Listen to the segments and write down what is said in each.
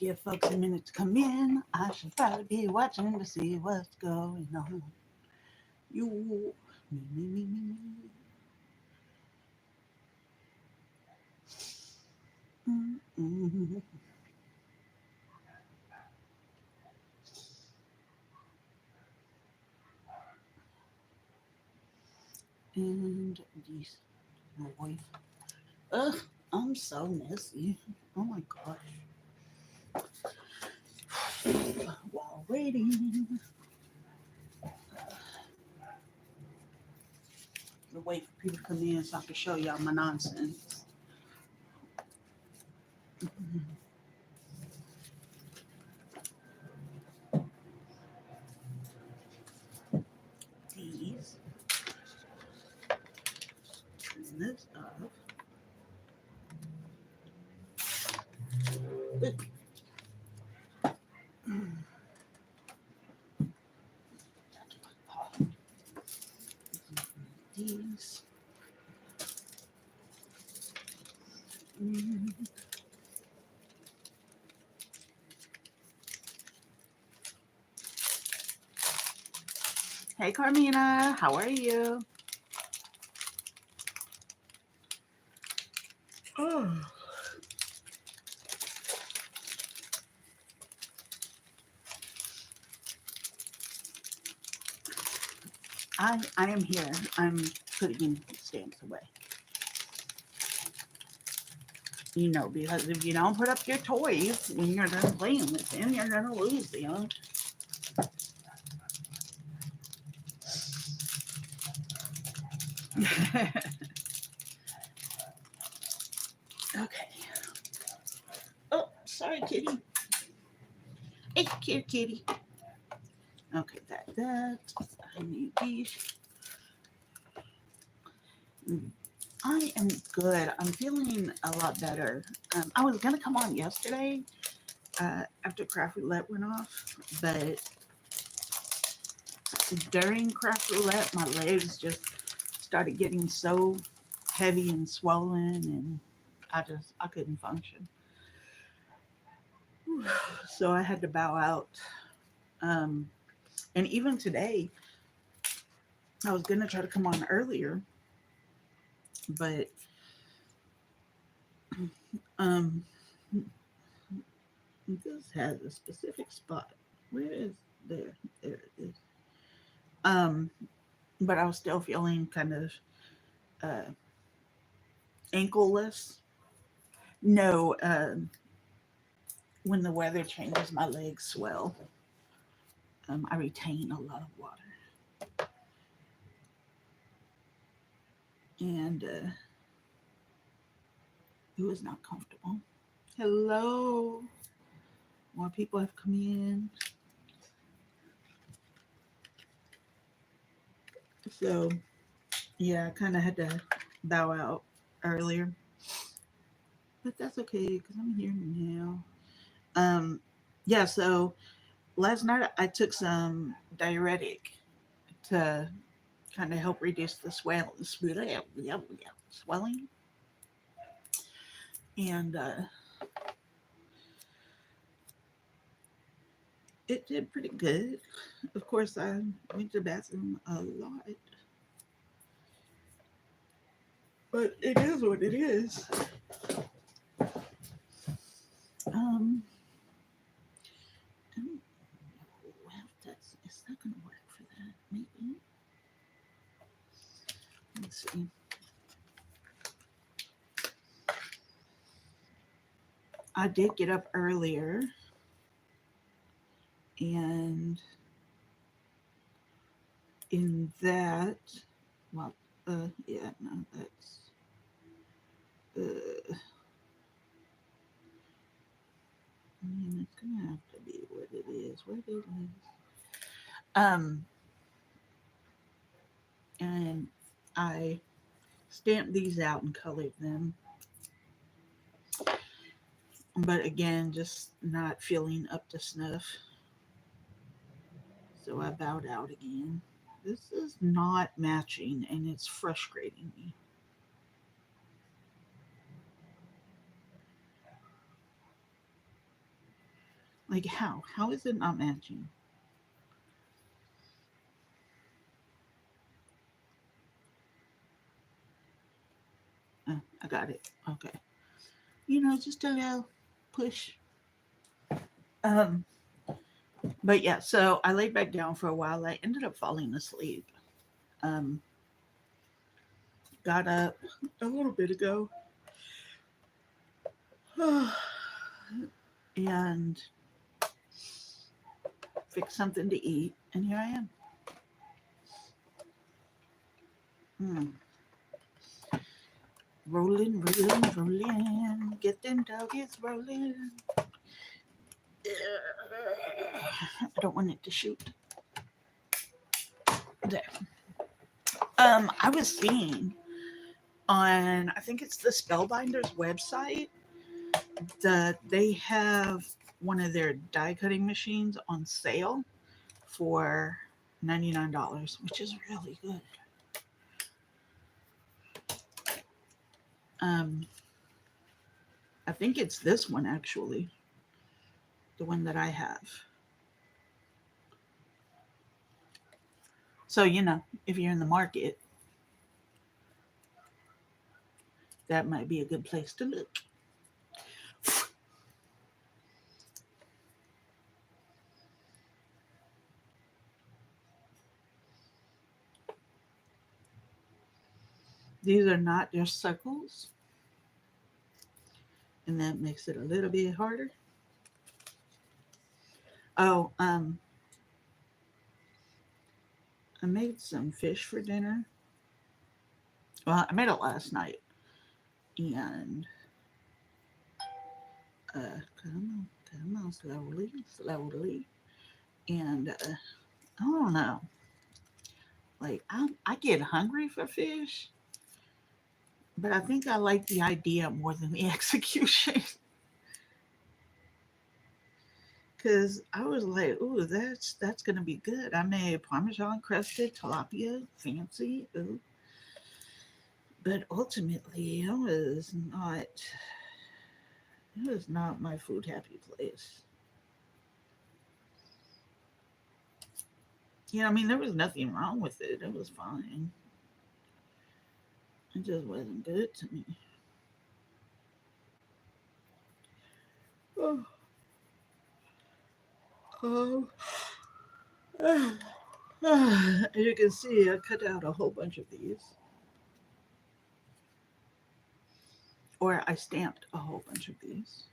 give folks a minute to come in. I should probably be watching to see what's going on. You, me. Mm-mm. And these, my wife. Ugh, I'm so messy. Oh my gosh. While waiting, to wait for people to come in so I can show y'all my nonsense. These, and this stuff. These. Mm. Hey Carmina, how are you? Oh. I am here. I'm putting stamps away. You know, because if you don't put up your toys when you're done playing with them, you're gonna lose them. Okay. Oh, sorry, kitty. Hey, kitty. Okay, that. I need these. I am good. I'm feeling a lot better. I was gonna come on yesterday after craft roulette went off, but during craft roulette, my legs just started getting so heavy and swollen, and I couldn't function. So I had to bow out. Um, and even today, I was gonna try to come on earlier, but um, this has a specific spot. Where is there? There it is. Um, but I was still feeling kind of uh, ankleless. No, when the weather changes, my legs swell. I retain a lot of water, and it was not comfortable. Hello, more people have come in, so yeah, I kind of had to bow out earlier, but that's okay because I'm here now. Um, yeah, so last night I took some diuretic to kind of help reduce the swelling, and it did pretty good. Of course, I went to the bathroom a lot, but it is what it is. Um, I don't know if that's it's not gonna work for that. Maybe let's see. I did get up earlier, and in that, well, yeah, no, that's I mean, it's gonna have to be what it is. What it is. Um, and I stamped these out and colored them, but again, just not feeling up to snuff. So I bowed out again. This is not matching, and it's frustrating me. Like how? How is it not matching? I got it. Okay. Just a little push. Um, but yeah, so I laid back down for a while. I ended up falling asleep. Um, got up a little bit ago and fixed something to eat, and here I am. Mm. Rolling, rolling, rolling. Get them doggies rolling. I don't want it to shoot. There. I was seeing on, I think it's the Spellbinders website, that they have one of their die cutting machines on sale for $99, which is really good. Um, I think it's this one actually, the one that I have. So, if you're in the market, that might be a good place to look. These are not just circles, and that makes it a little bit harder. Oh, I made some fish for dinner. Well, I made it last night, and come on, slowly, slowly, and I don't know. Like I get hungry for fish, but I think I like the idea more than the execution. Cause I was like, "Ooh, that's gonna be good." I made Parmesan crusted tilapia, fancy, ooh. But ultimately, it was not my food happy place. I mean, there was nothing wrong with it. It was fine. It just wasn't good to me. Oh, oh. As you can see, I cut out a whole bunch of these, or I stamped a whole bunch of these.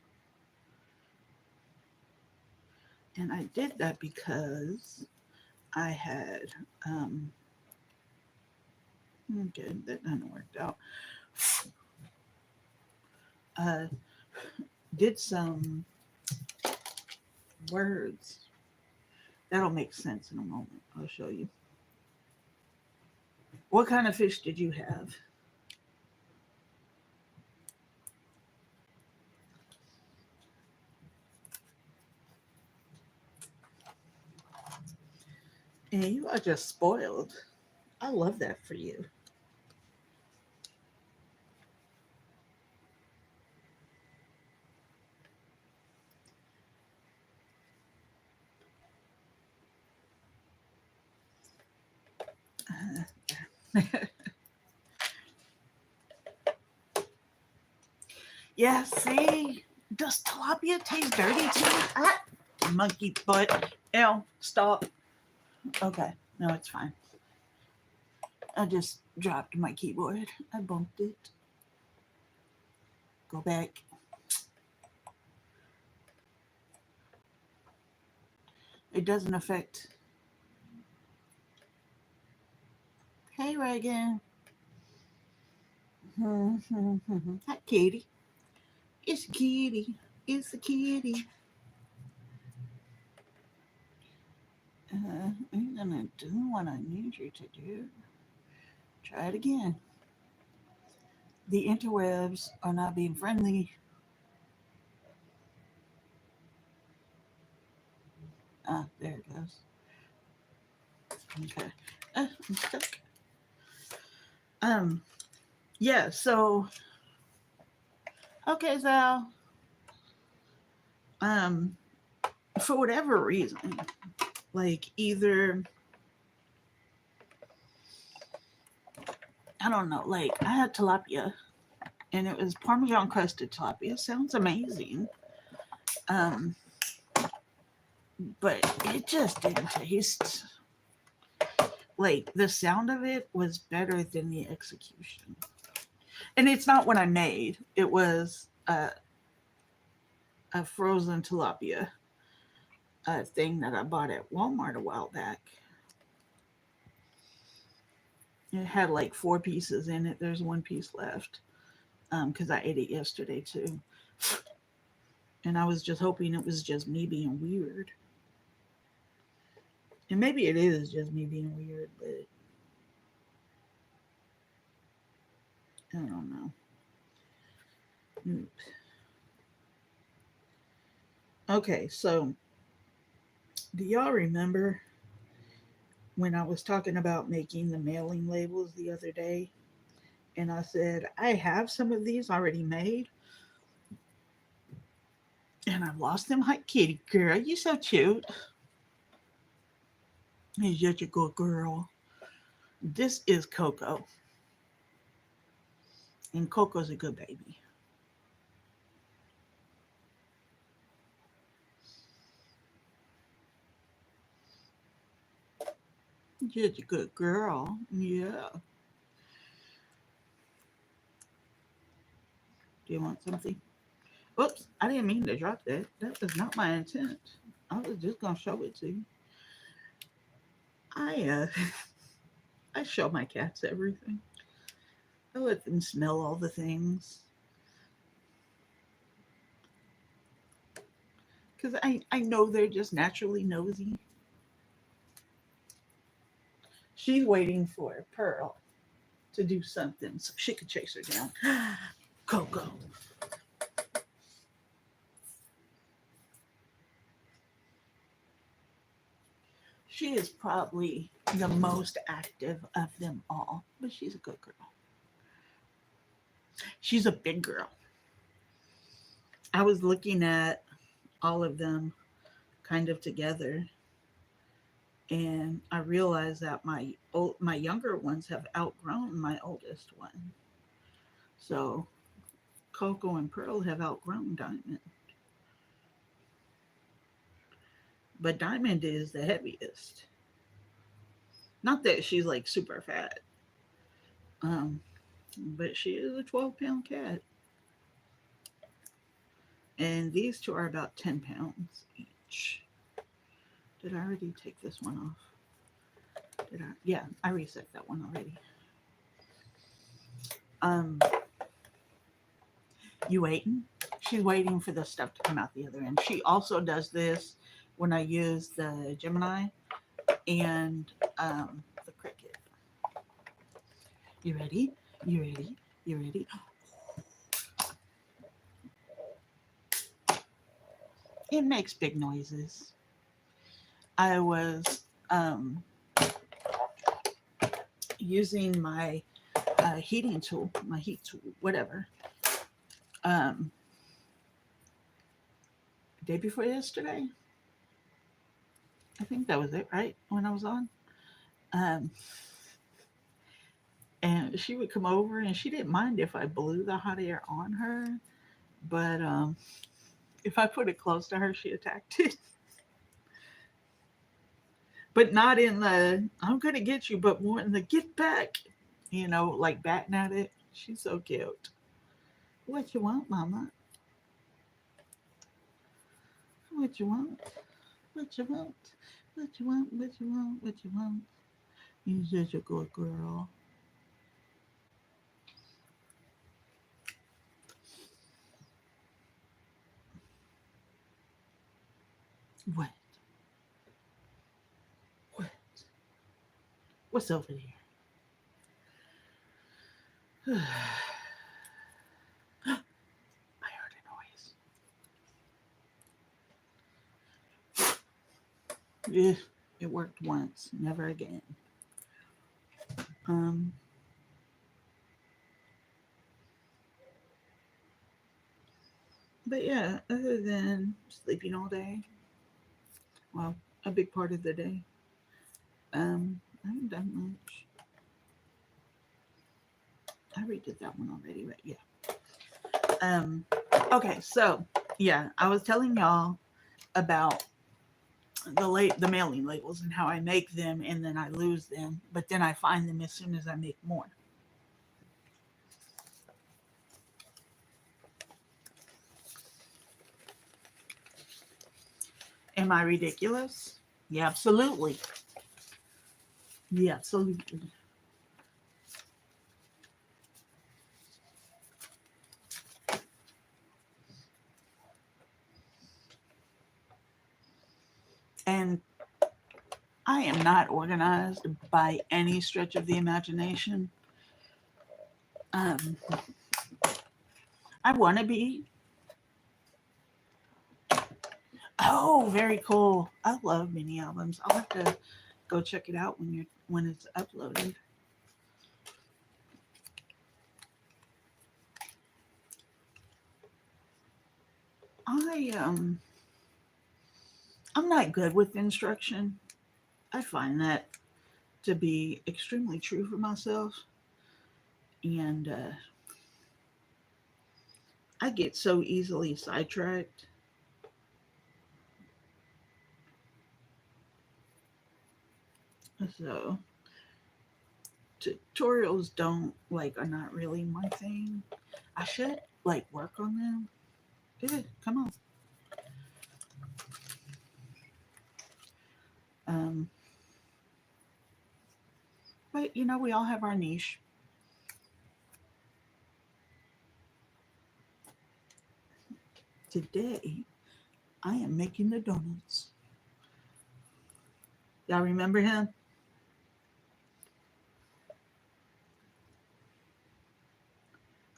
And I did that because I had, um, okay, that didn't work out. Uh, did some words. That'll make sense in a moment. I'll show you. What kind of fish did you have? And you are just spoiled. I love that for you. Yeah, see? Does tilapia taste dirty to you? Ah, monkey butt. Ew, stop. Okay, no, it's fine. I just dropped my keyboard. I bumped it. Go back. It doesn't affect. Hey, Reagan. Hi, kitty. It's a kitty. It's a kitty. You're gonna do what I need you to do. Try it again. The interwebs are not being friendly. Ah, there it goes. Okay. I'm stuck. Um, yeah, so okay, Zal. Um, for whatever reason, like either, I don't know, like I had tilapia and it was Parmesan crusted tilapia. Sounds amazing. Um, but it just didn't taste like, the sound of it was better than the execution. And it's not what I made. It was a frozen tilapia thing that I bought at Walmart a while back. It had like 4 pieces in it. There's 1 piece left because I ate it yesterday too. And I was just hoping it was just me being weird. And maybe it is just me being weird, but I don't know. Mm. Okay, so do y'all remember when I was talking about making the mailing labels the other day? And I said, I have some of these already made and I've lost them. Hi, kitty girl. You so cute. He's such a good girl. This is Coco. And Coco's a good baby. Such a good girl. Yeah. Do you want something? Oops, I didn't mean to drop that. That was not my intent. I was just gonna show it to you. I I show my cats everything. I let them smell all the things. Because I know they're just naturally nosy. She's waiting for Pearl to do something so she could chase her down. Coco. She is probably the most active of them all, but she's a good girl. She's a big girl. I was looking at all of them kind of together, and I realized that my younger ones have outgrown my oldest one. So Coco and Pearl have outgrown Diamond, but Diamond is the heaviest. Not that she's like super fat, um, but she is a 12-pound cat, and these two are about 10 pounds each. Did I already take this one off? Did I? Yeah, I reset that one already. Um, you waiting? She's waiting for the stuff to come out the other end. She also does this when I use the Gemini and the Cricut. You ready? You ready? You ready? It makes big noises. I was using my heating tool, my heat tool, whatever. Um, Day before yesterday, I think that was it, right? When I was on. Um, and she would come over and she didn't mind if I blew the hot air on her, but if I put it close to her, she attacked it. But not in the I'm gonna get you, but more in the get back, like batting at it. She's so cute. What you want, mama? What you want? What you want? What you want? What you want? What you want? You're such a good girl. What? What? What's over there? I heard a noise. Yeah, it worked once, never again. Um, but yeah, other than sleeping all day, Well, a big part of the day. I haven't done much. I redid that one already, but yeah. Um, okay, so yeah, I was telling y'all about the mailing labels and how I make them and then I lose them, but then I find them as soon as I make more. Am I ridiculous? Yeah, absolutely. Yeah, absolutely. And I am not organized by any stretch of the imagination. Um, I want to be. Oh, very cool. I love mini albums. I'll have to go check it out when it's uploaded. I I'm not good with instruction. I find that to be extremely true for myself, and I get so easily sidetracked. So tutorials don't like are not really my thing. I should like work on them. Come on. Um, but we all have our niche. Today, I am making the donuts. Y'all remember him?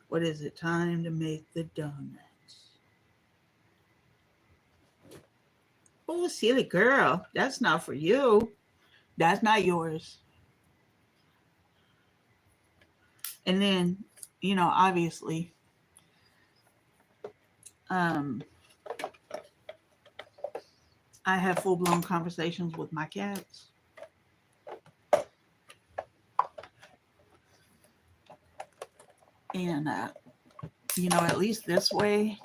What is it? Time to make the donuts. Oh, silly girl. That's not for you. That's not yours. And then, obviously, um, I have full blown conversations with my cats. And, at least this way,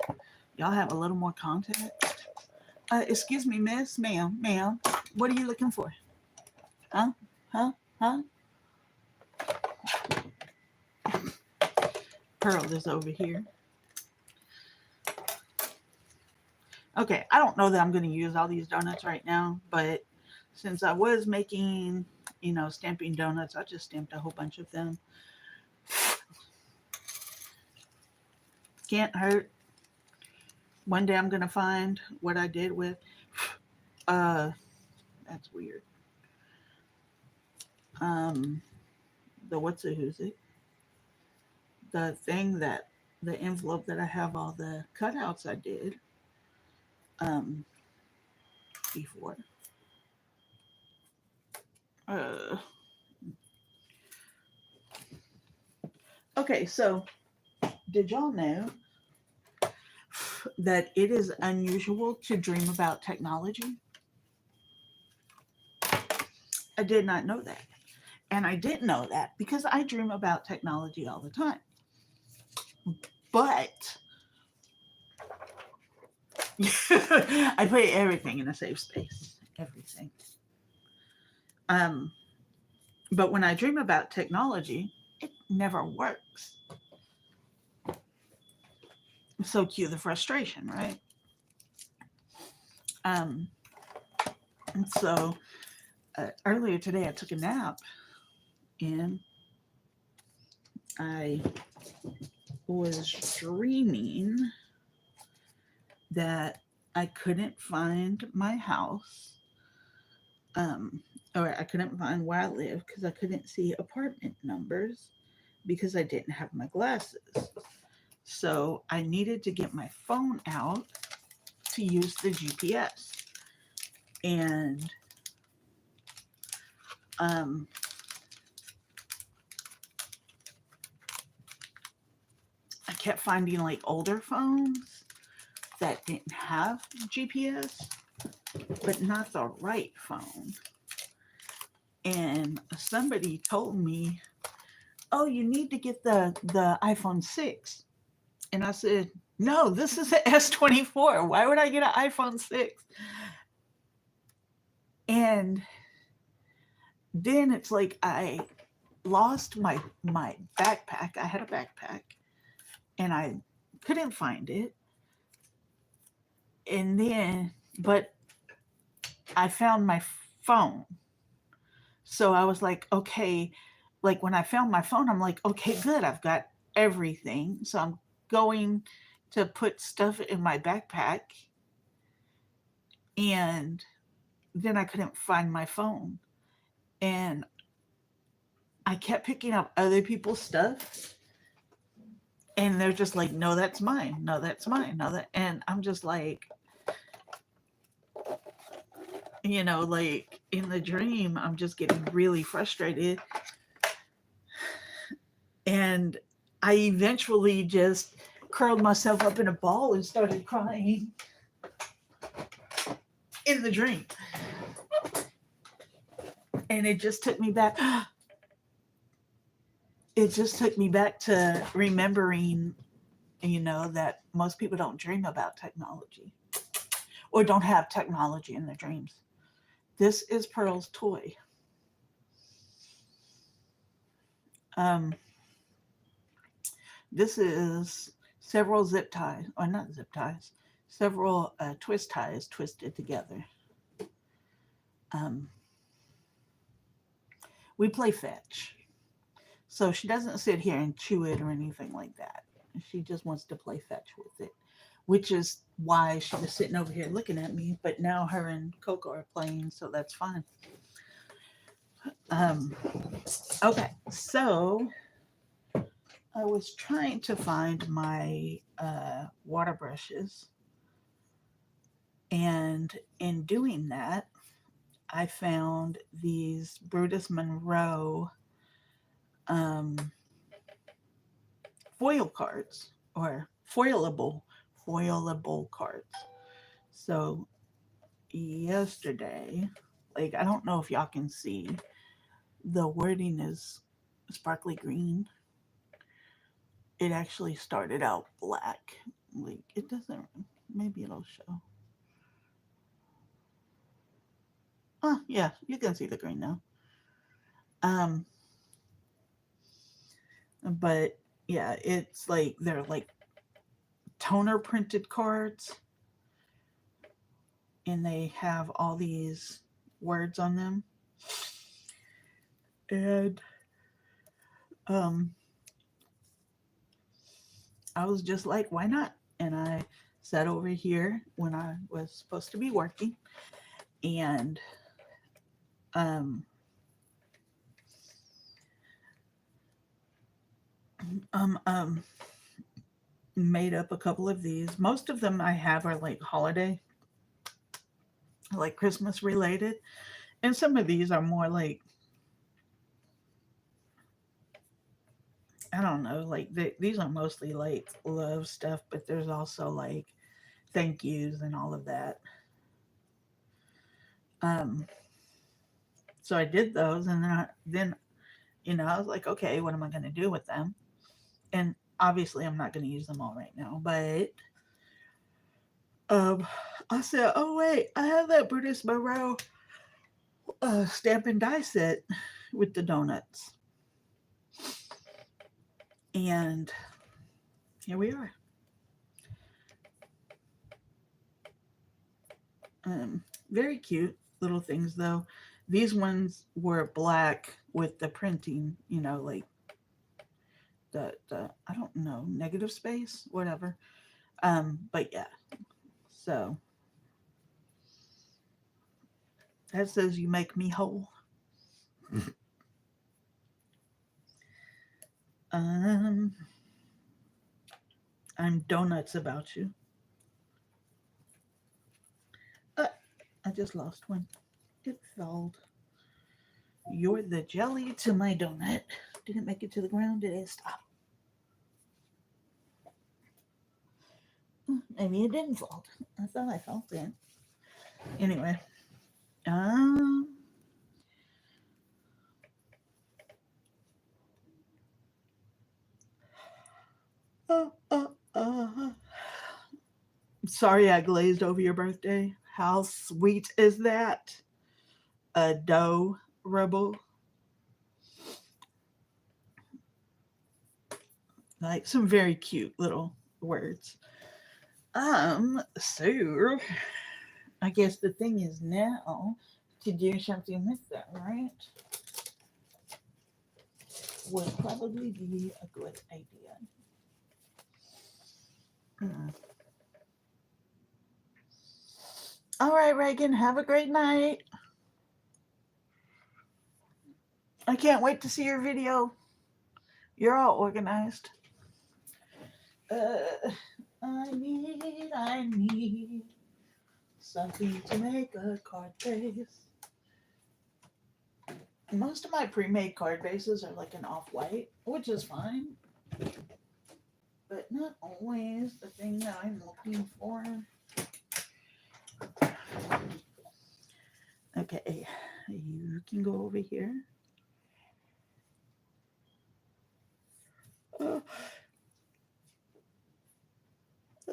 y'all have a little more context. Excuse me, miss, ma'am, what are you looking for? Huh? Huh? Huh? Pearl is over here. Okay, I don't know that I'm going to use all these donuts right now, but since I was making, stamping donuts, I just stamped a whole bunch of them. Can't hurt. One day I'm going to find what I did with, uh, that's weird. Um, the what's it, who's it? The thing that, the envelope that I have all the cutouts I did, um, before. Uh, okay, so did y'all know that it is unusual to dream about technology? I did not know that. And I didn't know that because I dream about technology all the time. But I put everything in a safe space. Everything. Um, but when I dream about technology, it never works. So cue the frustration, right? Um, and so earlier today, I took a nap and I was dreaming that I couldn't find my house, um, or I couldn't find where I live because I couldn't see apartment numbers because I didn't have my glasses. So I needed to get my phone out to use the GPS. And um, I kept finding like older phones that didn't have GPS. but not the right phone. And somebody told me, "Oh, you need to get the iPhone 6." And I said, "No, this is an S24. Why would I get an iPhone 6?" And then it's like I lost my backpack. I had a backpack and I couldn't find it. And then but I found my phone. So I was like, okay, like when I found my phone, I'm like, okay, good. I've got everything. So I'm going to put stuff in my backpack, and then I couldn't find my phone. And I kept picking up other people's stuff, and they're just like, no, that's mine. No, that's mine. No, that, and I'm just like, like in the dream, I'm just getting really frustrated. And I eventually just curled myself up in a ball and started crying in the dream. And it just took me back. It just took me back to remembering, that most people don't dream about technology or don't have technology in their dreams. This is Pearl's toy. Um, this is several zip ties, or not zip ties, several twist ties twisted together. Um, we play fetch. So she doesn't sit here and chew it or anything like that. She just wants to play fetch with it, which is why she was sitting over here looking at me. But now her and Coco are playing, so that's fine. Um, okay, so I was trying to find my water brushes, and in doing that, I found these Brutus Monroe um, foil cards, or foilable cards. So yesterday, like, I don't know if y'all can see, the wording is sparkly green. It actually started out black. Like, it doesn't, maybe it'll show. Oh, yeah, you can see the green now. Um, but yeah, it's like they're like toner printed cards, and they have all these words on them. And um, I was just like, why not? And I sat over here when I was supposed to be working, and um, um, um, made up a couple of these. Most of them I have are like holiday, like Christmas related, and some of these are more like, I don't know, like these are mostly like love stuff, but there's also like thank yous and all of that. Um, so I did those, and then I was like, okay, what am I going to do with them? And obviously, I'm not going to use them all right now, but um, I said, oh wait, I have that Brutus Monroe stamp and die set with the donuts, and here we are. Very cute little things though. These ones were black with the printing, like the I don't know, negative space, whatever. But yeah, so that says you make me whole. Um, I'm donuts about you. Uh, I just lost one. It fell. You're the jelly to my donut. Did it make it to the ground? Did it stop? Maybe it didn't fall. I thought I felt it. Anyway, um, uh, uh, uh. Sorry I glazed over your birthday. How sweet is that? Adorable. Like some very cute little words. So I guess the thing is now to do something with that, right? Would probably be a good idea. Hmm. All right, Reagan, have a great night. I can't wait to see your video. You're all organized. Uh, I need something to make a card base. Most of my pre-made card bases are like an off-white, which is fine, but not always the thing that I'm looking for. Okay, you can go over here.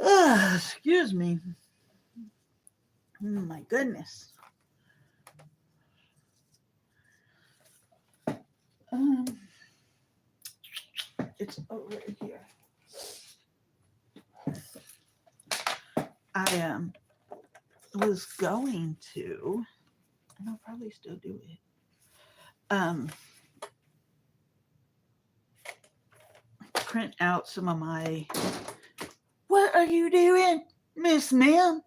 Uh, excuse me. My goodness. Um, it's over here. I was going to, and I'll probably still do it. Um, Print out some of my. What are you doing, Miss Ma'am?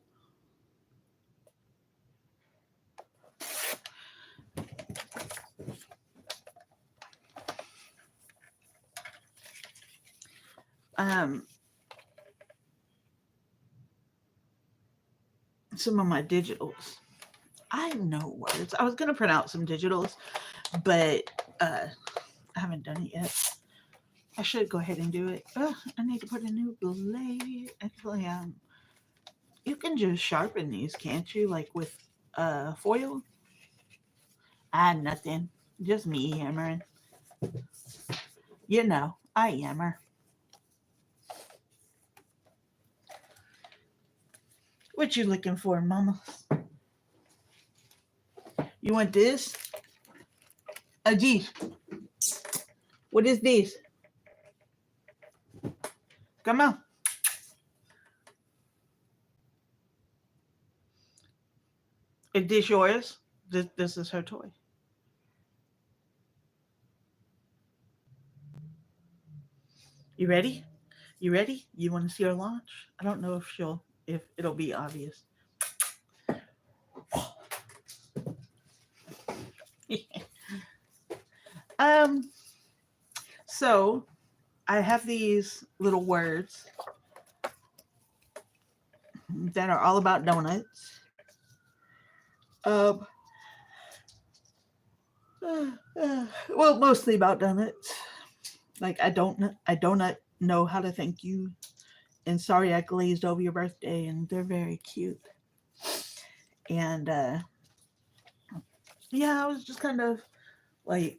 Um, some of my digitals. I know words. I was gonna print out some digitals, but I haven't done it yet. I should go ahead and do it. I need to put a new blade. Actually, you can just sharpen these, can't you? Like with foil. Nothing. Just me hammering. You know, I hammer. What you looking for, Mama? You want this? Ajit, what is this? Come on. Is this yours? This is her toy. You ready? You ready? You want to see her launch? I don't know if it'll be obvious. um. So I have these little words that are all about donuts. Um. Well, mostly about donuts. Like I don't know how to thank you, and sorry I glazed over your birthday, and they're very cute. And yeah, I was just kind of like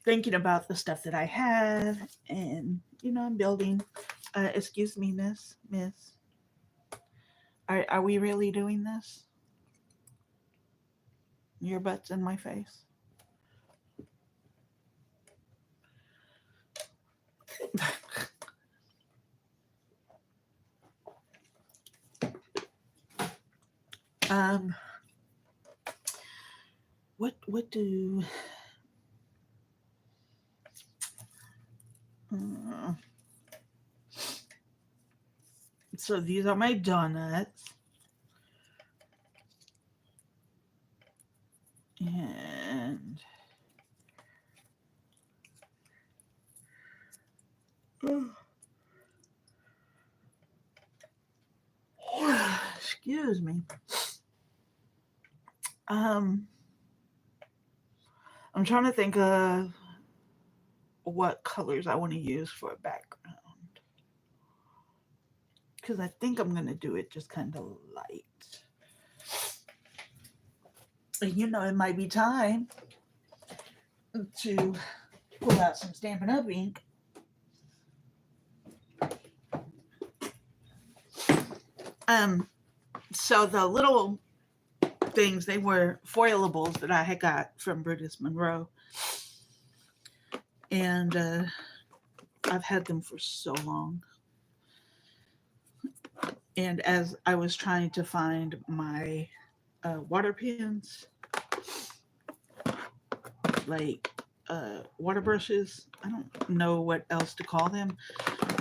thinking about the stuff that I have, and I'm building. Excuse me, Miss. Are we really doing this? Your butt's in my face. um, what do? Uh, so these are my donuts, and excuse me. Um, I'm trying to think of what colors I want to use for a background because I think I'm gonna do it just kind of light. It might be time to pull out some Stampin' Up! Ink. So the little things, they were foilables that I had got from Brutus Monroe. And I've had them for so long. And as I was trying to find my water pens, like water brushes, I don't know what else to call them.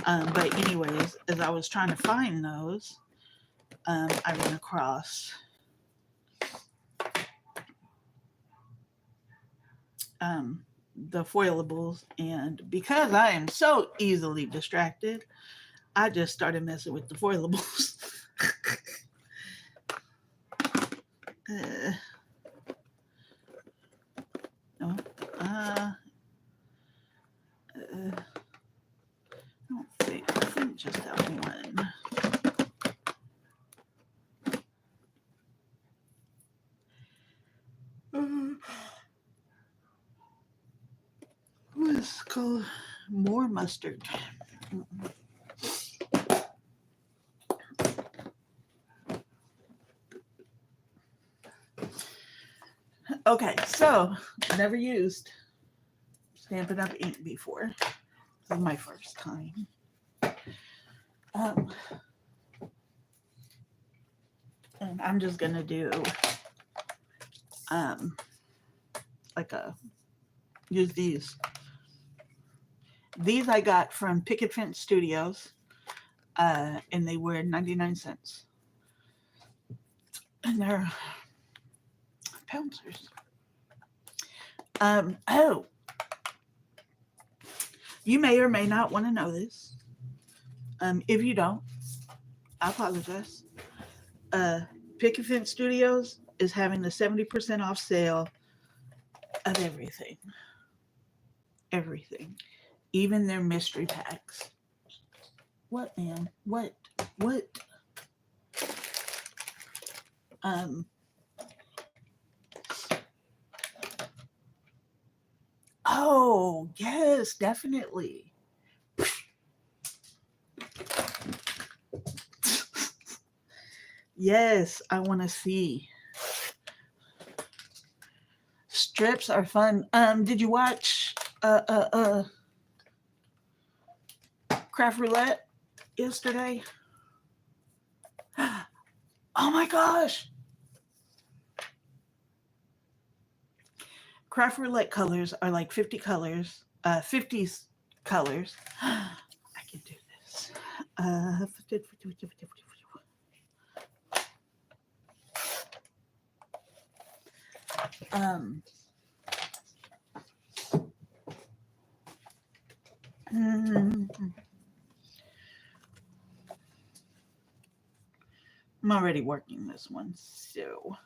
But anyways, as I was trying to find those, I ran across the foilables, and because I am so easily distracted, I just started messing with the foilables. uh, no, I think just that one. What is called more mustard? Okay, so never used Stampin' Up! Ink before. This is my first time. And I'm just gonna do like use these. These I got from Picket Fence Studios, and they were 99 cents. And they're pouncers. Oh, you may or may not want to know this. If you don't, I apologize. Picket Fence Studios is having a 70% off sale of everything. Everything. Even their mystery packs. What, man? What? Oh, yes, definitely. Yes, I want to see. Strips are fun. Did you watch Craft Roulette yesterday? Oh my gosh. Craft Roulette colors are like 50 colors, 50s colors. I can do this. Um, I'm already working this one, so.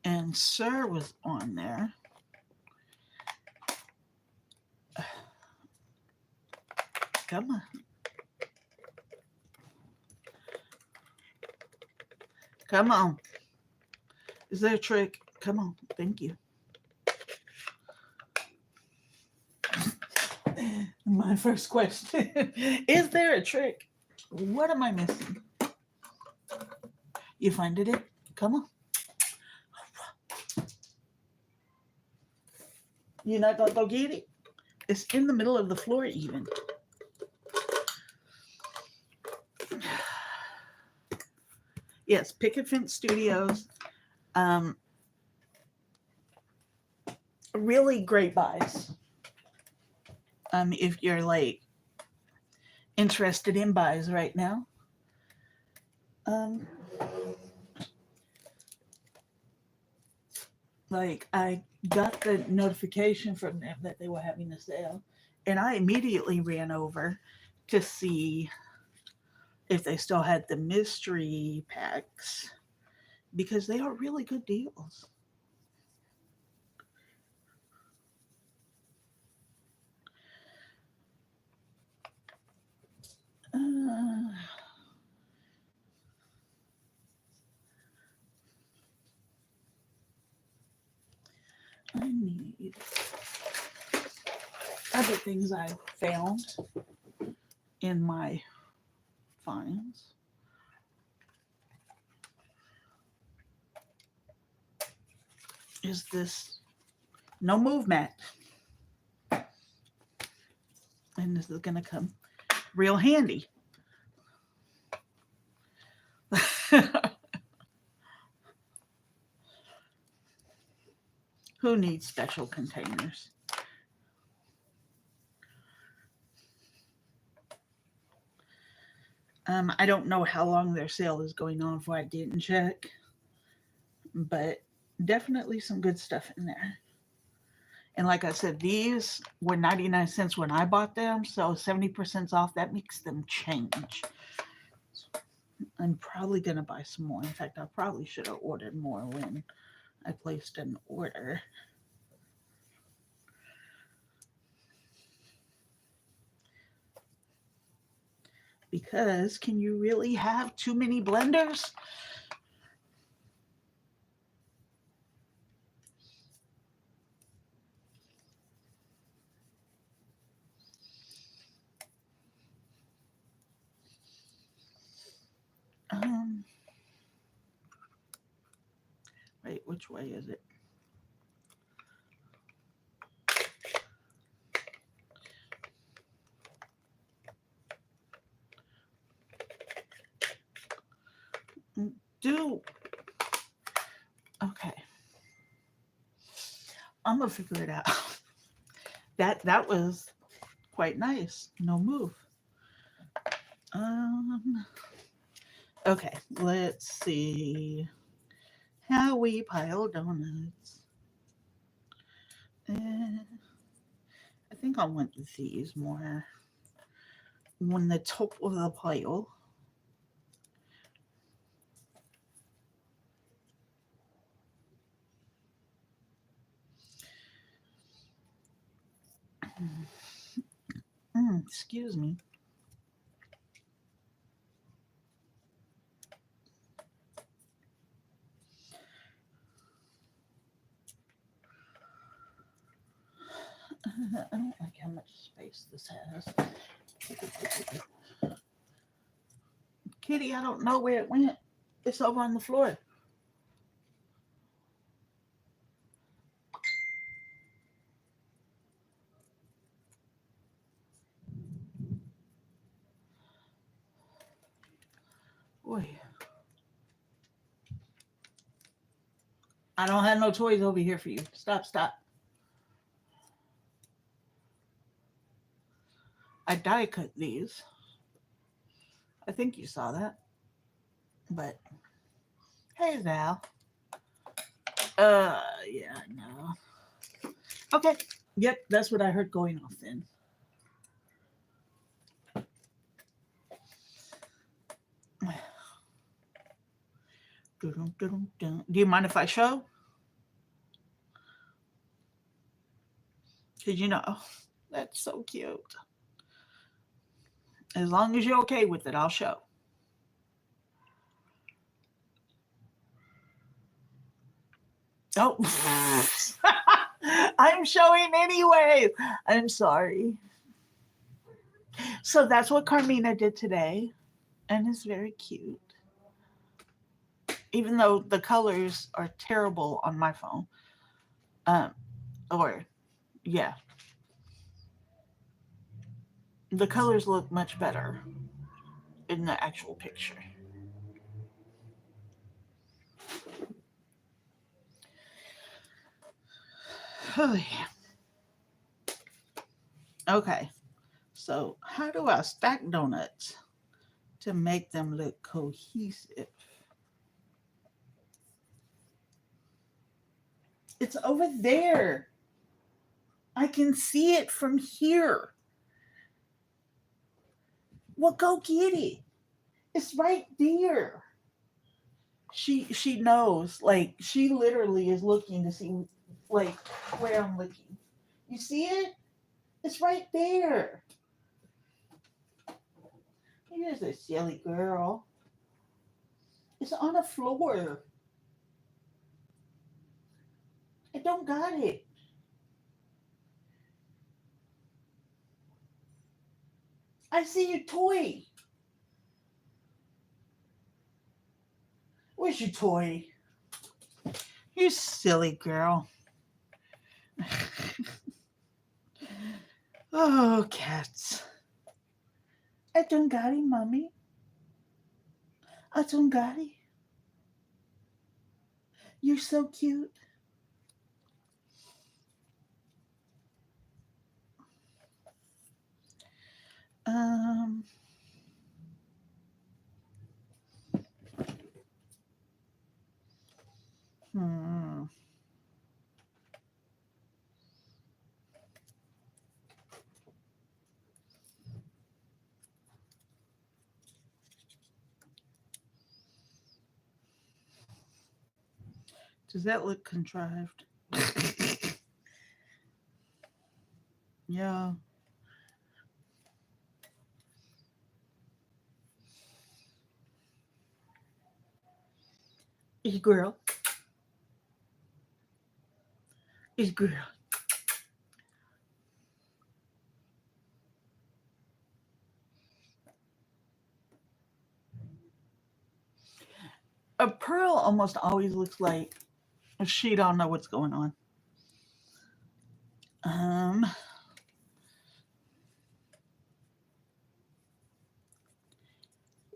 And Sir was on there. Come on. Come on. Is there a trick? Come on. Thank you. My first question. Is there a trick? What am I missing? You finded it? Come on. You're not going to go get it? It's in the middle of the floor even. Yes, Picket Fence Studios. Really great buys. If you're like interested in buys right now. Like I got the notification from them that they were having a sale, and I immediately ran over to see if they still had the mystery packs because they are really good deals. I need other things I found in my finds. Is this no move mat? And this is going to come real handy. Who needs special containers? I don't know how long their sale is going on, if I didn't check, but definitely some good stuff in there. And like I said, these were 99 cents when I bought them, so 70% off, that makes them change. I'm probably going to buy some more. In fact, I probably should have ordered more when I placed an order. Because can you really have too many blenders? Um, wait, which way is it? Do okay. I'm gonna figure it out. That was quite nice. No move. Um. Okay. Let's see how we pile donuts. I think I want these more on the top of the pile. Excuse me. I don't like how much space this has. Kitty, I don't know where it went. It's over on the floor. Boy, I don't have no toys over here for you. Stop, stop. I die cut these. I think you saw that. But hey, Val. Yeah, no. Okay. Yep, that's what I heard going off then. Do you mind if I show? Because you know, that's so cute. As long as you're okay with it, I'll show. Oh, I'm showing anyway. I'm sorry. So that's what Carmina did today, and it's very cute. Even though the colors are terrible on my phone. Um, or yeah, the colors look much better in the actual picture. Oh yeah. Okay. So how do I stack donuts to make them look cohesive? It's over there. I can see it from here. Well, go get it. It's right there. She knows. Like she literally is looking to see like where I'm looking. You see it? It's right there. Here's a silly girl. It's on the floor. don't got it. I see your toy. Where's your toy? You silly girl. Oh, cats. I don't got it, mommy. I don't got it. You're so cute. Um, hmm. Does that look contrived? Yeah. It's girl. It's girl. A pearl almost always looks like she don't know what's going on. Um,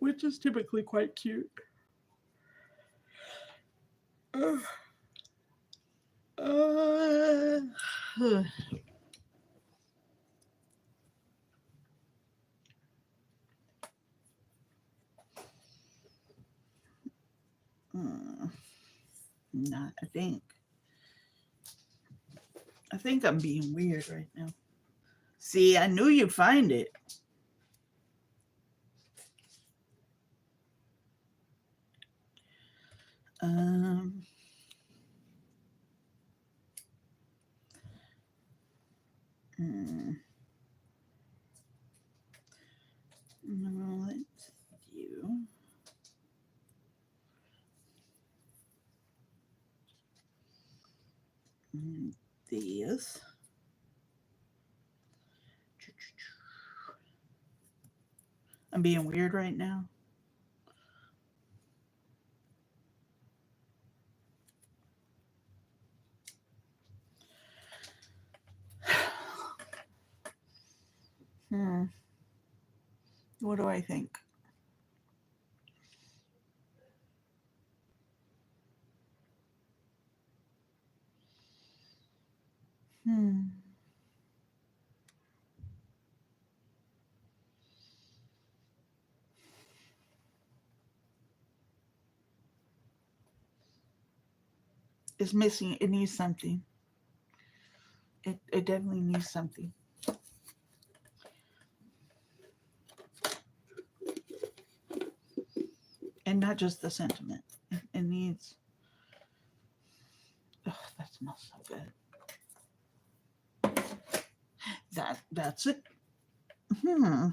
which is typically quite cute. Uh, uh, hmm, nah, I think I'm being weird right now. See, I knew you'd find it. Um, hmm, let's do this. I'm being weird right now. Hmm. What do I think? Hmm. It's missing. It needs something. It definitely needs something, and not just the sentiment. It needs. Oh, that smells so good. That's it. Hmm.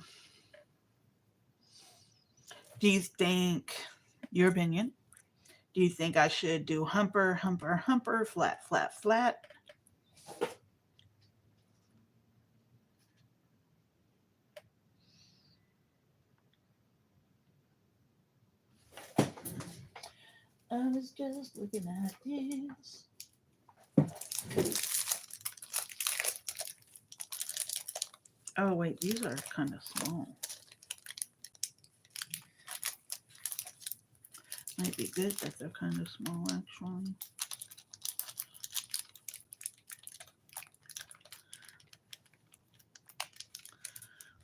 Do you think your opinion? Do you think I should do humper, humper, humper, flat, flat, flat? I was just looking at this. Oh wait, these are kind of small. Might be good that they're kind of small actually.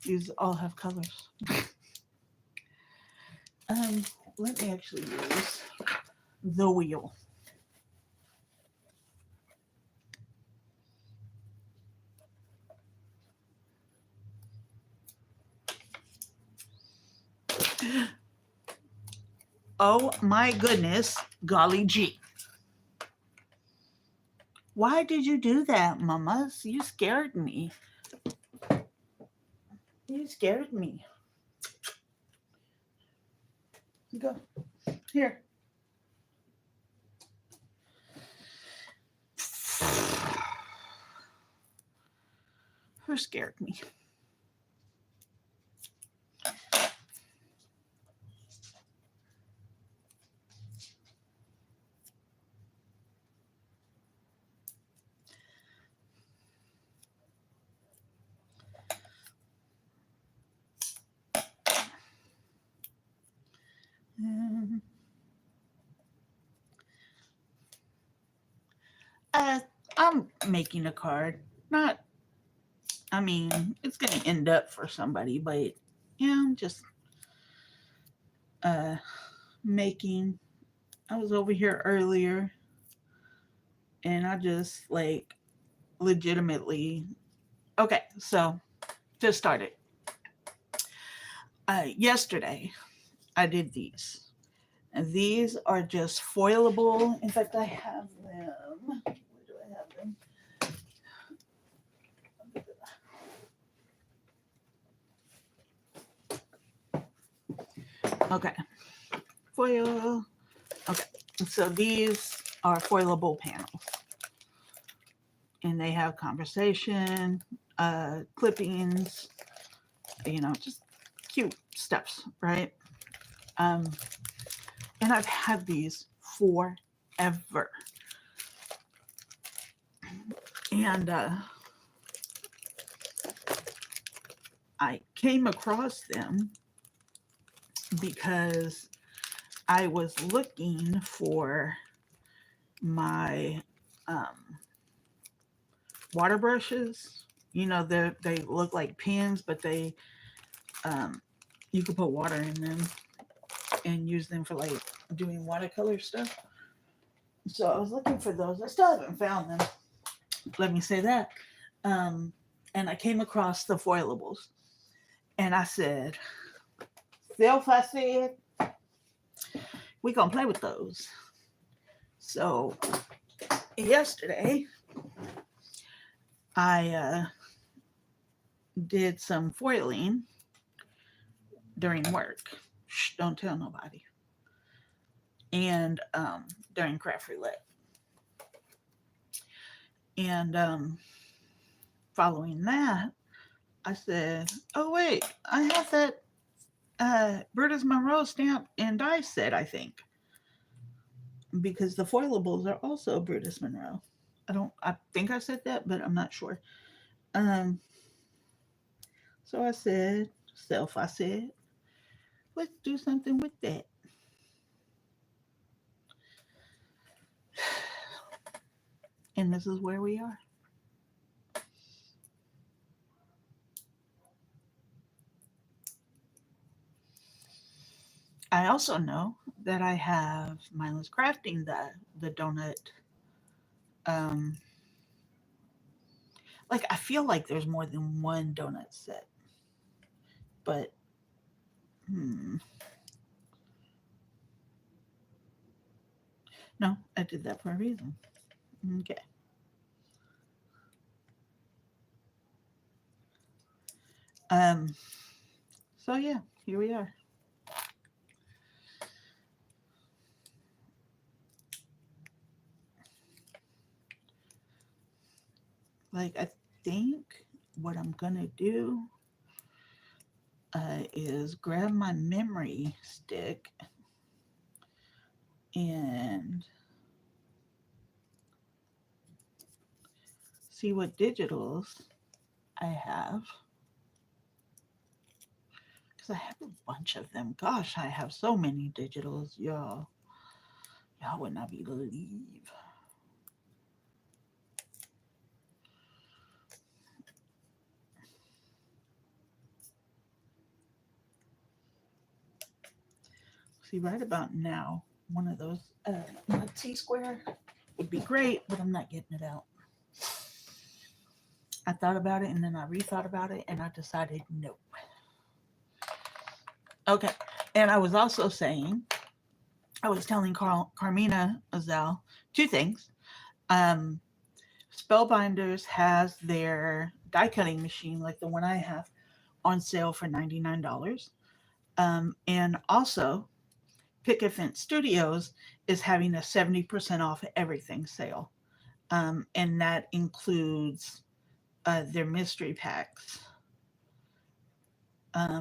These all have colors. Um, Let me actually use the wheel. Oh my goodness, golly gee. Why did you do that, mamas? You scared me. You scared me. Go. Here. Who scared me? Um, uh, I'm making a card. Not, I mean, it's going to end up for somebody, but yeah, I'm just uh, making. I was over here earlier and I just like legitimately. Okay, so just started. Yesterday, I did these. And these are just foilable. In fact, I have them. Where do I have them? Okay, foil. Okay, so these are foilable panels, and they have conversation, clippings, just cute stuffs, right? Um, and I've had these forever, and I came across them because I was looking for my um, water brushes. They look like pens, but they um, you can put water in them and use them for like doing watercolor stuff. So I was looking for those. I still haven't found them. Let me say that. Um, and I came across the foilables, and I said, "Self," I said, "we gonna play with those." So yesterday, I did some foiling during work. Shh, don't tell nobody. And during craft roulette. And following that, I said, "Oh wait, I have that Brutus Monroe stamp and die set, I think, because the foilables are also Brutus Monroe." I think I said that, but I'm not sure. Um, so I said, I said, let's do something with that. And this is where we are. I also know that I have mindless crafting the donut. Um, like I feel like there's more than one donut set, but hmm, no, I did that for a reason. Okay. Um. So yeah, here we are. Like I think what I'm gonna do is grab my memory stick and see what digitals I have. Because I have a bunch of them. Gosh, I have so many digitals, y'all. Y'all would not believe. See, right about now, one of those, my T square would be great, but I'm not getting it out. I thought about it and then I rethought about it and I decided no. Okay. And I was also saying, I was telling Carmina Azal two things. Um, Spellbinders has their die cutting machine, like the one I have, on sale for $99. And also, Picket Fence Studios is having a 70% off everything sale. And that includes their mystery packs,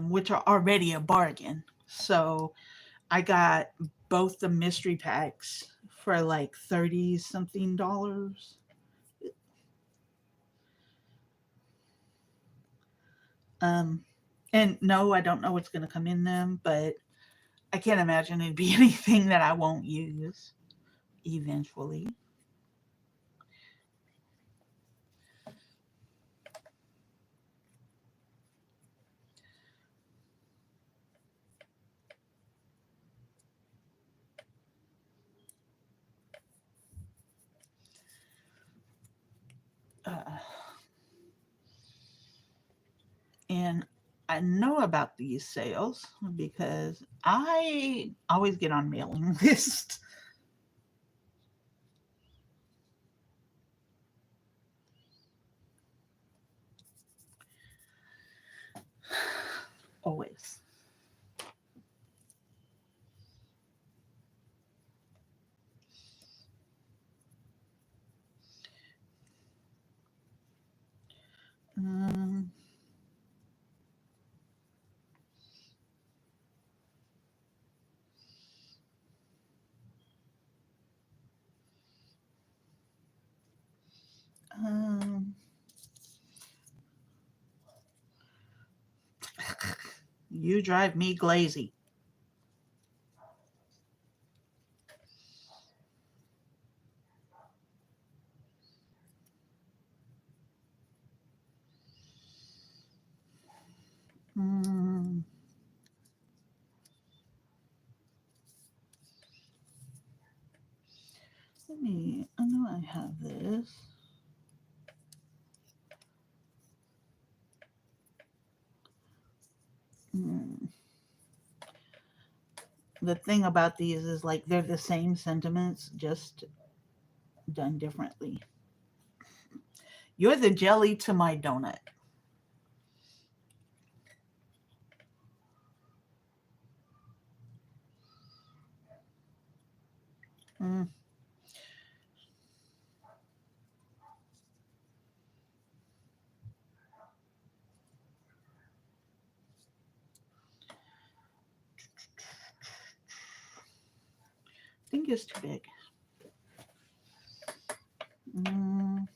which are already a bargain. So I got both the mystery packs for like 30 something dollars. Um, and no, I don't know what's going to come in them, but I can't imagine it'd be anything that I won't use eventually. Uh, and I know about these sales because I always get on mailing lists. Always. Um, um, you drive me glazy. Mm, let me, I know I have this. Mm, the thing about these is like they're the same sentiments, just done differently. You're the jelly to my donut. Mm, I think it's too big. Mm,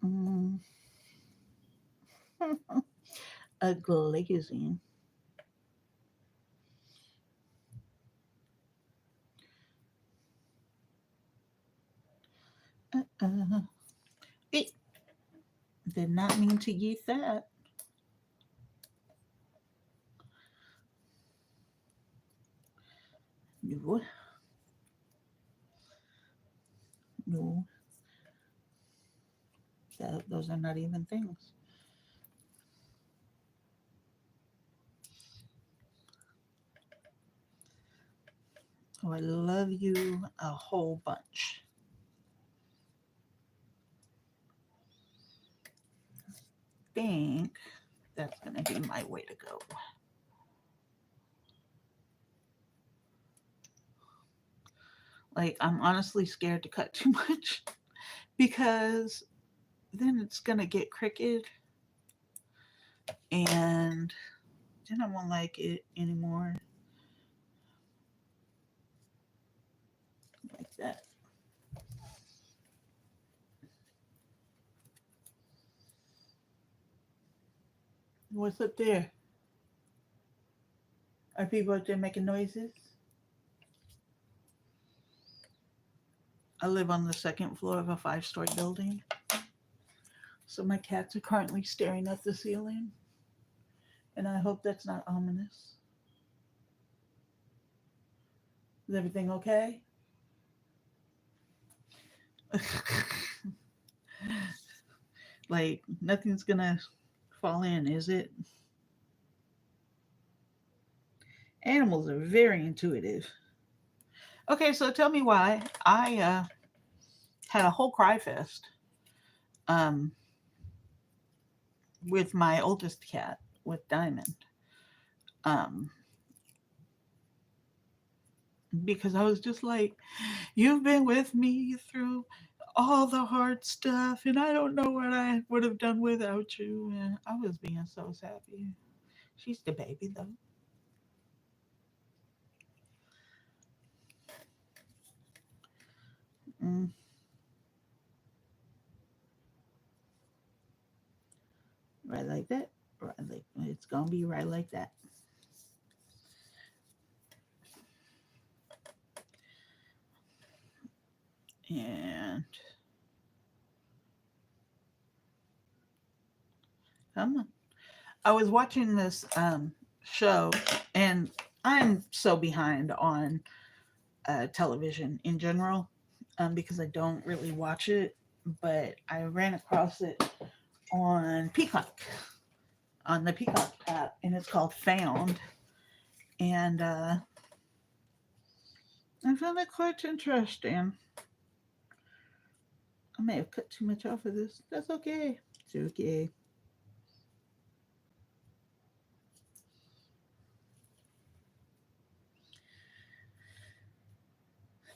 mm, a glazing. Uh, it did not mean to eat that. No, no, those are not even things. Oh, I love you a whole bunch. Think that's gonna be my way to go. Like, I'm honestly scared to cut too much because then it's gonna get crooked and then I won't like it anymore. Like that. What's up there? Are people out there making noises? I live on the second floor of a 5-story building. So my cats are currently staring at the ceiling. And I hope that's not ominous. Is everything okay? Like, nothing's gonna fall in, is it? Animals are very intuitive. Okay, so tell me why. I had a whole cry fest. Um, with my oldest cat, with Diamond. Um, because I was just like, you've been with me through all the hard stuff, and I don't know what I would have done without you. And I was being so sappy. She's the baby, though. Mm, right like that. Right like it's gonna be right like that. And come on. I was watching this show, and I'm so behind on television in general, because I don't really watch it. But I ran across it on Peacock, on the Peacock app, and it's called Found. And I found it quite interesting. I may have cut too much off of this. That's okay. It's okay.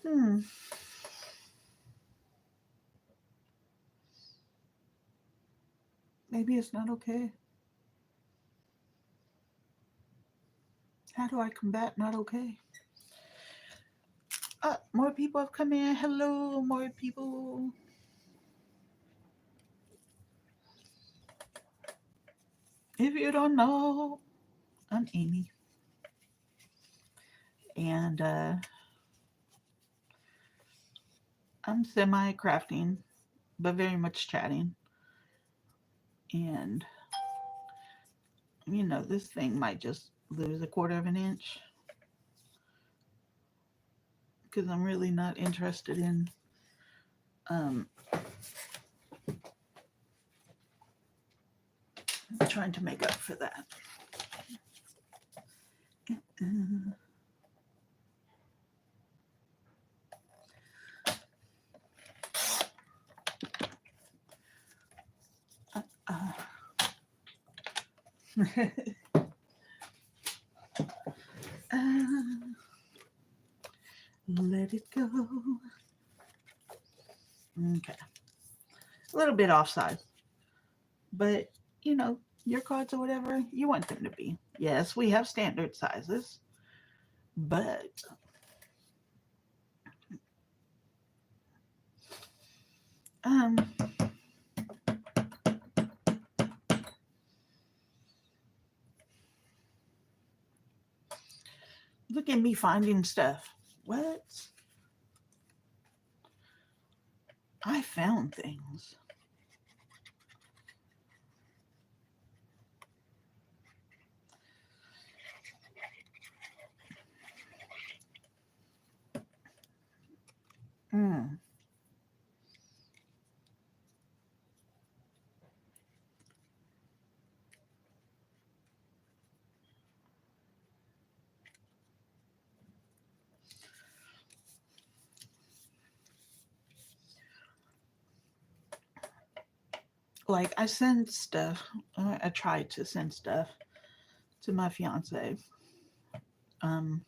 Hmm. Maybe it's not okay. How do I combat not okay? More people have come in. Hello, more people. If you don't know, I'm Amy, and I'm semi crafting, but very much chatting. And this thing might just lose a quarter of an inch because I'm really not interested in um, trying to make up for that. Uh, uh, let it go. Okay, a little bit offside, but you know, your cards or whatever you want them to be. Yes, we have standard sizes, but um, look at me finding stuff. What? I found things. Mm. Like I send stuff. I try to send stuff to my fiance. Um,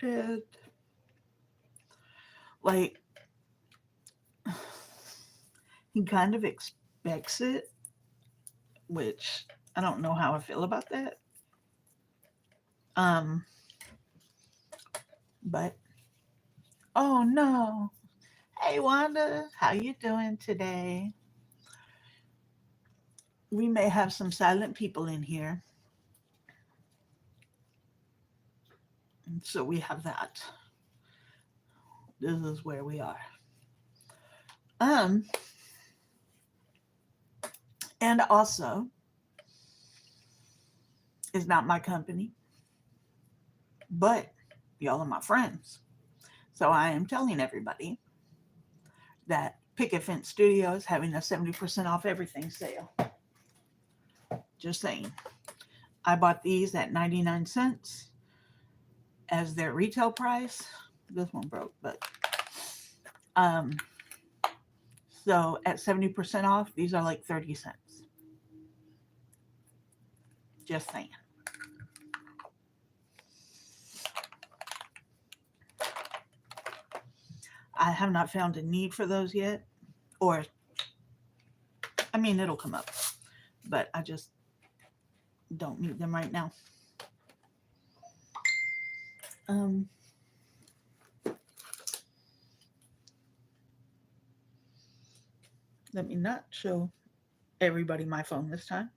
and like he kind of expects it, which I don't know how I feel about that. Um, but oh no. Hey Wanda, how you doing today? We may have some silent people in here, so we have that. This is where we are. Um, and also, it's not my company, but y'all are my friends. So I am telling everybody that Picket Fence Studio is having a 70% off everything sale. Just saying. I bought these at 99 cents as their retail price. This one broke, but um So at 70% off, these are like 30 cents. Just saying. I have not found a need for those yet. Or, I mean, it'll come up. But I just don't need them right now. Um, Let me not show everybody my phone this time.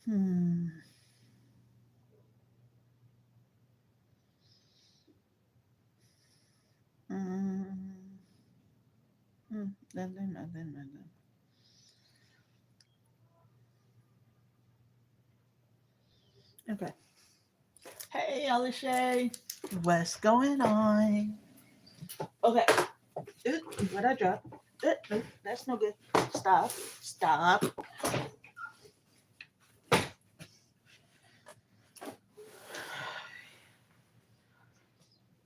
Hmm. Mm. Nothing. Okay. Hey, Alishay. What's going on? Okay. Ooh, what I dropped? Ooh, that's no good. Stop. Stop.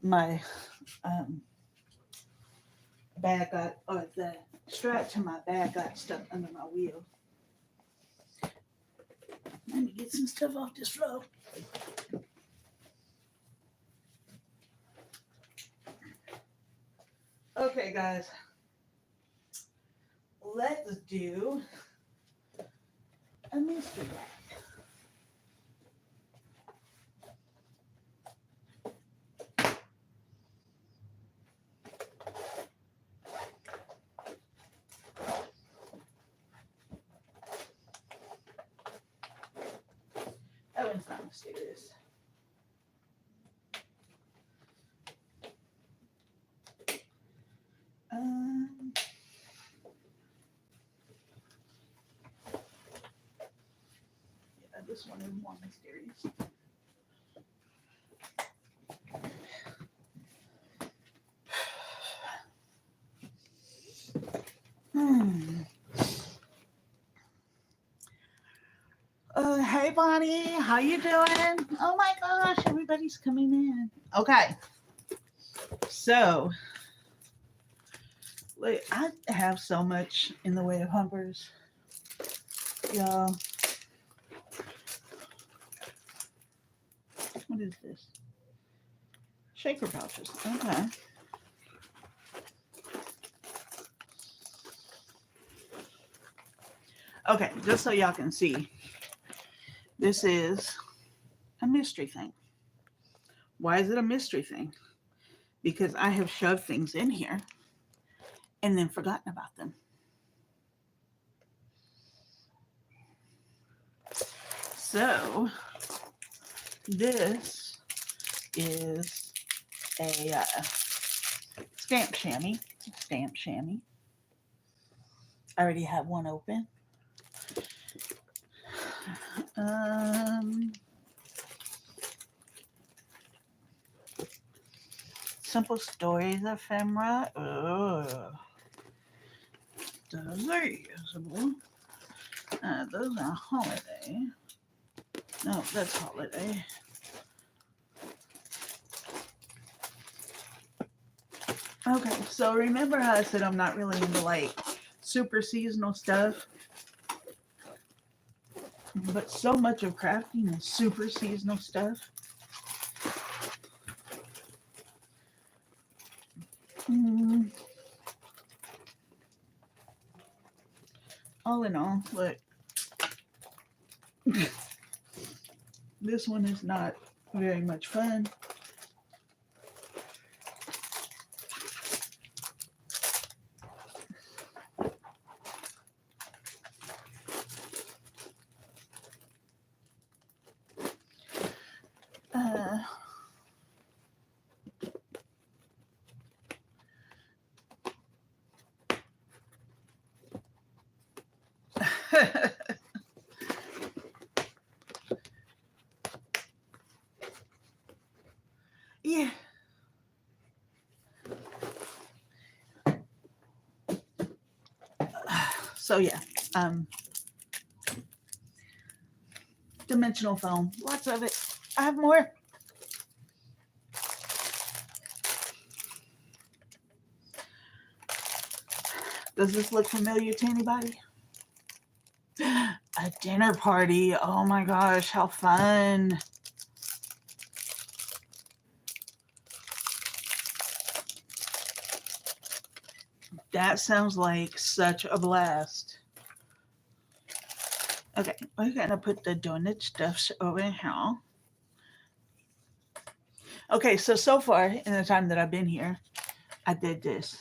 My um, bag got, or the strap to my bag got stuck under my wheel. Let me get some stuff off this floor. Okay, guys. Let's do a mystery bag. That one's not mysterious. Yeah, this one is more mysterious. Hmm. Hey Bonnie, how you doing? Oh my gosh, everybody's coming in. Okay, so like I have so much in the way of humpers, y'all. What is this? Shaker pouches. Okay. Okay, just so y'all can see, this is a mystery thing. Why is it a mystery thing? Because I have shoved things in here and then forgotten about them. So, this is a stamp chamois. Stamp chamois. I already have one open. Simple Stories ephemera. Those are usable. Those are holiday. No, that's holiday. Okay, so remember how I said I'm not really into like super seasonal stuff? But so much of crafting is super seasonal stuff. All in all, look. This one is not very much fun. Yeah. So yeah, dimensional foam, lots of it. I have more. Does this look familiar to anybody? A dinner party. Oh my gosh, how fun. That sounds like such a blast. Okay, we're gonna put the donut stuffs over here. Okay, so far in the time that I've been here, I did this.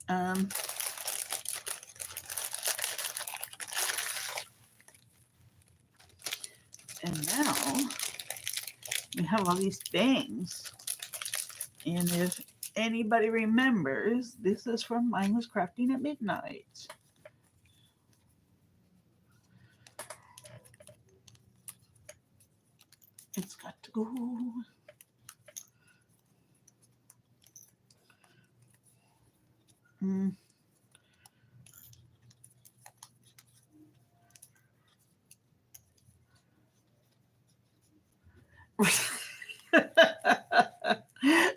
Um, and now we have all these things. And if anybody remembers, this is from Mindless Crafting at Midnight. It's got to go. Mm.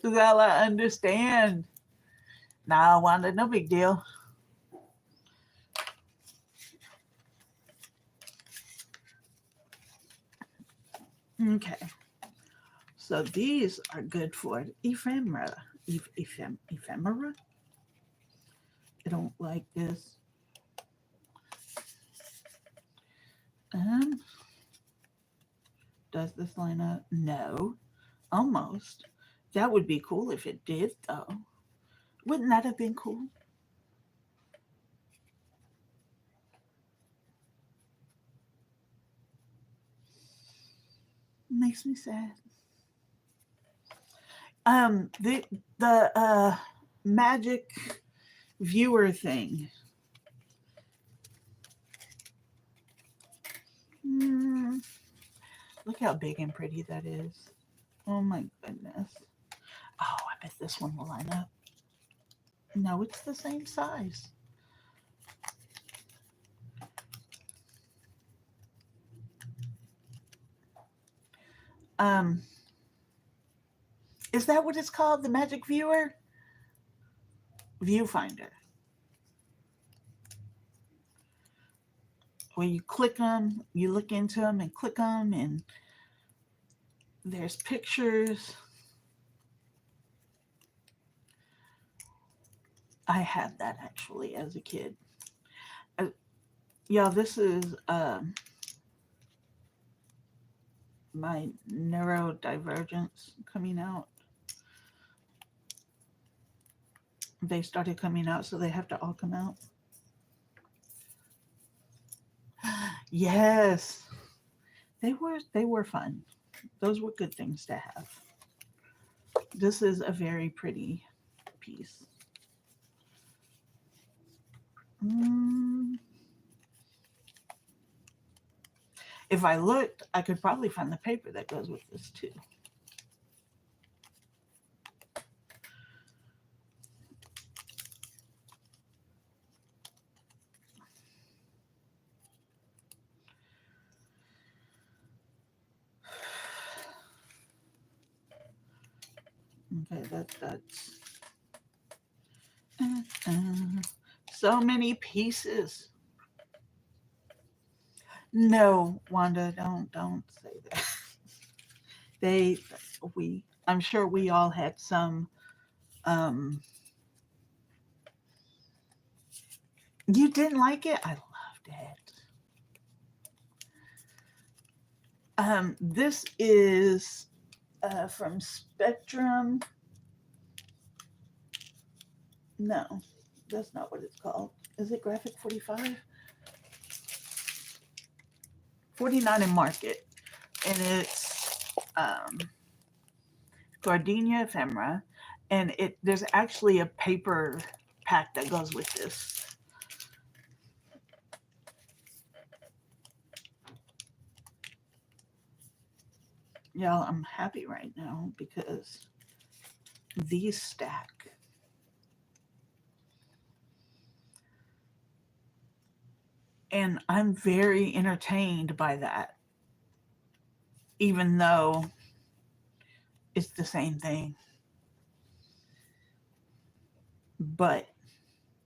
Well, I understand. Nah, Wanda, no big deal. Okay. So these are good for ephemera. Ephemera? I don't like this. Um, does this line up? No. Almost. That would be cool if it did, though. Wouldn't that have been cool? Makes me sad. The magic viewer thing. Mm, look how big and pretty that is. Oh my goodness. Oh, I bet this one will line up. No, it's the same size. Um, is that what it's called? The magic viewer? Viewfinder. Where you click them, you look into them and click them, and there's pictures. I had that actually as a kid. Yeah, this is my neurodivergence coming out. They started coming out, so they have to all come out. Yes, they were fun. Those were good things to have. This is a very pretty piece. Mm, if I looked, I could probably find the paper that goes with this too. Okay, that's uh, so many pieces. No, Wanda, don't say that. They we I'm sure we all had some um you didn't like it? I loved it. This is from Spectrum. No, that's not what it's called. Is it Graphic 45? 49 in Market. And it's Gardenia ephemera. And there's actually a paper pack that goes with this. Y'all, I'm happy right now because these stack. And I'm very entertained by that. Even though it's the same thing, but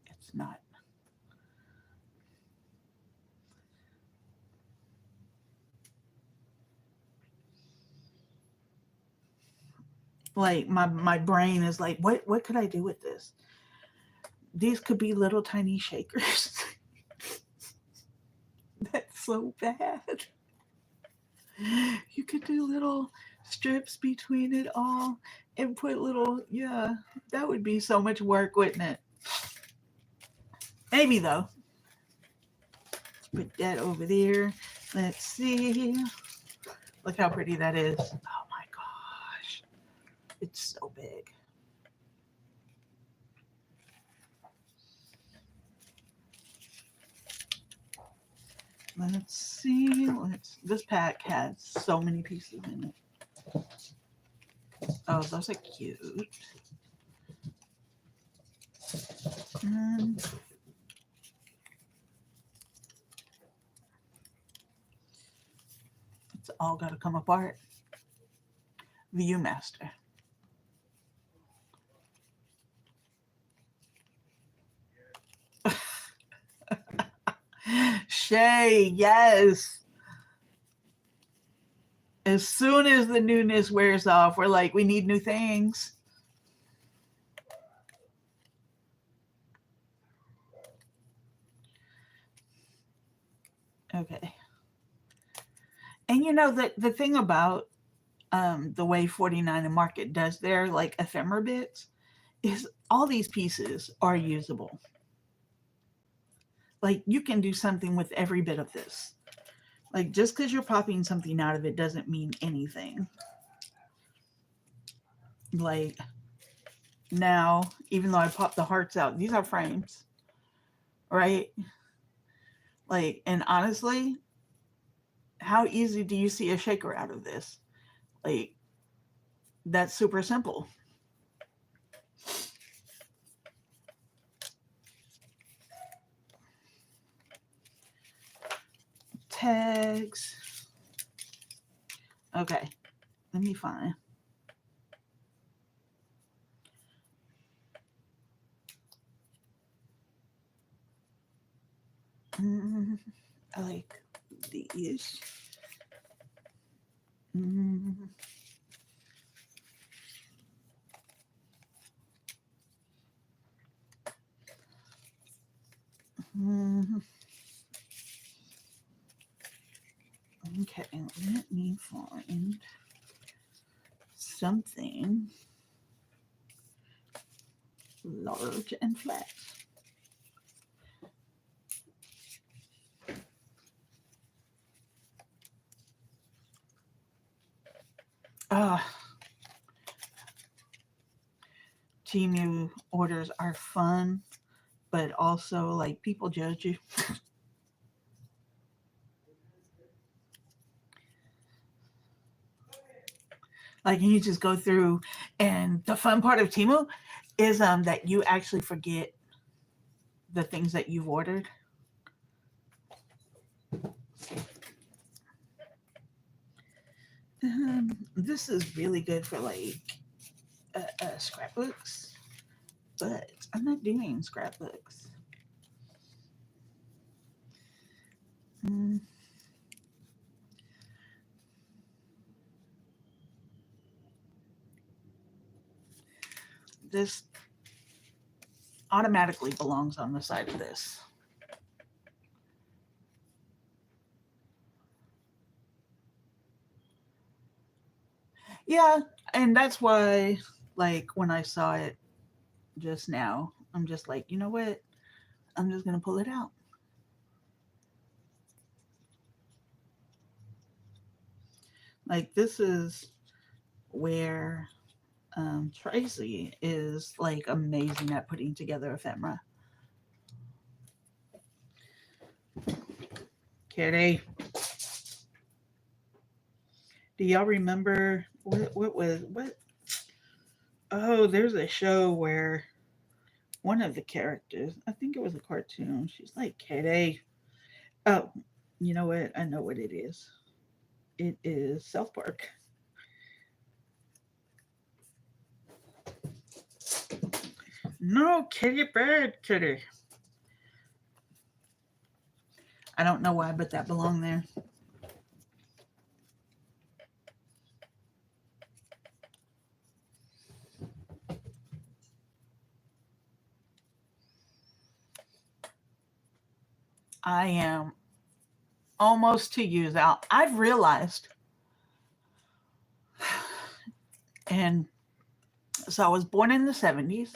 it's not. Like my brain is like, what could I do with this? These could be little tiny shakers. That's so bad. You could do little strips between it all and put little, yeah, that would be so much work, wouldn't it? Maybe though. Put that over there. Let's see. Look how pretty that is. Oh my gosh. It's so big. Let's see. This pack has so many pieces in it. Oh, those are cute. And it's all got to come apart. Viewmaster. Shay, yes. As soon as the newness wears off, we're like, we need new things. Okay. And you know that the thing about the way 49 and Market does their like ephemera bits is all these pieces are usable. Like you can do something with every bit of this. Like just because you're popping something out of it doesn't mean anything. Like now, even though I popped the hearts out, these are frames, right? Like, and honestly, how easy do you see a shaker out of this? Like, that's super simple. Tags. Okay, let me find. I like these. Mm, mm, okay, let me find something large and flat. Ah, Temu orders are fun, but also like people judge you. Like you just go through, and the fun part of Temu is that you actually forget the things that you've ordered. This is really good for like scrapbooks, but I'm not doing scrapbooks. Mm, this automatically belongs on the side of this. Yeah, and that's why, like, when I saw it just now, I'm just like, you know what? I'm just gonna pull it out. Like, this is where Tracy is like amazing at putting together ephemera. Kitty, do y'all remember what was what? Oh, there's a show where one of the characters, I think it was a cartoon. She's like Kitty. Oh, you know what? I know what it is. It is South Park. No, kitty, bad kitty. I don't know why, but that belonged there. I am almost 2 years out. I've realized, and so I was born in the 70s.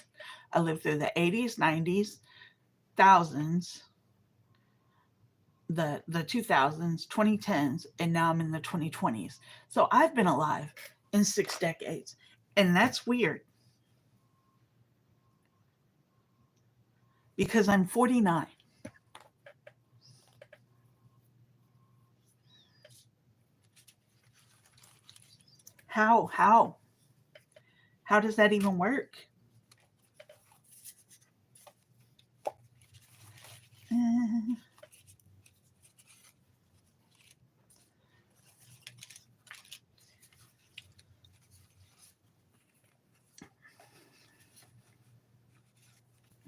I lived through the 80s, 90s, thousands, the 2000s, 2010s, and now I'm in the 2020s. So I've been alive in 6 decades. And that's weird because I'm 49. How how does that even work? Uh,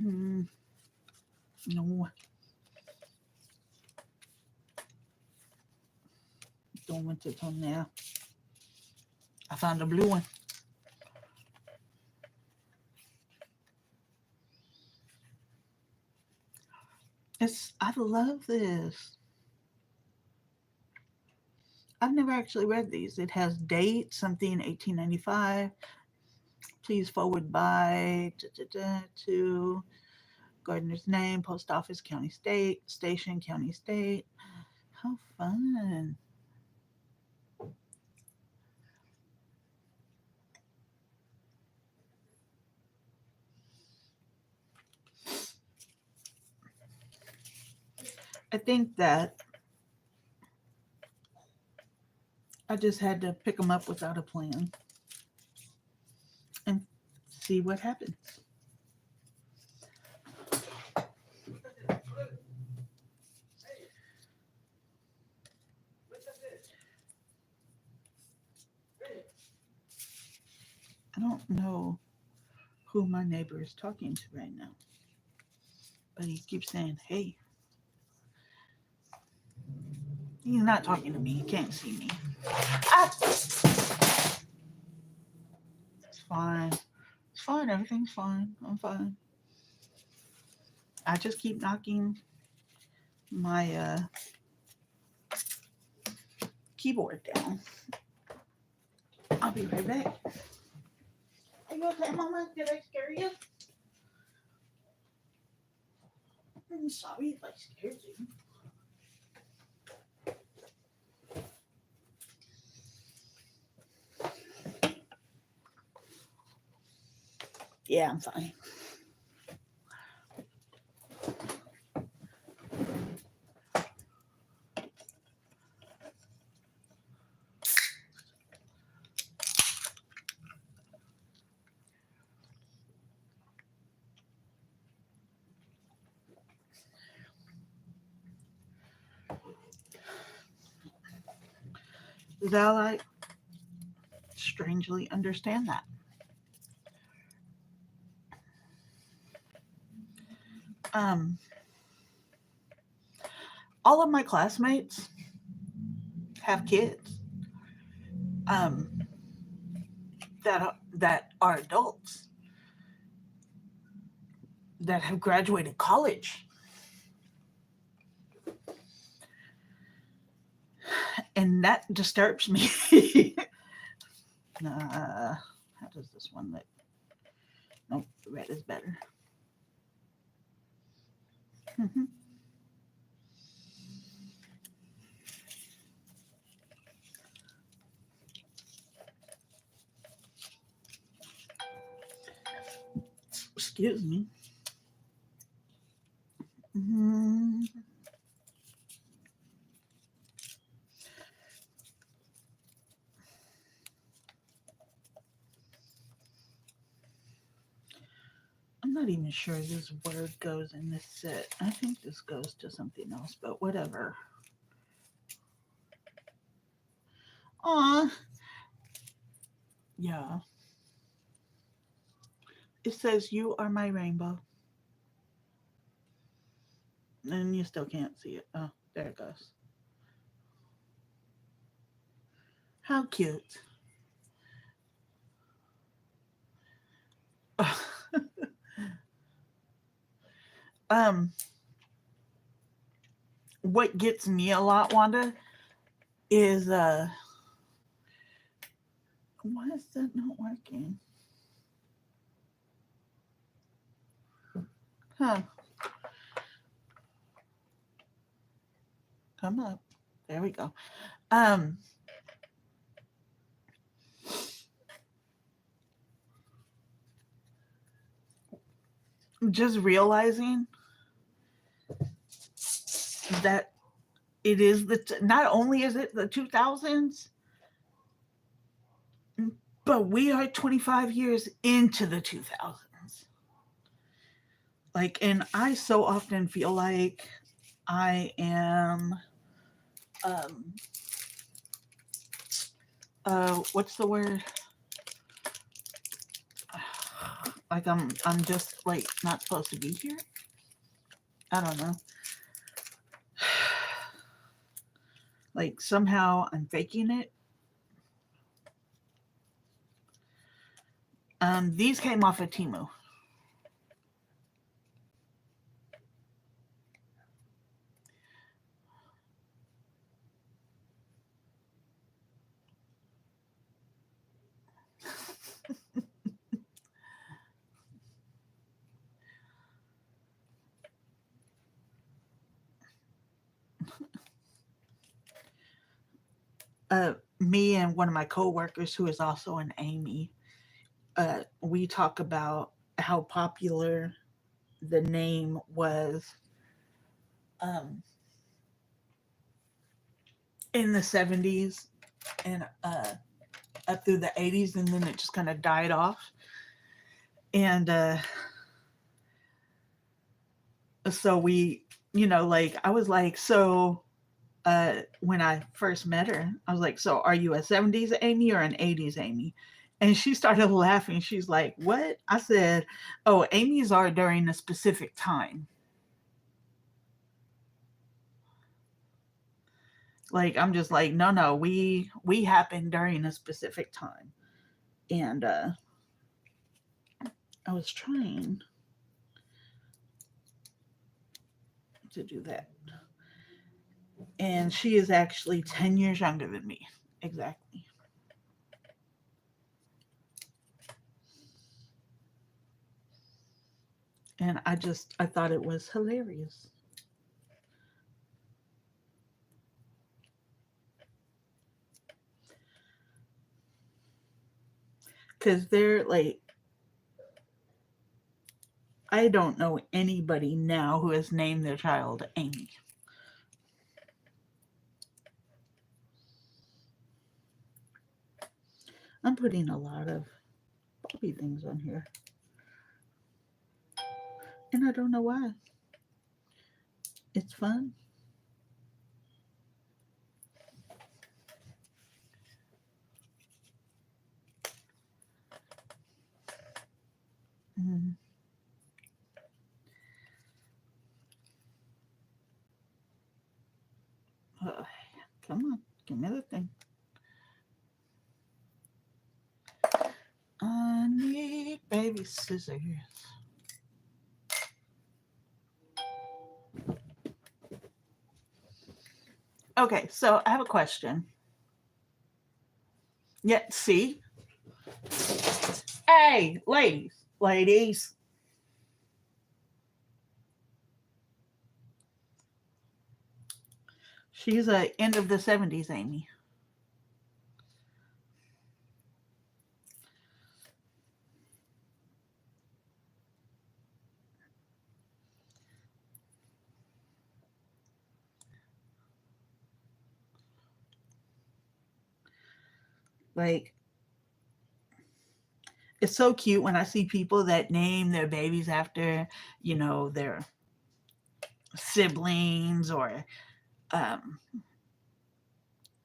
mm, no, don't want it on there. I found a blue one. I love this. I've never actually read these. It has date something 1895. Please forward by to Gardner's name, post office, county, state, station, county, state. How fun. I think that I just had to pick them up without a plan and see what happens. I don't know who my neighbor is talking to right now, but he keeps saying, hey. He's not talking to me. He can't see me. Ah! It's fine. It's fine. Everything's fine. I'm fine. I just keep knocking my keyboard down. I'll be right back. Are you okay, Mama? Did I scare you? I'm sorry if I scared you. Yeah, I'm fine. Zal, I strangely understand that. Um, all of my classmates have kids. Um, that are adults that have graduated college, and that disturbs me. How does this one look? Nope, red is better. Mhm. Excuse me. Mhm. I'm not even sure this word goes in this set. I think this goes to something else, but whatever. Aw, yeah. It says you are my rainbow. And you still can't see it. Oh, there it goes. How cute. um, what gets me a lot, Wanda, is why is that not working? Huh. Come up. There we go. Um, just realizing that it is not only is it the 2000s, but we are 25 years into the 2000s. Like, and I so often feel like I am, um, what's the word? Like I'm just like not supposed to be here. I don't know. Like somehow I'm faking it. These came off of Timu. Me and one of my coworkers, who is also an Amy, we talk about how popular the name was um, in the 70s and up through the 80s, and then it just kind of died off. And so we, like I was like, so when I first met her, I was like, so are you a 70s Amy or an 80s Amy? And she started laughing. She's like, what? I said, oh, Amy's are during a specific time. Like I'm just like, no, we happened during a specific time. And I was trying to do that. And she is actually 10 years younger than me. Exactly. And I thought it was hilarious. Because they're like, I don't know anybody now who has named their child Amy. I'm putting a lot of puppy things on here. And I don't know why. It's fun. Mm. Uh, Come on, give me the thing. I need baby scissors. Okay, so I have a question. Yeah, see? Hey, ladies. She's a end of the 70s Amy. Like, it's so cute when I see people that name their babies after, their siblings or um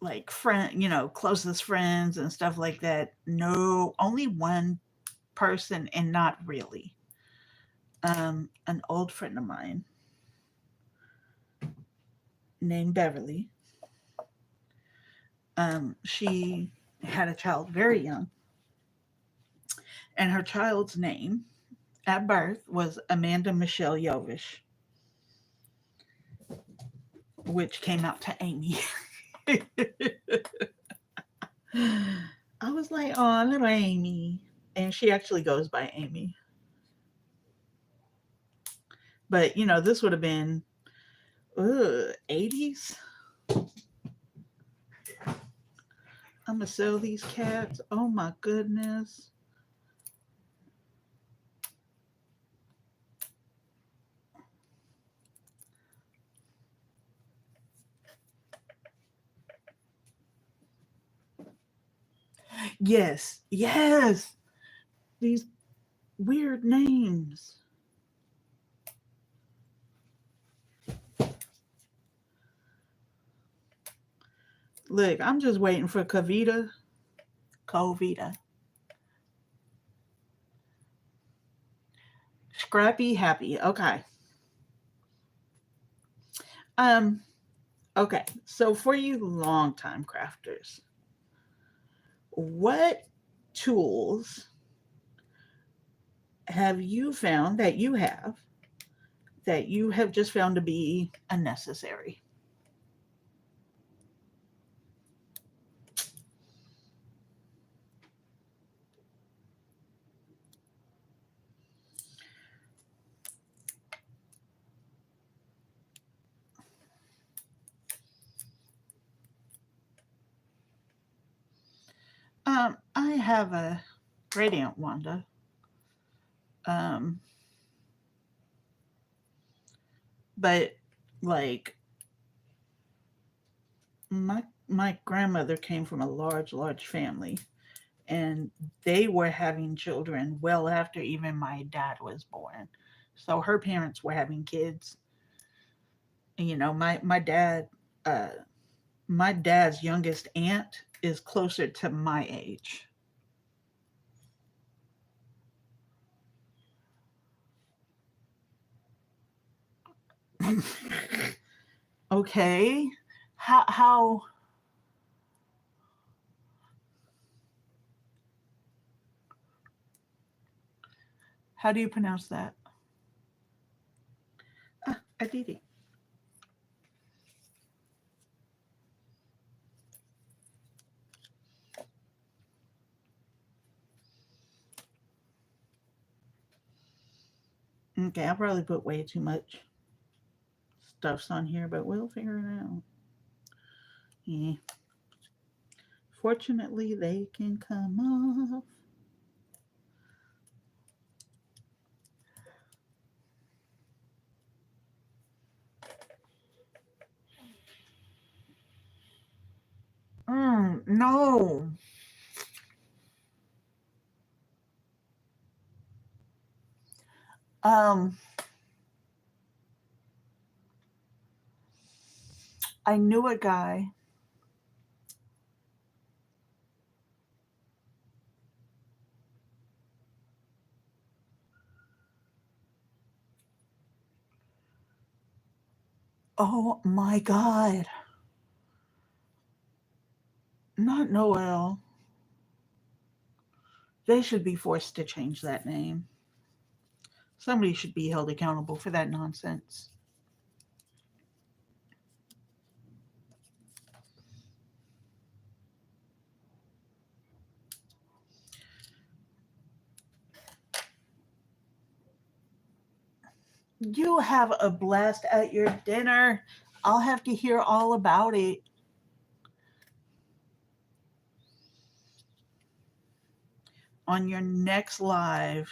like friend, closest friends and stuff like that. No, only one person and not really. An old friend of mine named Beverly. She had a child very young, and her child's name at birth was Amanda Michelle Yovish, which came out to Amy. I was like, oh, little Amy. And she actually goes by Amy. But, this would have been 80s. I'm going to sell these cats. Oh, my goodness. Yes, yes. These weird names. Look, I'm just waiting for Covita. Scrappy Happy. Okay. Um, okay. So for you longtime crafters, what tools have you found that you have just found to be unnecessary? I have a Radiant Wanda. Um, but like my grandmother came from a large family, and they were having children well after even my dad was born. So her parents were having kids. And, uh my dad's youngest aunt is closer to my age. Okay. How how do you pronounce that? Aditi. Okay, I probably put way too much stuffs on here, but we'll figure it out. Yeah. Fortunately, they can come off. No. Um, I knew a guy. Oh my God. Not Noel. They should be forced to change that name. Somebody should be held accountable for that nonsense. You have a blast at your dinner. I'll have to hear all about it on your next live.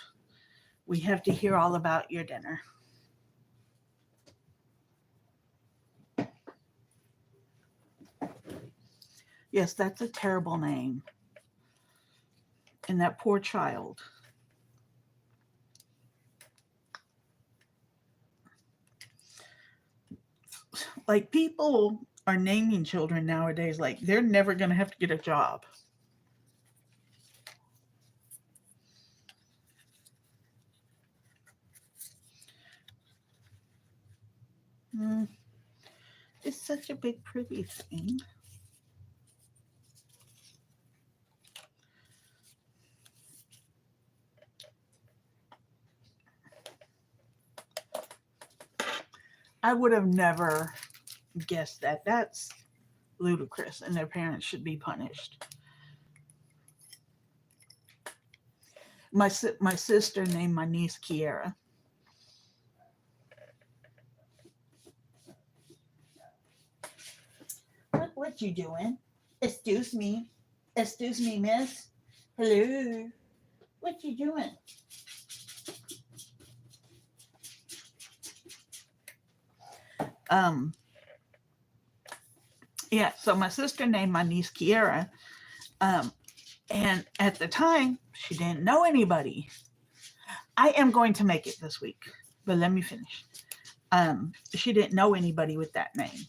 We have to hear all about your dinner. Yes, that's a terrible name. And that poor child. Like, people are naming children nowadays like they're never going to have to get a job. Mm, it's such a big, pretty thing. I would have never guessed that. That's ludicrous, and their parents should be punished. My sister named my niece Kiera. What you doing? Excuse me. Excuse me, miss. Hello. What you doing? Um, yeah, so my sister named my niece Kiera. Um, and at the time, she didn't know anybody. I am going to make it this week, but let me finish. She didn't know anybody with that name.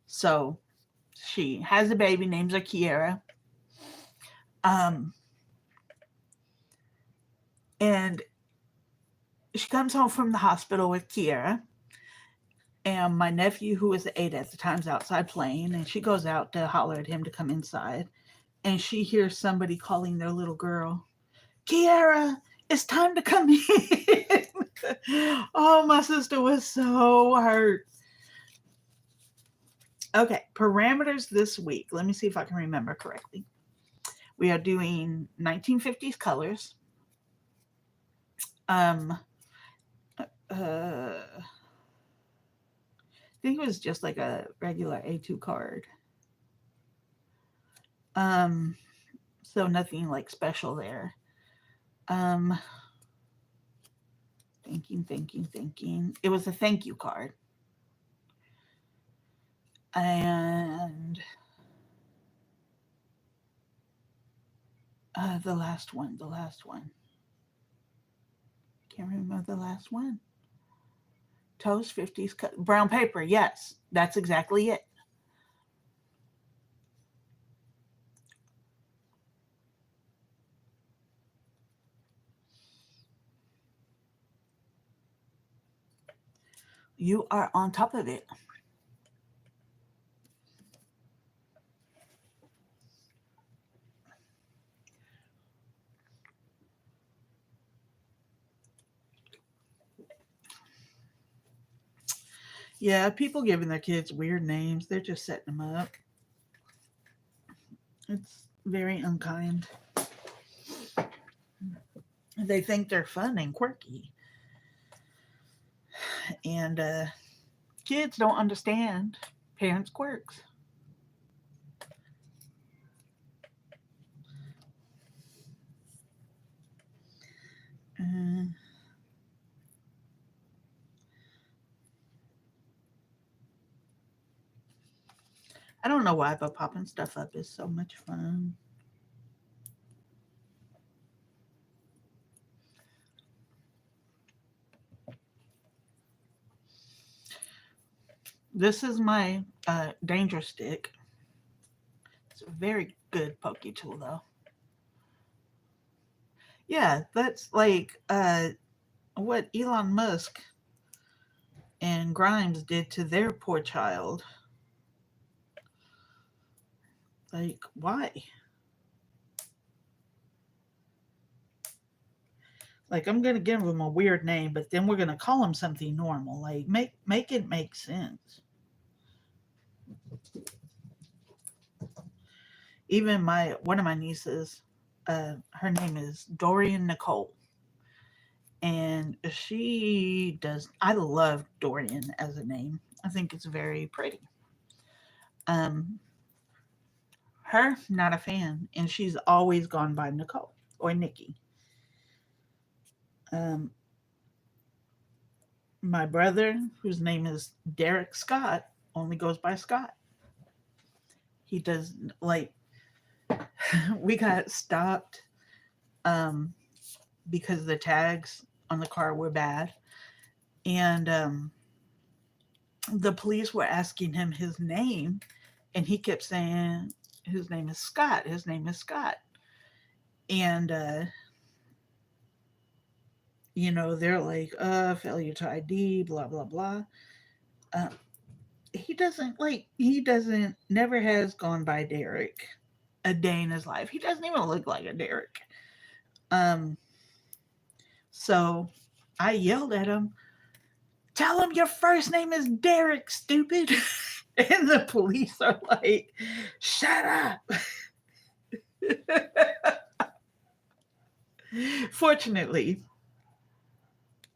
So she has a baby, names her Kiera. Um, and she comes home from the hospital with Kiera. And my nephew, who was 8 at the time, is outside playing. And she goes out to holler at him to come inside. And she hears somebody calling their little girl, Kiera, it's time to come in. Oh, my sister was so hurt. Okay, parameters this week. Let me see if I can remember correctly. We are doing 1950s colors. Um, I think it was just like a regular A2 card. Um, so nothing like special there. Um, thinking. It was a thank you card. And the last one. Can't remember the last one. Toast 50s brown paper. Yes, that's exactly it. You are on top of it. Yeah, people giving their kids weird names, they're just setting them up. It's very unkind. They think they're fun and quirky. And kids don't understand parents' quirks. Uh, I don't know why, but popping stuff up is so much fun. This is my danger stick. It's a very good pokey tool, though. Yeah, that's like what Elon Musk and Grimes did to their poor child. Like, why? Like, I'm gonna give him a weird name, but then we're gonna call him something normal. Like, make it make sense. Even my one of my nieces, her name is Dorian Nicole, and she does. I love Dorian as a name. I think it's very pretty. Um, her not a fan, and she's always gone by Nicole or Nikki. Um, my brother, whose name is Derek Scott, only goes by Scott. He does like we got stopped um, because the tags on the car were bad, and the police were asking him his name, and he kept saying his name is Scott. His name is Scott, and they're like, failure to ID, blah blah blah. Uh, he doesn't never has gone by Derek a day in his life. He doesn't even look like a Derek. Um, so I yelled at him, "Tell him your first name is Derek, stupid." And the police are like, "Shut up." Fortunately,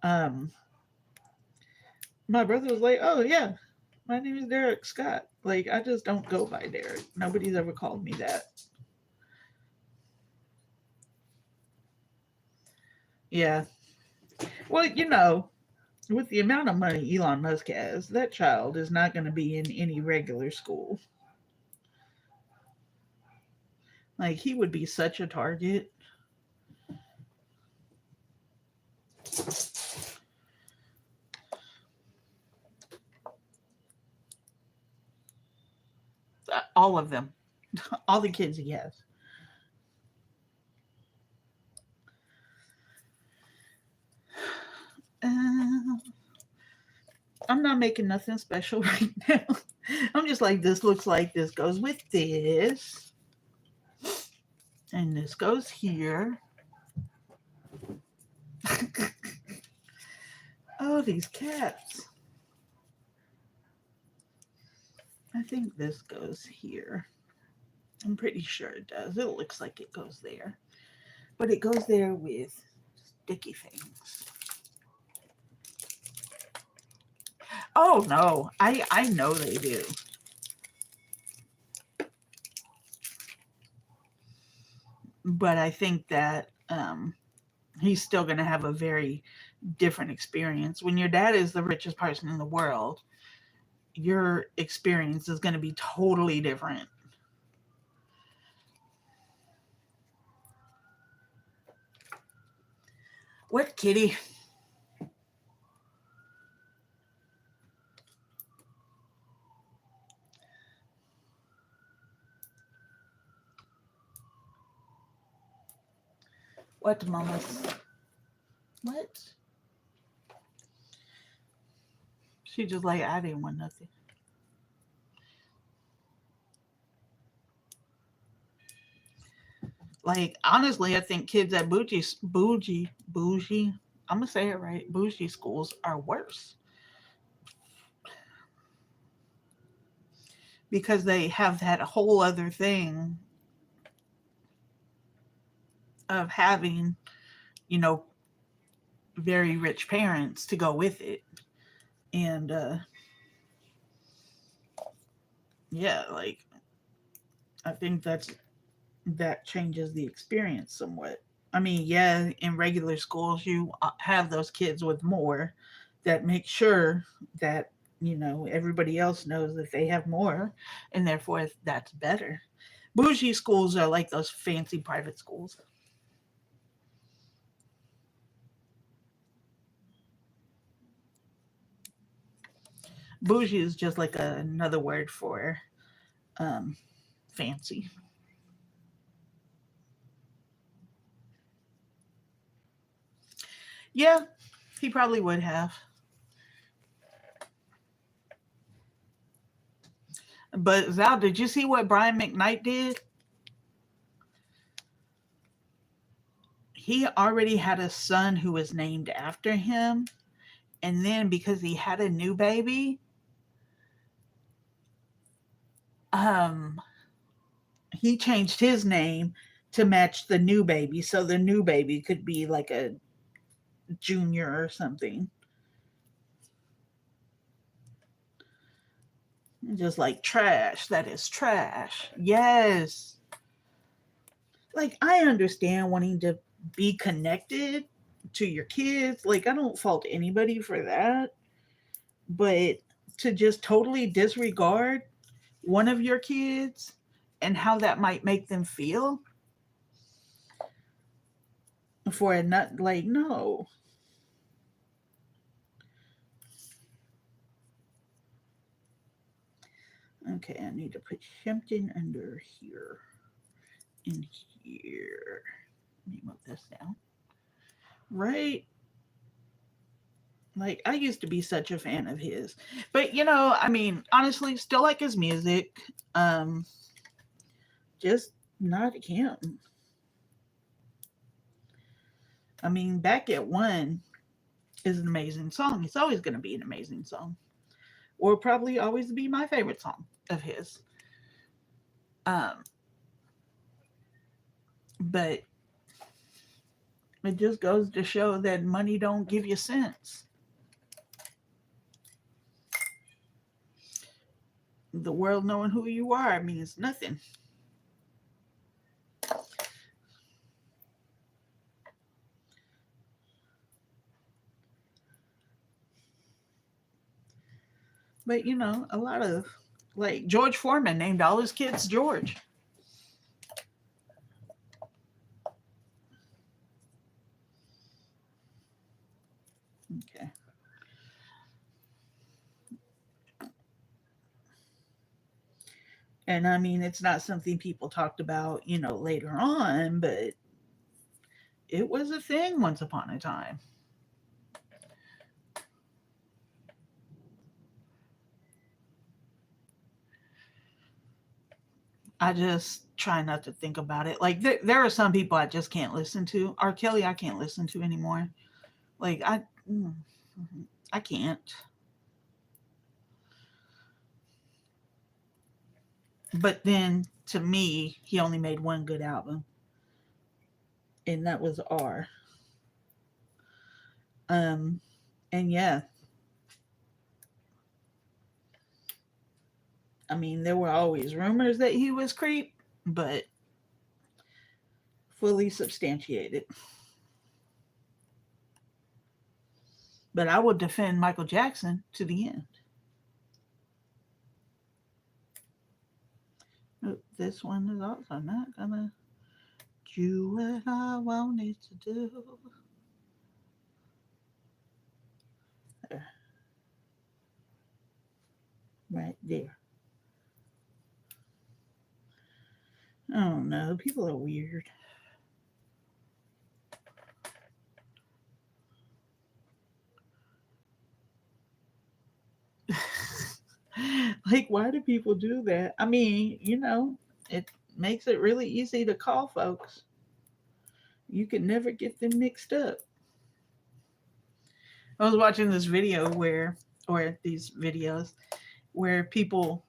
um, my brother was like, "Oh yeah, my name is Derek Scott. Like I just don't go by Derek. Nobody's ever called me that." Yeah. Well, with the amount of money Elon Musk has, that child is not going to be in any regular school. Like he would be such a target. All of them, all the kids he has. Uh, I'm not making nothing special right now. I'm just like, this looks like this goes with this, and this goes here. Oh, these cats. I think this goes here. I'm pretty sure it does. It looks like it goes there. But it goes there with sticky things. Oh no, I know they do. But I think that he's still going to have a very different experience. When your dad is the richest person in the world, your experience is going to be totally different. What kitty? What, mamas? What? She just like, I didn't want nothing. Like honestly, I think kids at bougie. I'm gonna say it right. Bougie schools are worse because they have that whole other thing of having, you know, very rich parents to go with it. And yeah, like I think that changes the experience somewhat. I mean, yeah, in regular schools you have those kids with more that make sure that everybody else knows that they have more, and therefore that's better. Bougie schools are like those fancy private schools. Bougie is just like another word for um, fancy. Yeah, he probably would have. But Zal, did you see what Brian McKnight did? He already had a son who was named after him, and then because he had a new baby, um, he changed his name to match the new baby, so the new baby could be like a junior or something. Just like trash. That is trash. Yes. Like I understand wanting to be connected to your kids. Like I don't fault anybody for that. But to just totally disregard one of your kids and how that might make them feel for a nut, like no. Okay, I need to put something under here. In here. Let me move this down. Right Like, I used to be such a fan of his. But, you know, I mean, honestly, still like his music. Um, just not him. I mean, Back at One is an amazing song. It's always going to be an amazing song. Or probably always be my favorite song of his. Um, but it just goes to show that money don't give you sense. The world knowing who you are means nothing. But you know, a lot of like George Foreman named all his kids George. Okay. And I mean, it's not something people talked about, you know, later on, but it was a thing once upon a time. I just try not to think about it. Like, there are some people I just can't listen to. R. Kelly, I can't listen to anymore. Like, I can't. But then to me, he only made one good album, and that was R. Um, and yeah, I mean, there were always rumors that he was creep, but fully substantiated. But I would defend Michael Jackson to the end. Oh, this one is also not gonna do what I wanted to do. Right there. I don't know. People are weird. Like, why do people do that? I mean, you know, it makes it really easy to call folks. You can never get them mixed up. I was watching this video or these videos where people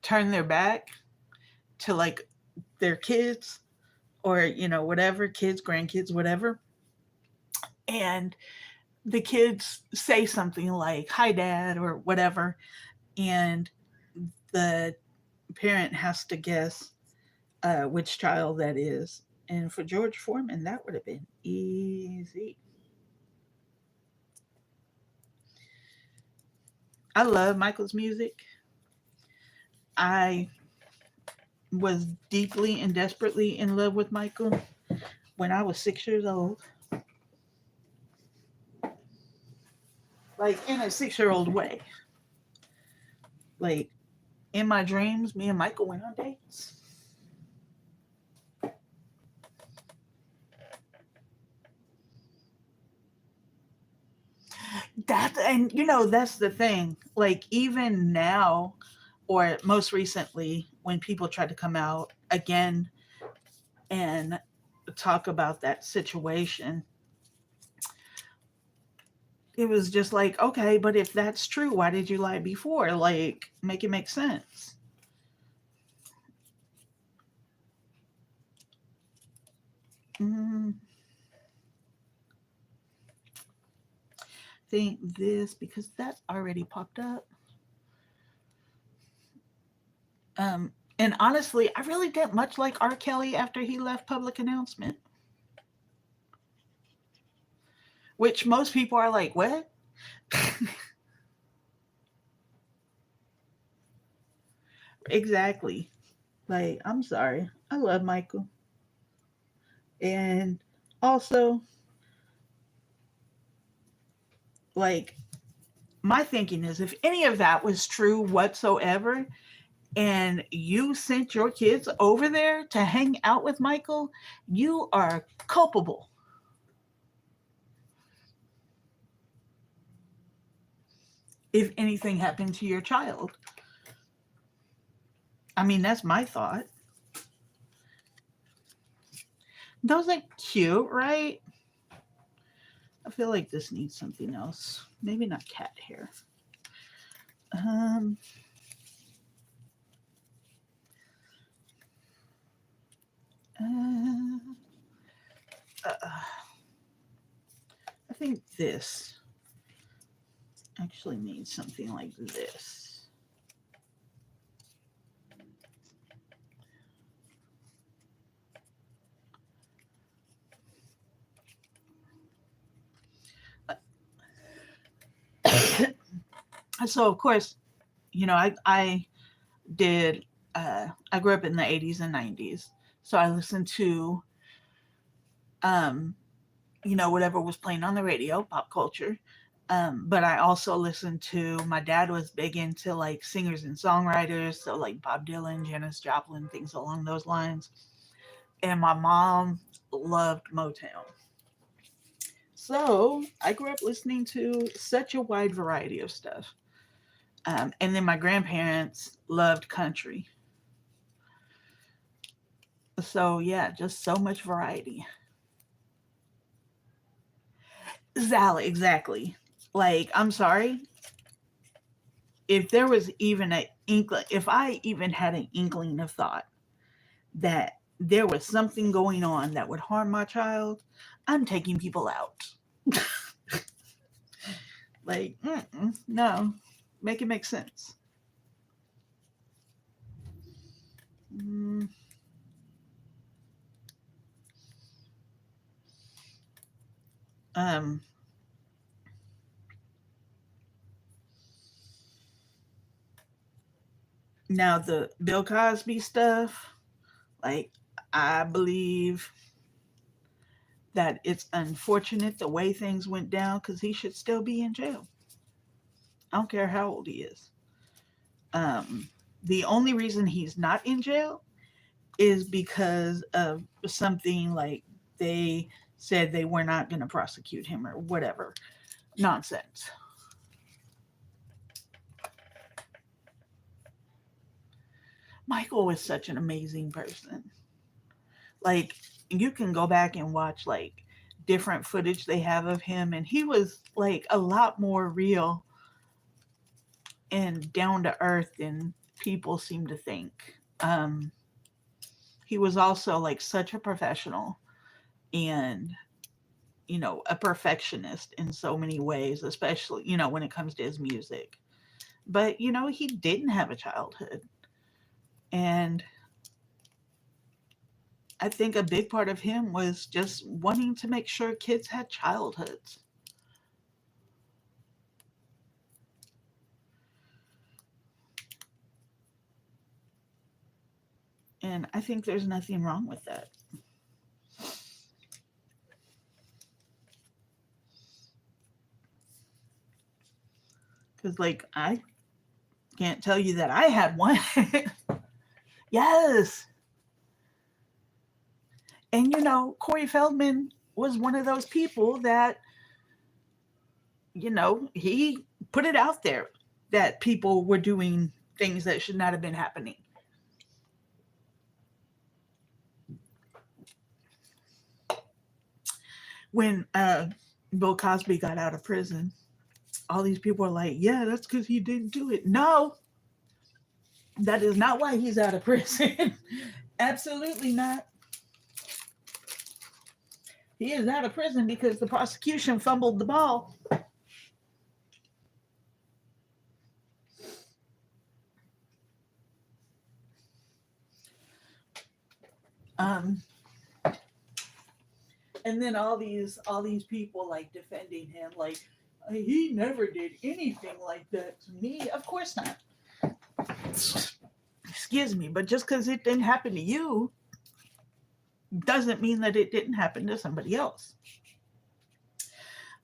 turn their back to like their kids or, you know, whatever, kids, grandkids, whatever. And the kids say something like, "Hi, Dad," or whatever. And the parent has to guess which child that is. And for George Foreman, that would have been easy. I love Michael's music. I was deeply and desperately in love with Michael when I was 6 years old. Like, in a 6 year old way. Like, in my dreams, me and Michael went on dates. And you know, that's the thing. Like, even now, or most recently, when people try to come out again and talk about that situation, it was just like, okay, but if that's true, why did you lie before? Like, make it make sense. Mm, think this because that already popped up. And honestly, I really didn't much like R. Kelly after he left public announcement, which most people are like, what? Exactly. Like, I'm sorry. I love Michael. And also, like, my thinking is if any of that was true whatsoever, and you sent your kids over there to hang out with Michael, you are culpable. if anything happened to your child. I mean, that's my thought. Those are cute, right? I feel like this needs something else. Maybe not cat hair. Um, uh, I think this actually needs something like this. So of course, I did. I grew up in the 80s and 90s, so I listened to um, whatever was playing on the radio, pop culture. But I also listened to, my dad was big into like singers and songwriters, so like Bob Dylan, Janis Joplin, things along those lines. And my mom loved Motown. So I grew up listening to such a wide variety of stuff. And then my grandparents loved country. So yeah, just so much variety. Sally, exactly. Like, I'm sorry, if there was even an inkling, if I even had an inkling of thought that there was something going on that would harm my child, I'm taking people out. Like, no, make it make sense. Mm, um, Now the Bill Cosby stuff, like, I believe that it's unfortunate the way things went down because he should still be in jail. I don't care how old he is. Um, the only reason he's not in jail is because of something like they said they were not going to prosecute him or whatever nonsense. Michael was such an amazing person. Like, you can go back and watch like different footage they have of him, and he was like a lot more real and down to earth than people seem to think. He was also like such a professional and a perfectionist in so many ways, especially when it comes to his music. But he didn't have a childhood, and I think a big part of him was just wanting to make sure kids had childhoods. And I think there's nothing wrong with that. Because, like, I can't tell you that I had one. Yes. And, Corey Feldman was one of those people that, he put it out there that people were doing things that should not have been happening. When Bill Cosby got out of prison, all these people are like, yeah, that's because he didn't do it. No, that is not why he's out of prison. Absolutely not. He is out of prison because the prosecution fumbled the ball. Um, and then all these people like defending him, like, he never did anything like that to me. Of course not. Excuse me, but just because it didn't happen to you doesn't mean that it didn't happen to somebody else.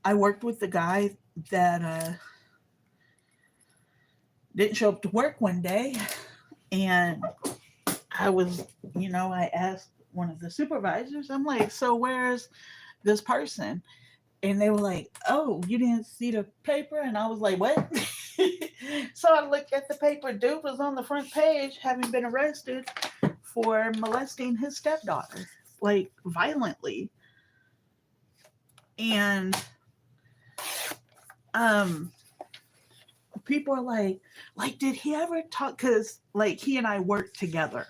I worked with the guy that didn't show up to work one day, and I asked one of the supervisors, I'm like, so where's this person? And they were like, oh, you didn't see the paper? And I was like, what? So I looked at the paper. Dude was on the front page, having been arrested for molesting his stepdaughter, like violently. And um, people are like, did he ever talk? Because like he and I worked together.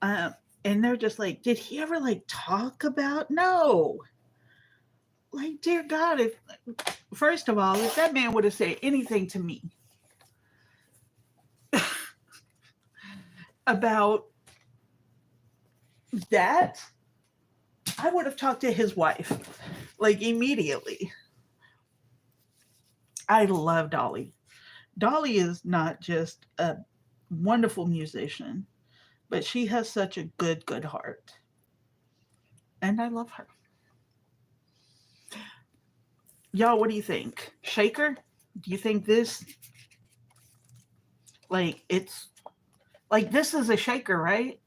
Um, and they're just like, did he ever like talk about? No. Like, dear God, if first of all, if that man would have said anything to me about that, I would have talked to his wife like immediately. I love Dolly. Dolly is not just a wonderful musician, but she has such a good heart. And I love her. Y'all, what do you think? Shaker? Do you think this, like, it's like this is a shaker, right?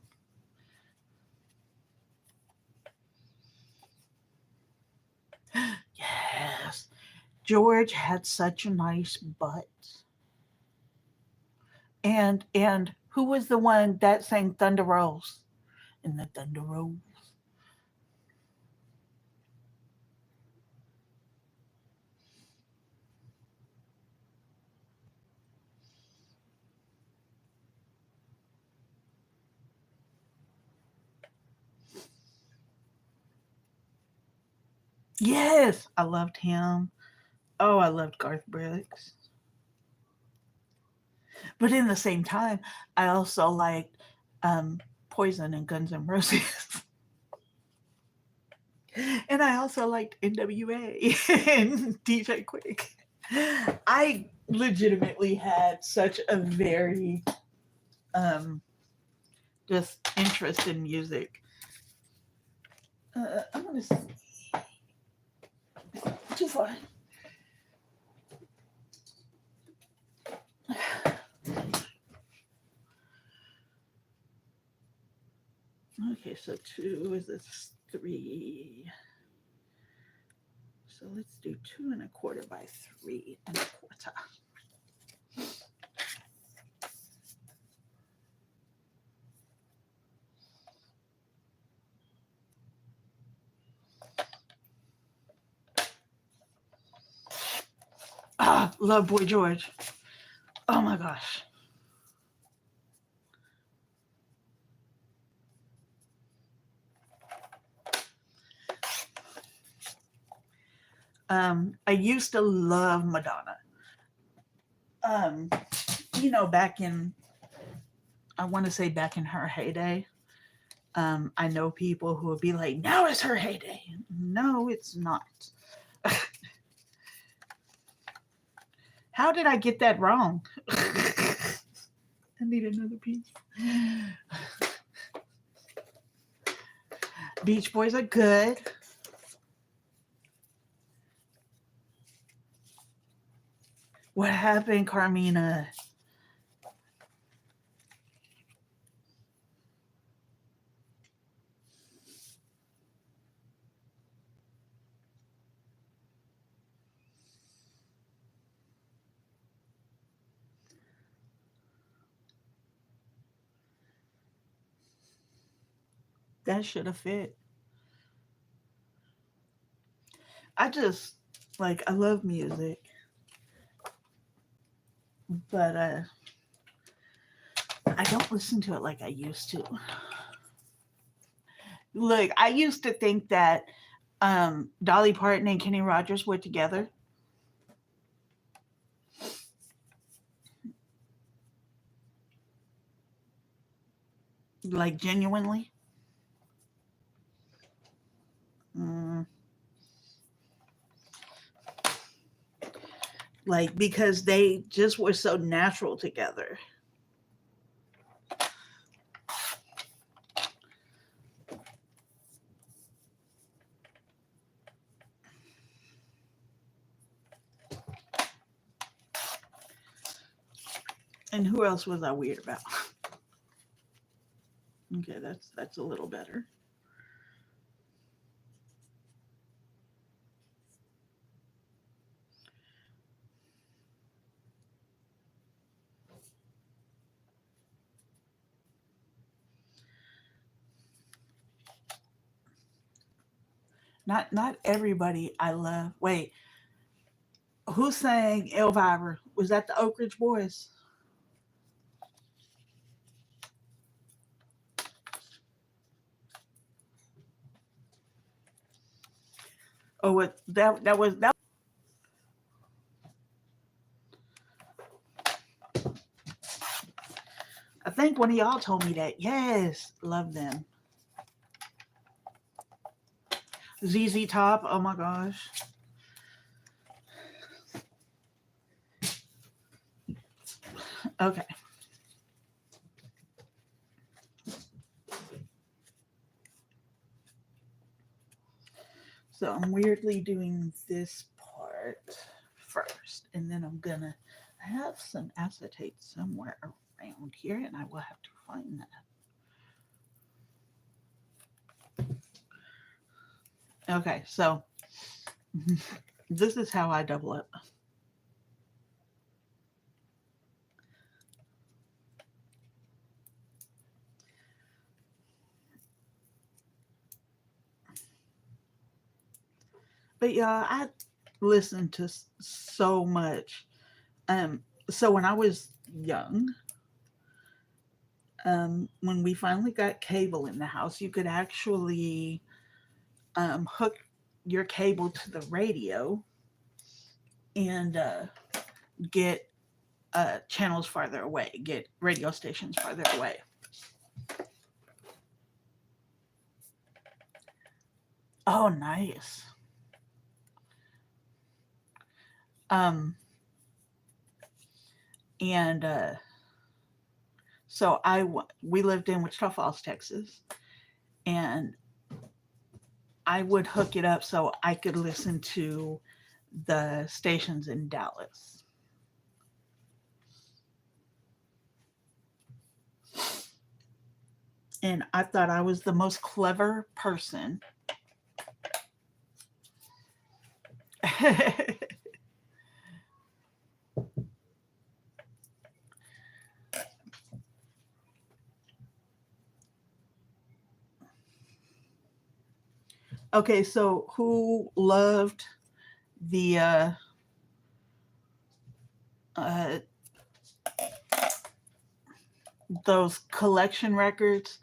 Yes. George had such a nice butt. And who was the one that sang Thunder Rolls? In the Thunder Rolls. Yes, I loved him. Oh, I loved Garth Brooks. But in the same time, I also liked um, Poison and Guns N' Roses. And I also liked NWA and DJ Quick. I legitimately had such a very um, just interest in music. I'm gonna too far. Okay, so two is this three. So let's do 2 1/4 by 3 1/4. Ah, love Boy George. Oh my gosh. I used to love Madonna. Um, back in I want to say back in her heyday. I know people who would be like, now is her heyday. No, it's not. How did I get that wrong? I need another piece. Beach Boys are good. What happened, Carmina? That should have fit. I just I love music, but I don't listen to it like I used to. Look, I used to think that Dolly Parton and Kenny Rogers were together, like genuinely. Mm, like because they just were so natural together. And who else was I weird about? Okay, that's a little better. Not everybody I love. Wait, who sang Elvira? Was that the Oak Ridge Boys? Or what? That was that. I think one of y'all told me that. Yes, love them. ZZ Top. Oh my gosh. Okay, so I'm weirdly doing this part first, and then I'm gonna. I have some acetate somewhere around here, and I will have to find that. Okay, so this is how I double up. But yeah, I listen to so much. So when I was young, when we finally got cable in the house, you could actually hook your cable to the radio and get channels farther away, get radio stations farther away. Oh, nice. Um, and so we lived in Wichita Falls, Texas, and I would hook it up so I could listen to the stations in Dallas. And I thought I was the most clever person. Okay, so who loved the uh, those collection records?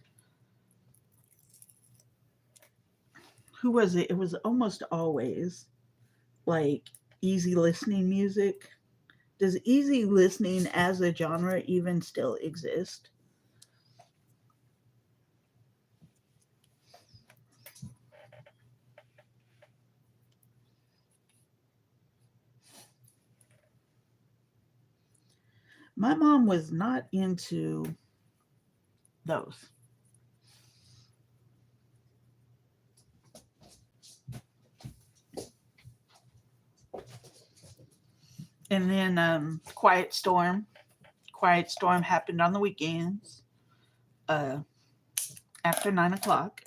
Who was it? It was almost always like easy listening music. Does easy listening as a genre even still exist? My mom was not into those. And then Quiet Storm happened on the weekends uh, after 9 o'clock.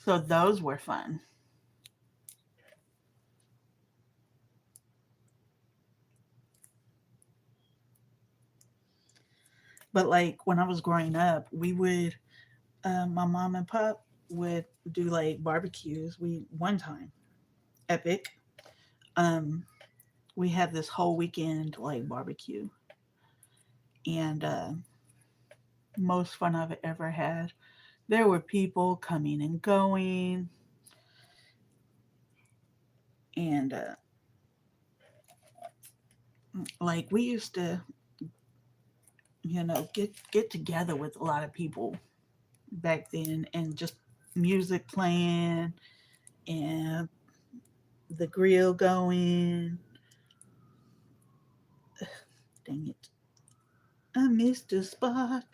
So those were fun. But like when I was growing up, my mom and pop would do like barbecues. We one time, epic. Um, we had this whole weekend like barbecue, and most fun I've ever had. There were people coming and going, and like we used to, get together with a lot of people back then, and just music playing and the grill going. Dang it, I missed the spot.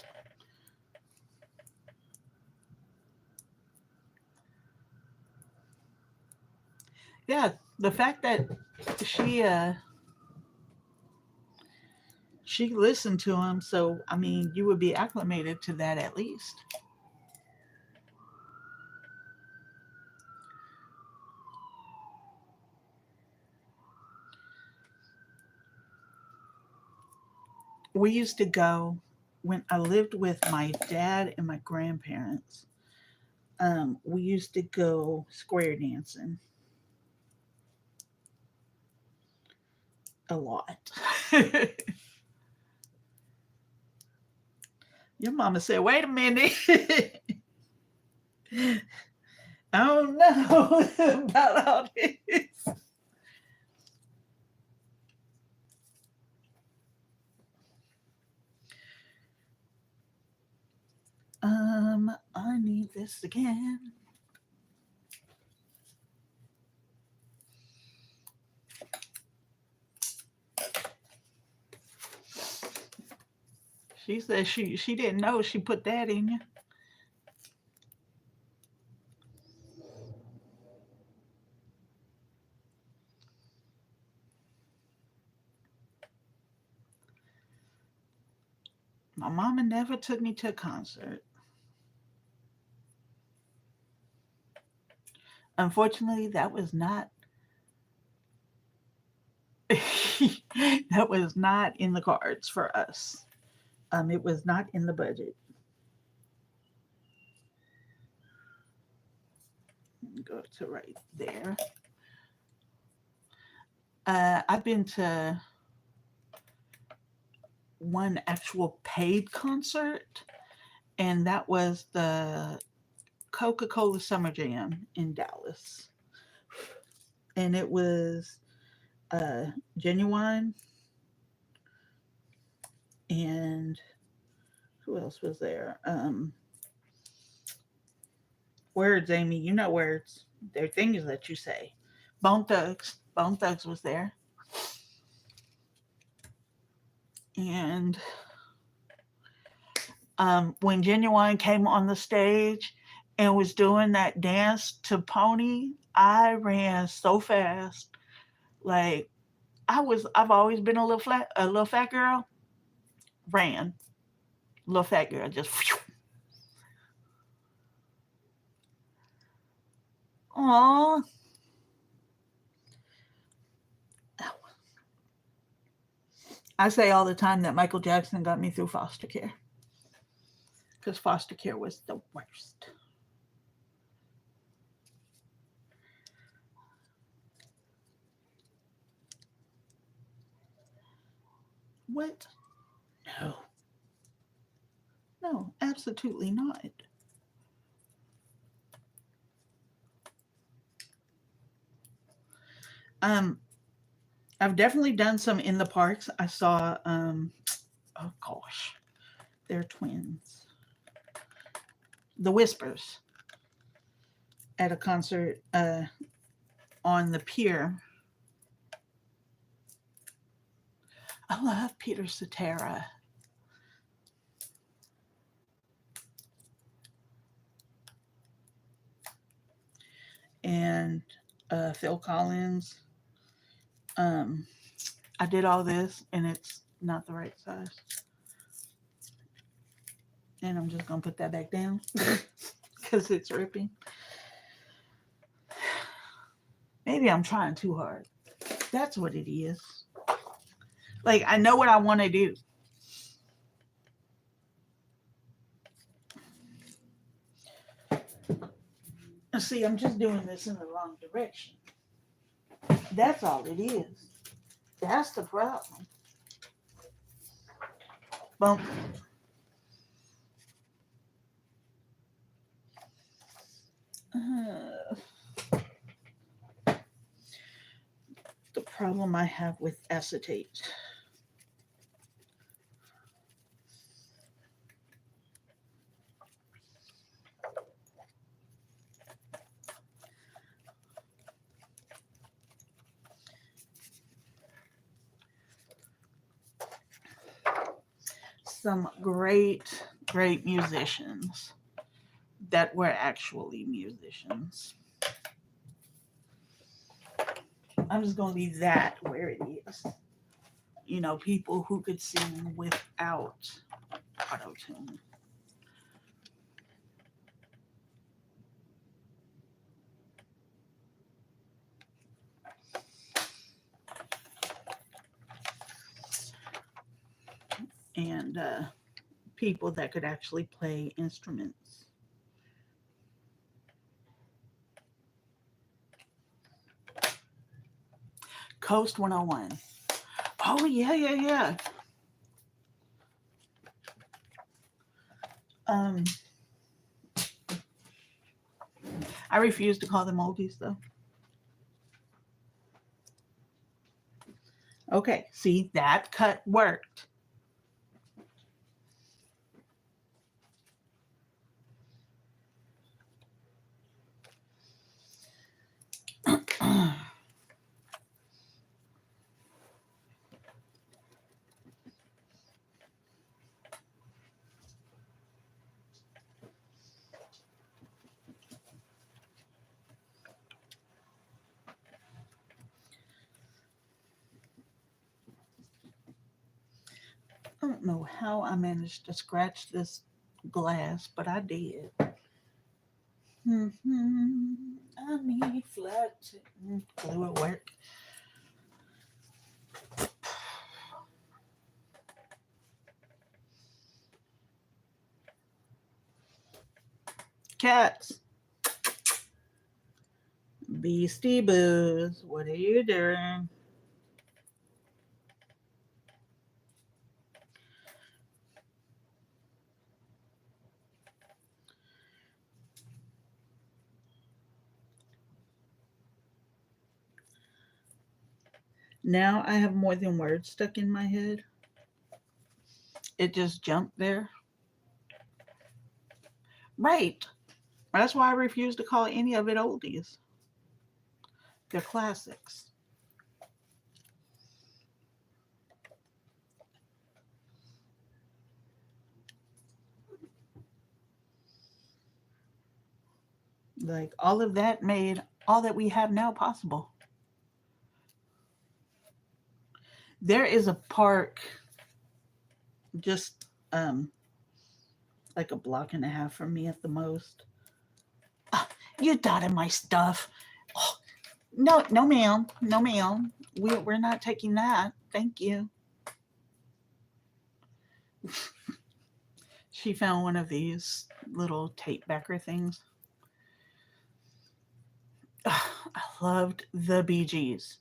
Yeah, the fact that she uh she listened to him, so I mean, you would be acclimated to that at least. we used to go when I lived with my dad and my grandparents. We used to go square dancing a lot. Your mama said, "Wait a minute, I don't know about all this." I need this again. She said she didn't know she put that in you. My mama never took me to a concert. Unfortunately, that was not that was not in the cards for us. It was not in the budget. Go to right there. I've been to one actual paid concert, and that was the Coca Cola Summer Jam in Dallas. And it was Genuine, and who else was there? Words, Amy, you know words. They're things that you say. Bone Thugs. Bone Thugs was there. And when Genuine came on the stage and was doing that dance to Pony, I ran so fast. Like I've always been a little fat girl. Ran, little fat girl, just. Aw, I say all the time that Michael Jackson got me through foster care because foster care was the worst. What? No, no, absolutely not. Um, I've definitely done some in the parks. I saw, oh gosh, they're twins. The Whispers at a concert on the pier. I love Peter Cetera and Phil Collins. Um, I did all this and it's not the right size. And I'm just going to put that back down because it's ripping. Maybe I'm trying too hard. That's what it is. Like, I know what I want to do. See, I'm just doing this in the wrong direction. That's all it is. That's the problem. Bump. Uh, the problem I have with acetate. Some great musicians that were actually musicians. I'm just going to leave that where it is. You know, people who could sing without auto tune. and people that could actually play instruments. Coast 101. Oh, yeah, yeah, yeah. Um, I refuse to call them oldies, though. Okay, see, that cut worked. I don't know how I managed to scratch this glass, but I did. I need flat glue at work. Cats, Beastie Boos, what are you doing? Now I have more than words stuck in my head. It just jumped there. Right. That's why I refuse to call any of it oldies. They're classics. Like all of that made all that we have now possible. There is a park just like a block and a half from me at the most. Ah, you dotted my stuff. Oh, no, no, ma'am. No, ma'am. We're not taking that. Thank you. She found one of these little tape backer things. Ah, I loved the Bee Gees.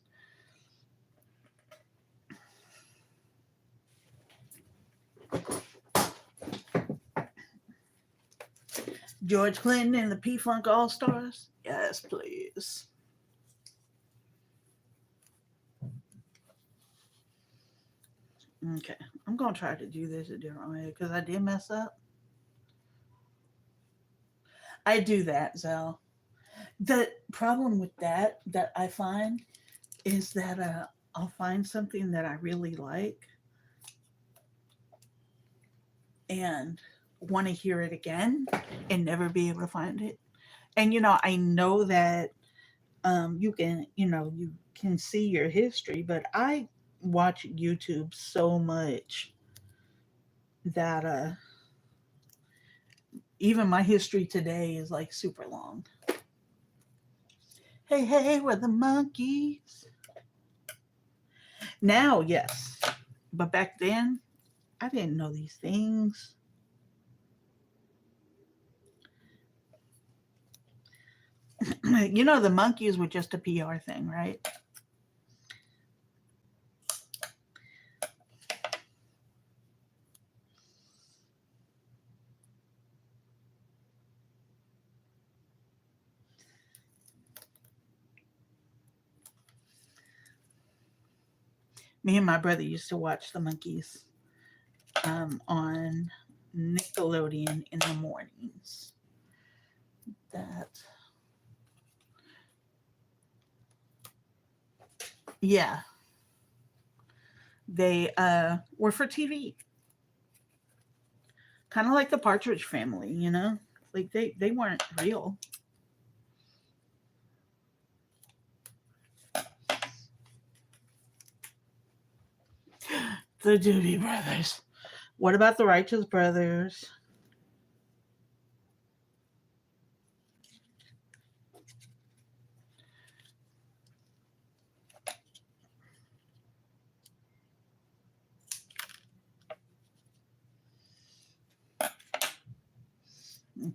George Clinton and the P Funk All Stars? Yes, please. Okay, I'm gonna try to do this a different way because I did mess up. I do that, Zell. The problem with that I find is that I'll find something that I really like and want to hear it again and never be able to find it. And I know that you can see your history, but I watch YouTube so much that even my history today is like super long. Hey, hey, we're the monkeys. Now, yes. But back then, I didn't know these things. The monkeys were just a PR thing, right? Me and my brother used to watch the monkeys on Nickelodeon in the mornings. That, yeah, they were for TV, kind of like the Partridge Family, like they weren't real. The Doobie Brothers. What about the Righteous Brothers?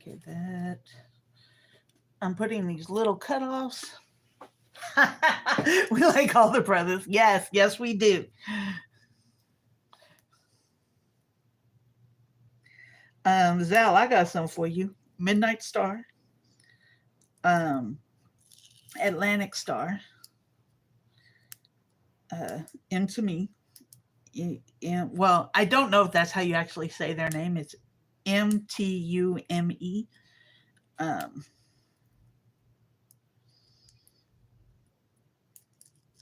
Okay, that. I'm putting these little cutoffs. We like all the brothers. Yes, yes, we do. Zal, I got some for you. Midnight Star, um, Atlantic Star, uh, Into Me. Well, I don't know if that's how you actually say their name. It's Mtume. Um,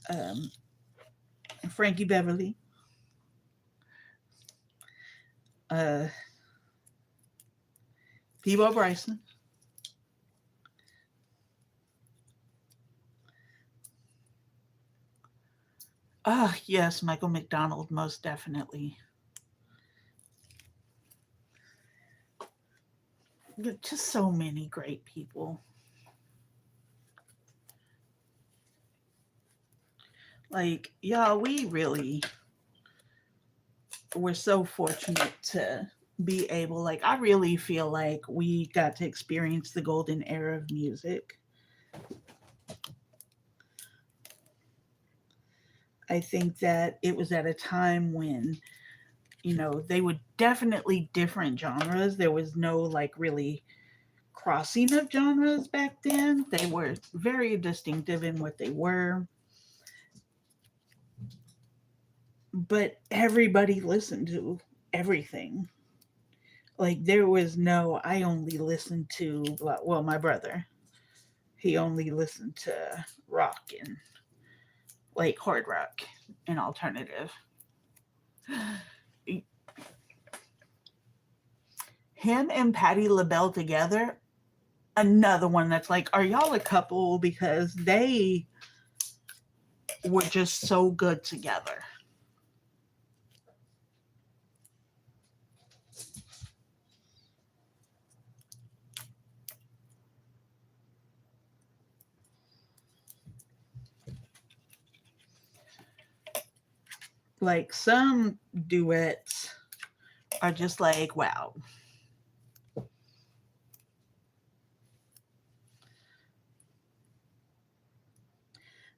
um, Frankie Beverly. Uh, Peebo Bryson. Ah, yes, Michael McDonald, most definitely. Just so many great people. Like, y'all, we really were so fortunate to be able, like, I really feel like we got to experience the golden era of music. I think that it was at a time when, they were definitely different genres. There was no, like, really crossing of genres back then. They were very distinctive in what they were, but everybody listened to everything. Like, there was no, I only listened to, well, my brother, he only listened to rock and like hard rock and alternative. Him and Patti LaBelle together, another one that's like, are y'all a couple? Because they were just so good together. Like, some duets are just like, wow.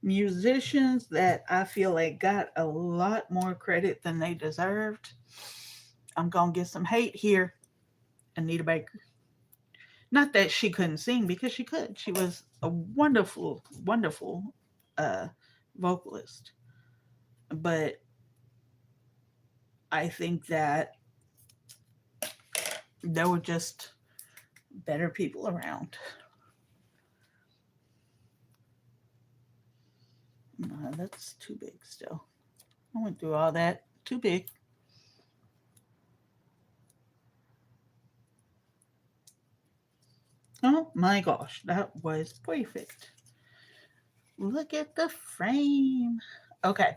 Musicians that I feel like got a lot more credit than they deserved. I'm gonna get some hate here. Anita Baker. Not that she couldn't sing, because she could. She was a wonderful, wonderful uh, vocalist. But I think that there were just better people around. That's too big still. I went through all that. Too big. Oh my gosh, that was perfect. Look at the frame. Okay.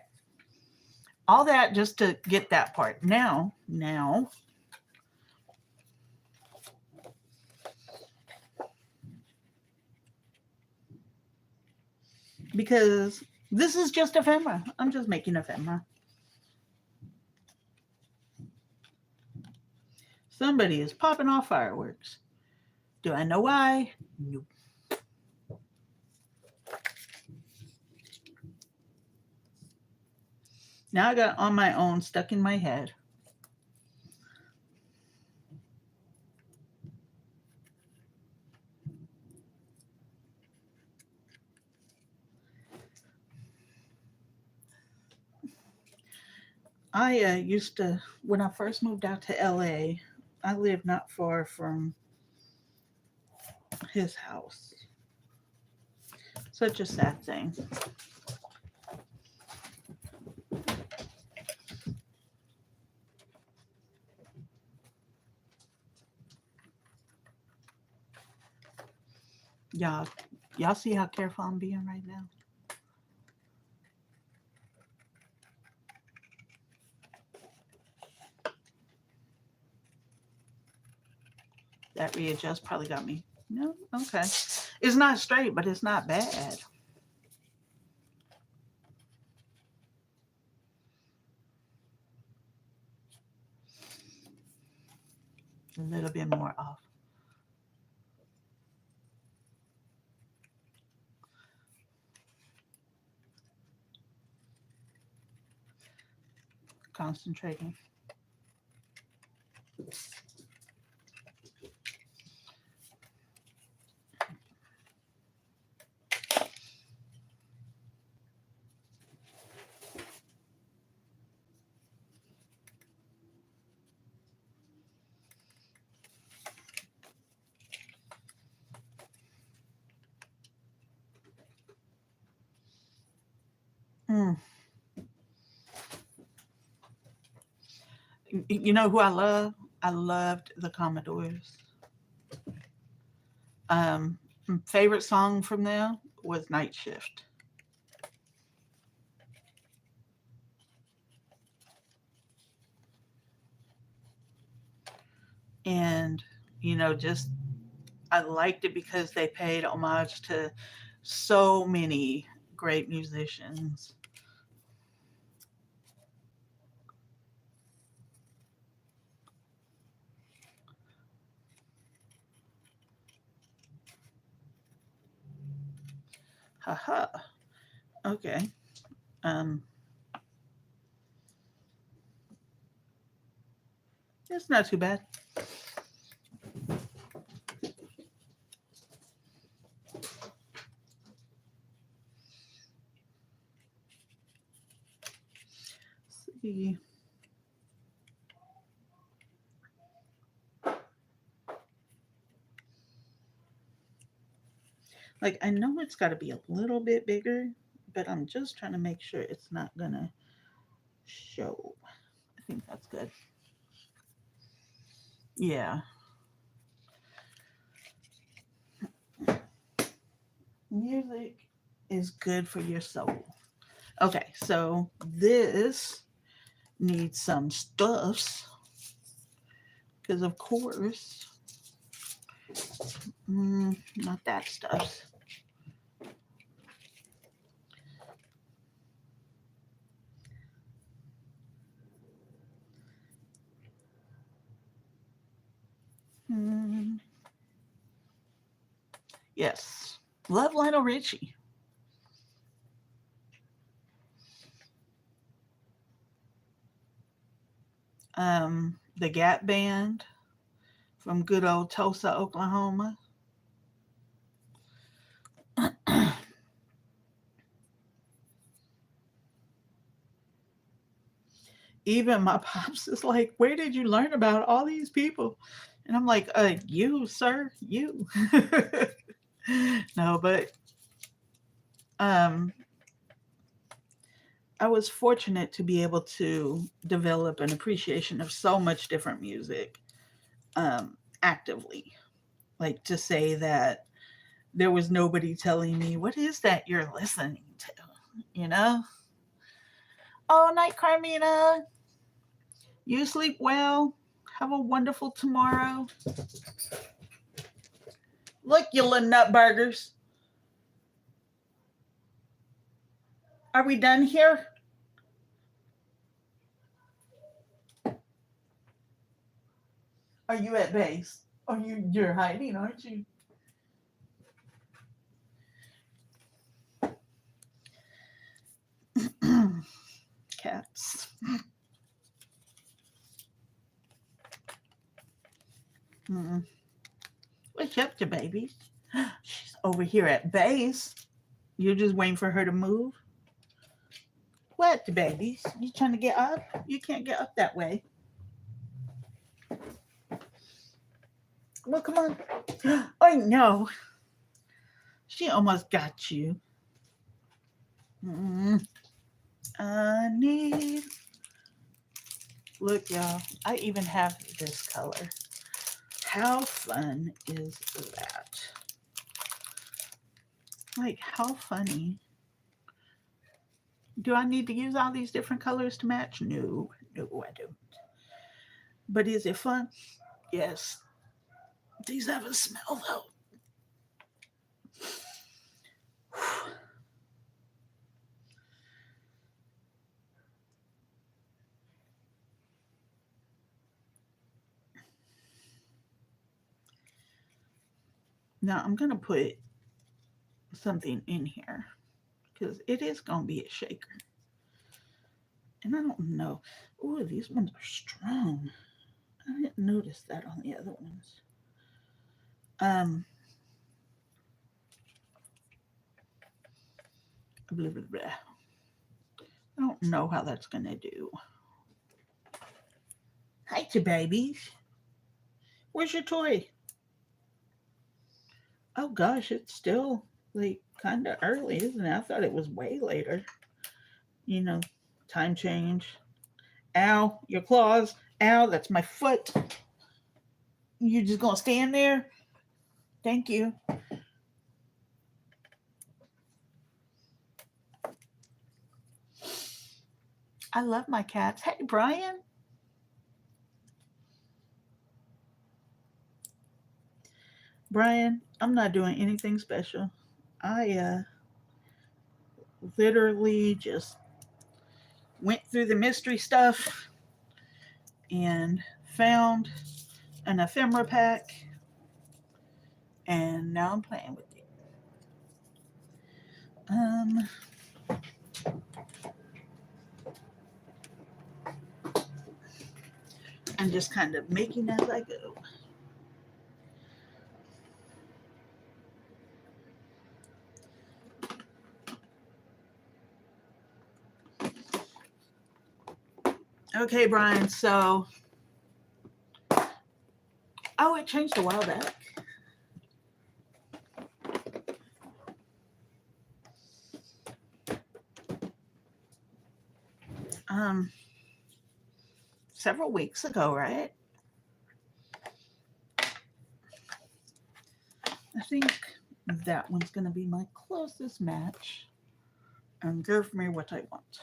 All that just to get that part. Now, because this is just ephemera. I'm just making ephemera. Somebody is popping off fireworks. Do I know why? Nope. Now I got On My Own stuck in my head. I used to, when I first moved out to LA, I lived not far from his house. Such a sad thing. Y'all, y'all see how careful I'm being right now? That readjust probably got me. No, okay. It's not straight, but it's not bad. A little bit more off. concentrating. Mm. You know who I love? I loved the Commodores. Um, Favorite song from them was Night Shift. And, just I liked it because they paid homage to so many great musicians. Haha. Okay. Um, it's not too bad. Let's see. Like I know it's got to be a little bit bigger, but I'm just trying to make sure it's not gonna show. I think that's good. Yeah. Music is good for your soul. Okay, so this needs some stuffs because, of course, not that stuffs. Mm, yes, love Lionel Richie. The Gap Band from good old Tulsa, Oklahoma. Even my pops is like, "Where did you learn about all these people?" And I'm like, you, sir, you." No, but um, I was fortunate to be able to develop an appreciation of so much different music actively. Like to say that there was nobody telling me, "What is that you're listening to?" You know? Oh, night, Carmina. You sleep well. Have a wonderful tomorrow. Look, you little nut burgers. Are we done here? Are you at base? Oh, you're hiding, aren't you? Cats. Mm-mm. What's up to, baby? She's over here at base. You're just waiting for her to move. What, babies? You trying to get up? You can't get up that way. Well, come on. Oh no, she almost got you. Mm, I need. Look, y'all. I even have this color. How fun is that? Like, how funny. Do I need to use all these different colors to match? No, no, I don't. But is it fun? Yes. These have a smell though. Now I'm gonna put something in here because it is gonna be a shaker. And I don't know. Ooh, these ones are strong. I didn't notice that on the other ones. Um, blah, blah, blah. I don't know how that's going to do. Hi to babies. Where's your toy? Oh gosh, it's still like kind of early, isn't it? I thought it was way later. You know, time change. Ow, your claws. Ow, that's my foot. You just gonna stand there? Thank you. I love my cats. Hey, Brian. Brian, I'm not doing anything special. I literally just went through the mystery stuff and found an ephemera pack, and now I'm playing with it. Um, I'm just kind of making as I go. Okay, Brian. So, oh, it changed a while back. Um, Several weeks ago, right? I think that one's going to be my closest match and give me what I want.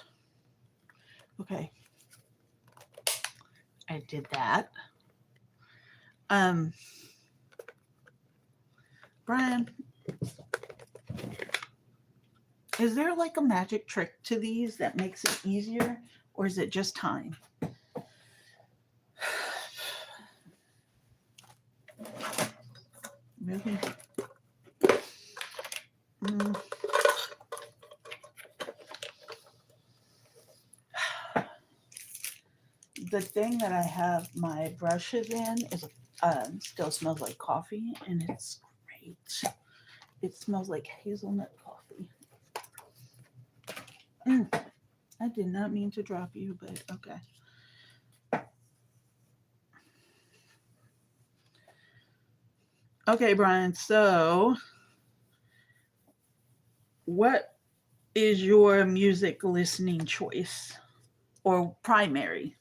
Okay, I did that. Um, Brian, is there like a magic trick to these that makes it easier, or is it just time? Really? Mm. The thing that I have my brushes in is still smells like coffee, and it's great. It smells like hazelnut coffee. Mm. I did not mean to drop you, but okay. Okay, Brian. So, what is your music listening choice or primary?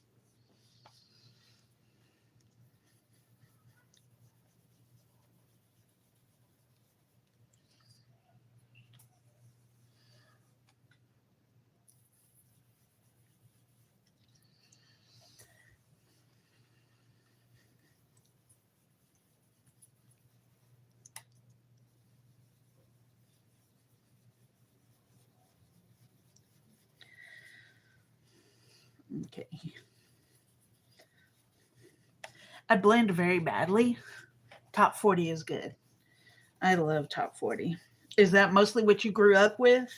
Okay. I blend very badly. Top 40 is good. I love top 40. Is that mostly what you grew up with?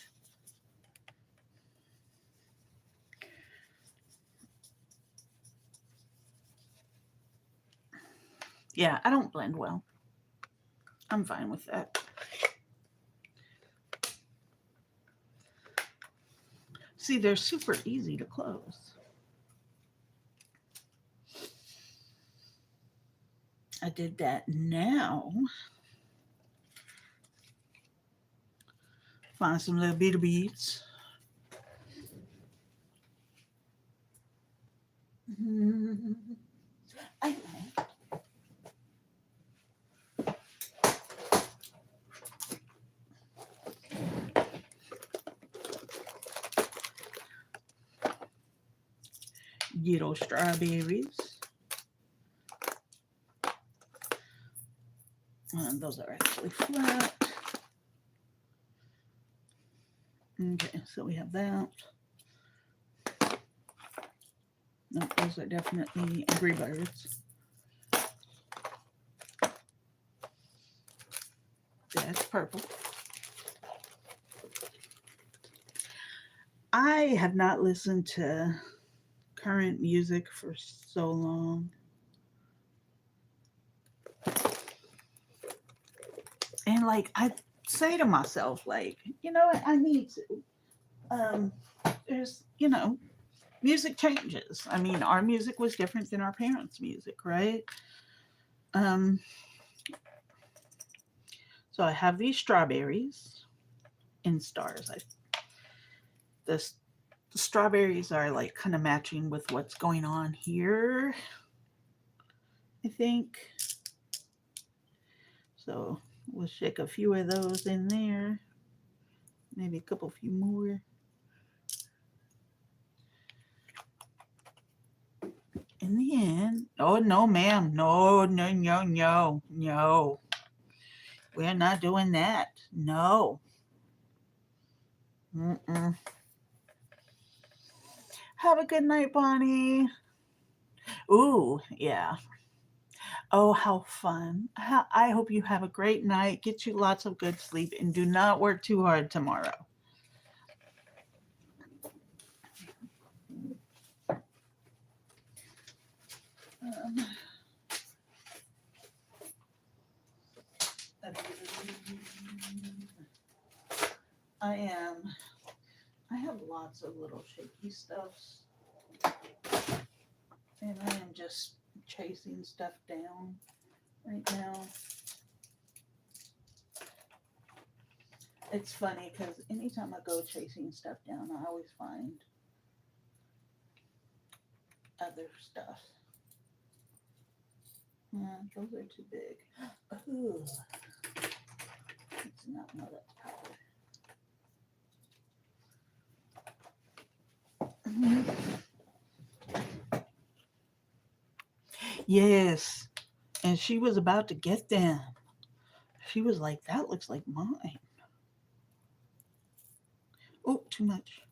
Yeah, I don't blend well. I'm fine with that. See, they're super easy to close. I did that now. Find some little bitty beads. I little strawberries. And those are actually flat. Okay, so we have that. No, those are definitely Angry Birds. That's purple. I have not listened to current music for so long. And like I say to myself, like, you know what, I need to. Um, there's, music changes. I mean, our music was different than our parents' music, right? Um, so I have these strawberries in stars. The, the strawberries are like kind of matching with what's going on here, I think. So we'll shake a few of those in there, maybe a few more. In the end, oh no, ma'am, no, no, no, no, no, we're not doing that. No. Mm-mm. Have a good night, Bonnie. Ooh, yeah. Oh, how fun. I hope you have a great night. Get you lots of good sleep and do not work too hard tomorrow. Um, I am. I have lots of little shaky stuffs, and I am just chasing stuff down right now. It's funny because anytime I go chasing stuff down, I always find other stuff. Yeah, those are too big. Ooh, it's not. No, that's powder. Yes, and she was about to get them. She was like, "That looks like mine." Oh, too much.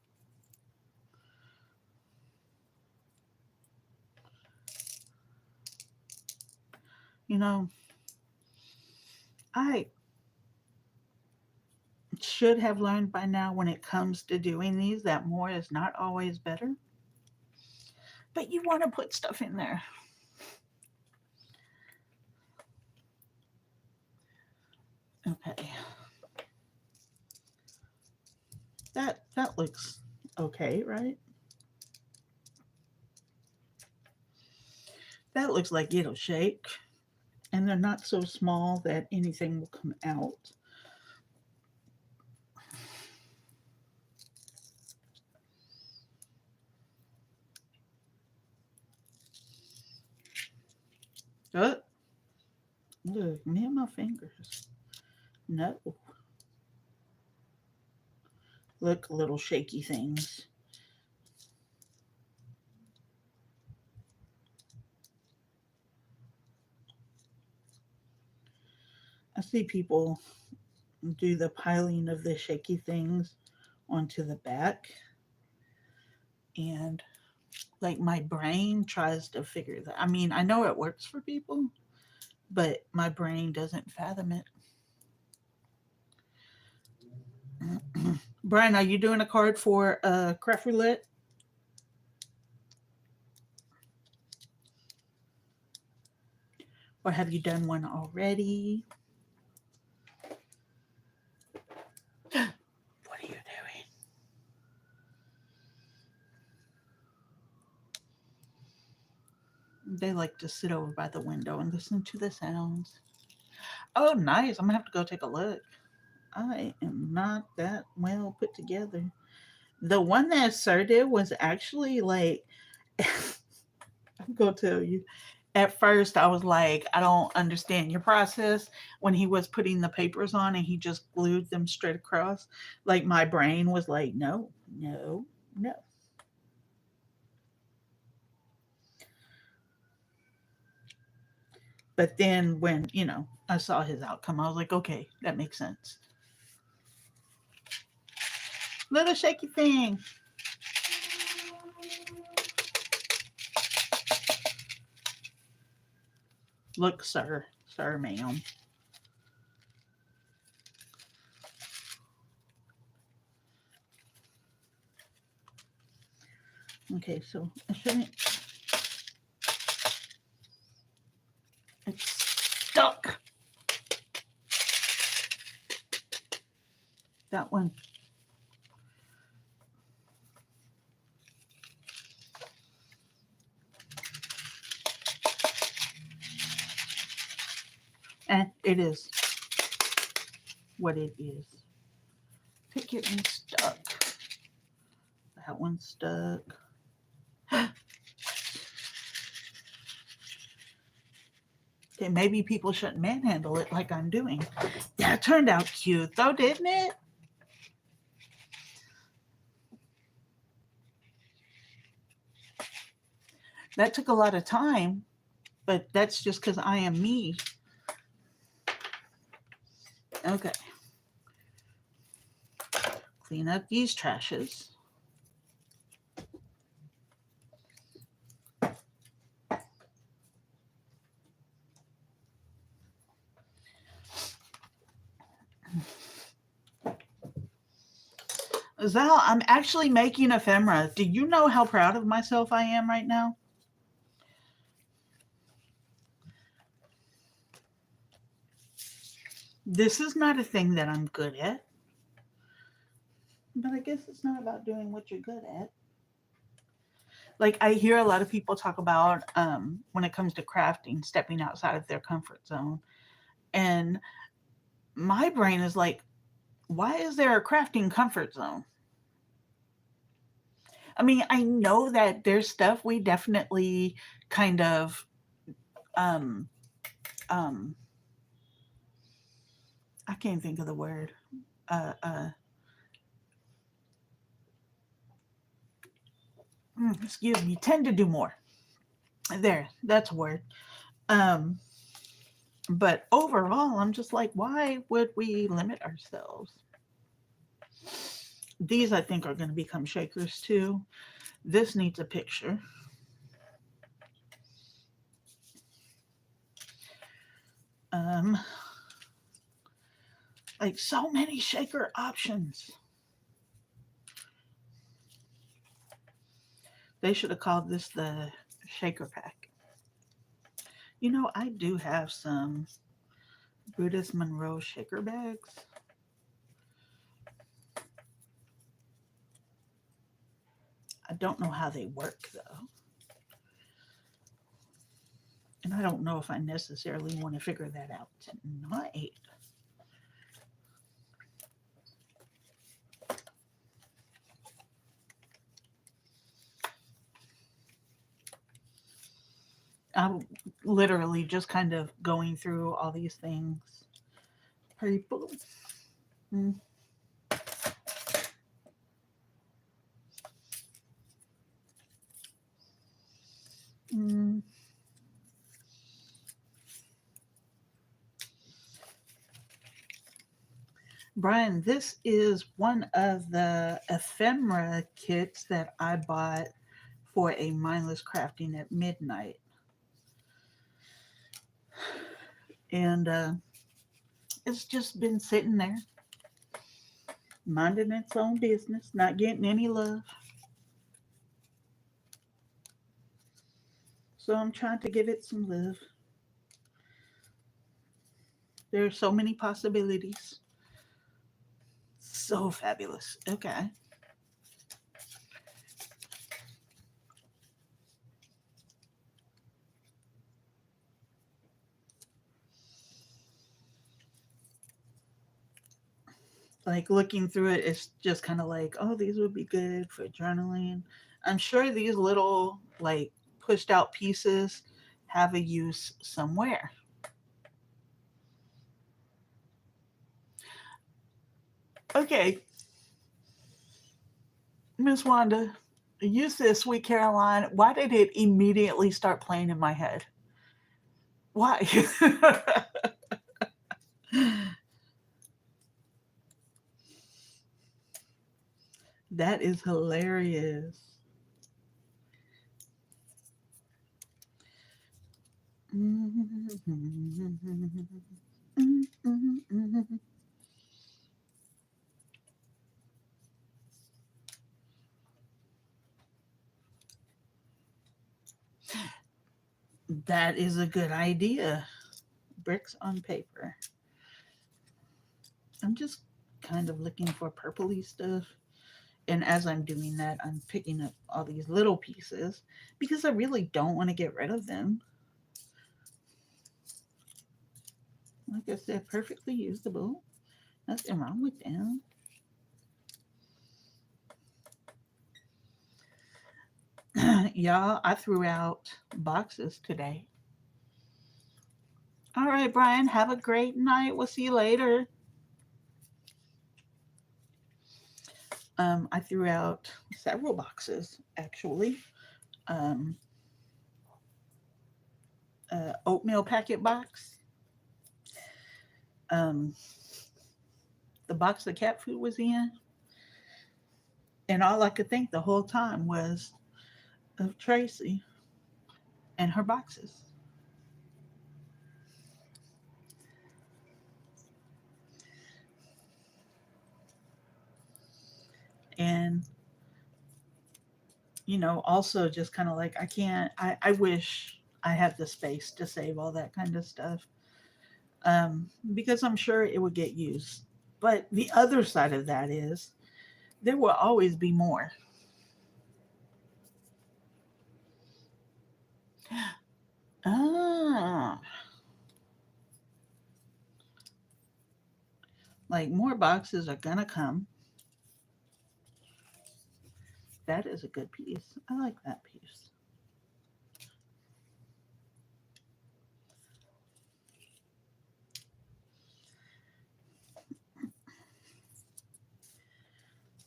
You know, I should have learned by now when it comes to doing these that more is not always better. But you want to put stuff in there. Okay. That looks okay, right? That looks like it'll shake. And they're not so small that anything will come out. Oh, look, me and my fingers. No. Look, little shaky things. I see people do the piling of the shaky things onto the back. And like my brain tries to figure that. I mean, I know it works for people, but my brain doesn't fathom it. Brian, are you doing a card for craft roulette? Or have you done one already? What are you doing? They like to sit over by the window and listen to the sounds. Oh, nice. I'm going to have to go take a look. I am not that well put together. The one that Sir did was actually like, I'm going to tell you. At first, I was like, I don't understand your process. When he was putting the papers on and he just glued them straight across, like my brain was like, no, no, no. But then when, I saw his outcome, I was like, okay, that makes sense. Little shaky thing. Look, sir. Sir, ma'am. Okay, so I shouldn't. It's stuck. That one. And it is what it is. Pick getting stuck. That one's stuck. Okay, maybe people shouldn't manhandle it like I'm doing. That turned out cute though, didn't it? That took a lot of time, but that's just because I am me. Okay, clean up these trashes. Zal, I'm actually making ephemera. Do you know how proud of myself I am right now? This is not a thing that I'm good at, but I guess it's not about doing what you're good at. Like I hear a lot of people talk about when it comes to crafting, stepping outside of their comfort zone. And my brain is like, why is there a crafting comfort zone? I mean, I know that there's stuff we definitely kind of um um I can't think of the word. Uh uh Excuse me, tend to do more. There, that's a word. Um but overall, I'm just like, why would we limit ourselves? These I think are going to become shakers too. This needs a picture. Um like so many shaker options. They should have called this the shaker pack. You know, I do have some Brutus Monroe shaker bags. I don't know how they work though. And I don't know if I necessarily want to figure that out tonight. I'm literally just kind of going through all these things. People. Mm, mm. Brian, this is one of the ephemera kits that I bought for a mindless crafting at midnight. And it's just been sitting there, minding its own business, not getting any love. So I'm trying to give it some love. There are so many possibilities. So fabulous. Okay. Like looking through it, it's just kind of like, oh, these would be good for journaling. I'm sure these little, like, pushed out pieces have a use somewhere. Okay, Miss Wanda, you said Sweet Caroline. Why did it immediately start playing in my head? Why? That is hilarious. That is a good idea. Bricks on paper. I'm just kind of looking for purpley stuff. And as I'm doing that, I'm picking up all these little pieces because I really don't want to get rid of them. Like I said, perfectly usable. Nothing wrong with them. Y'all, I threw out boxes today. All right, Brian, have a great night. We'll see you later. I threw out several boxes actually. Um, Oatmeal packet box. Um, the box the cat food was in, and all I could think the whole time was of Tracy and her boxes. And also just kind of like I can't. I wish I had the space to save all that kind of stuff, because I'm sure it would get used. But the other side of that is there will always be more. Ah, like more boxes are gonna come. That is a good piece. I like that piece.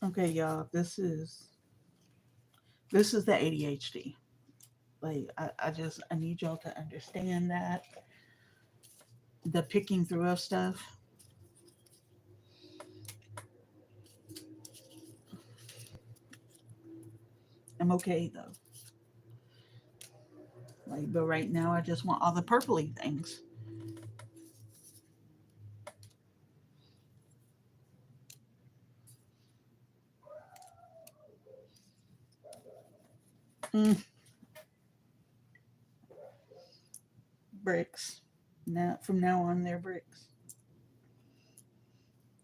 Okay, y'all. This is the ADHD. Like I need y'all to understand that the picking through of stuff. I'm okay though. Like, but right now I just want all the purpley things. Mm, bricks. Now from now on, they're bricks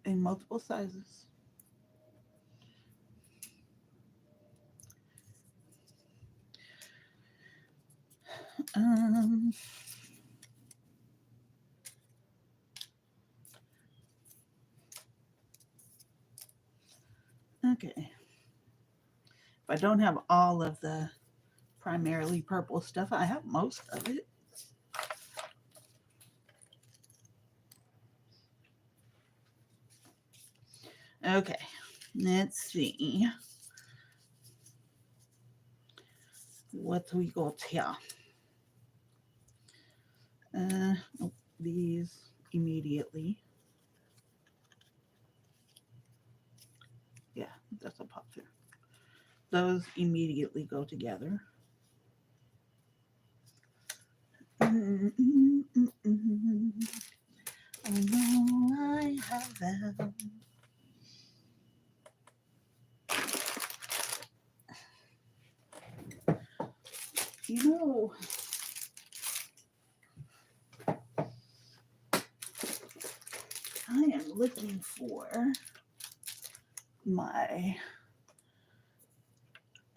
in multiple sizes. Um. Okay. If I don't have all of the primarily purple stuff, I have most of it. Okay. Let's see what we got here. Nope, these immediately. Yeah, that's a pop through. Those immediately go together. I know I have them. You know, I am looking for my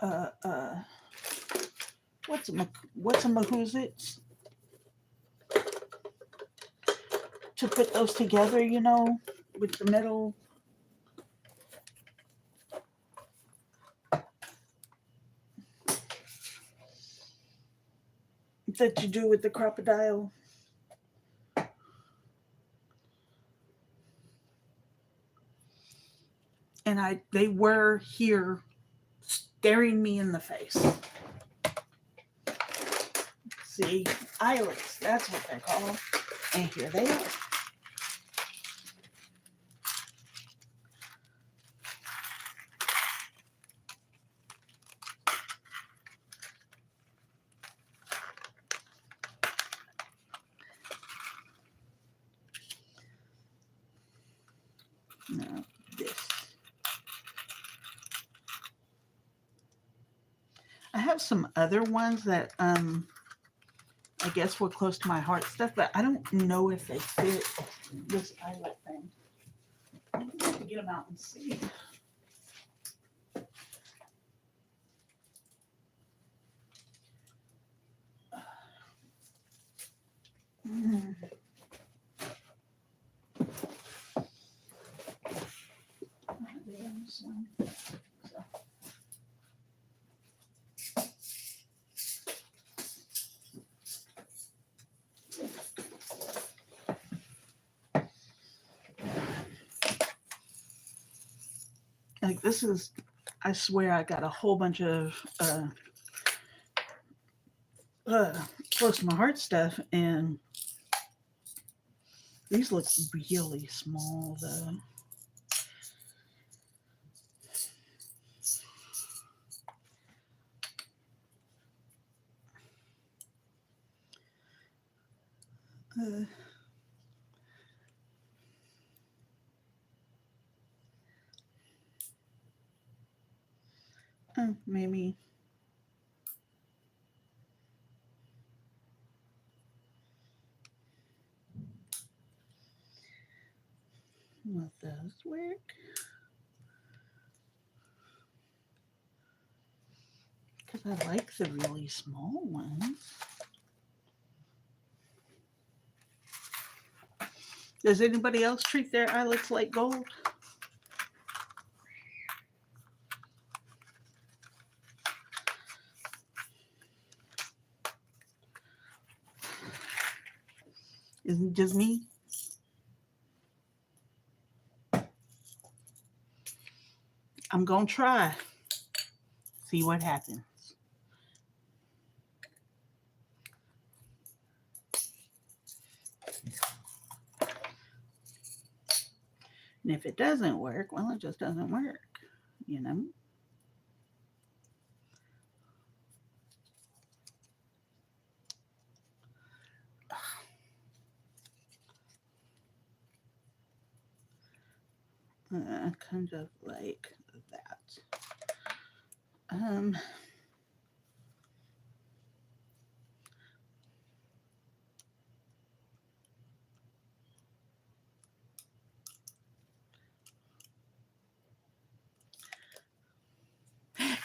uh uh what's a mahoozits to put those together, with the metal that you do with the crocodile. And they were here staring me in the face. See, eyelets, that's what they're called. And here they are. Now, this. I have some other ones that I guess we're close to my heart stuff, but I don't know if they fit this eyelet thing. I have to get them out and see. Mm. Like this is, I swear I got a whole bunch of close to my heart stuff, and these look really small though. Uh, maybe. Will those work? Because I like the really small ones. Does anybody else treat their eyelets like gold? Is it just me? I'm going to try. See what happens. And if it doesn't work, well, it just doesn't work, you know? Kind of like that.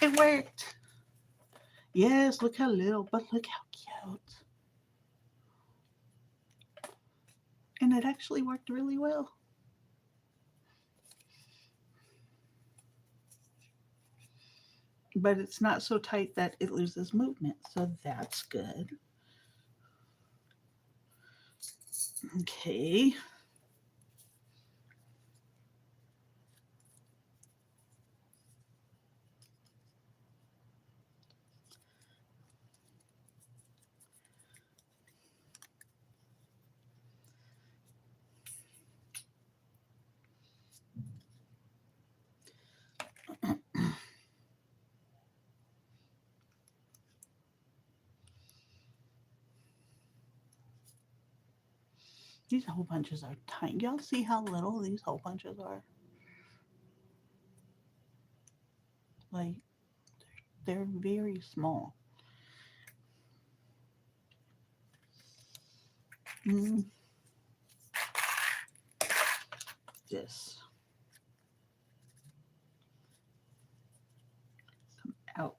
It worked. Yes, look how little, but look how cute. And it actually worked really well. But it's not so tight that it loses movement, so that's good. Okay. These hole punches are tiny. Y'all see how little these hole punches are? Like, they're very small. Mm. This. Come out.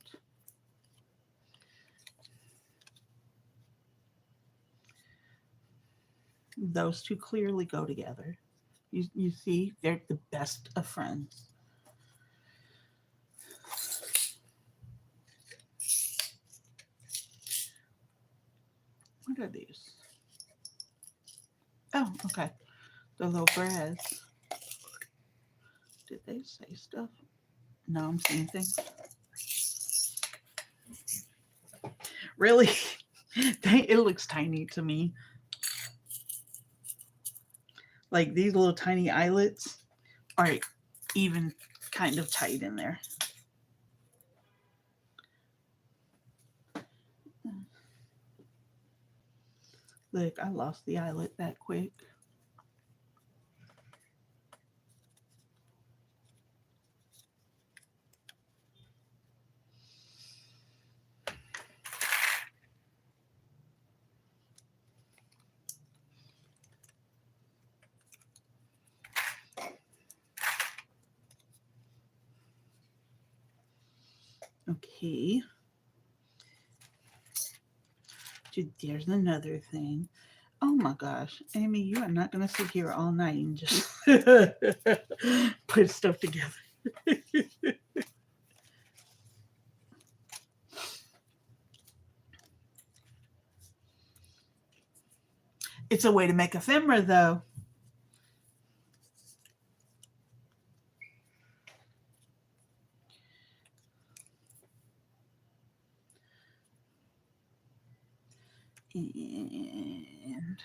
Those two clearly go together. You see, they're the best of friends. What are these? Oh, okay. The little brads. Did they say stuff? No, I'm seeing things. Really? It looks tiny to me. Like these little tiny eyelets are even kind of tight in there. Look, I lost the eyelet that quick. Okay. There's another thing. Oh my gosh, Amy, you are not going to sit here all night and just put stuff together. It's a way to make ephemera, though. And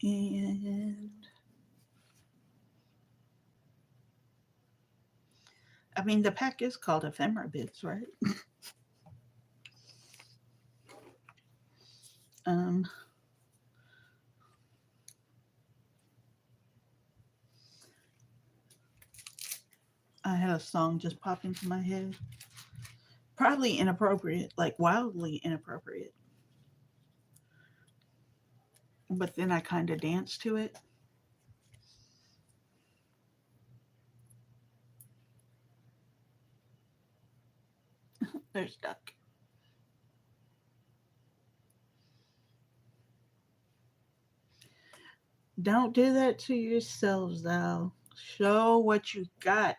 and I mean, the pack is called ephemera bits, right? Um, I had a song just pop into my head. Probably inappropriate, like wildly inappropriate. But then I kind of danced to it. They're stuck. Don't do that to yourselves, though. Show what you got.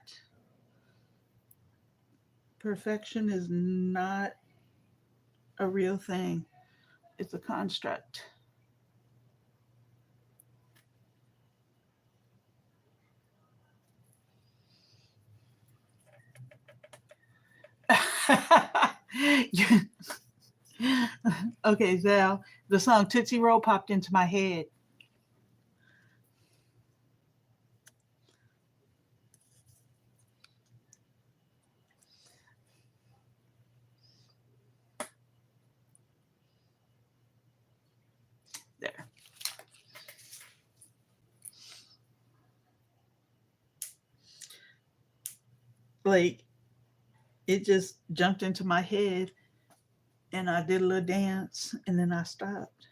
Perfection is not a real thing, it's a construct. Okay, Zal, the song Tootsie Roll popped into my head. There. Like, it just jumped into my head and I did a little dance and then I stopped.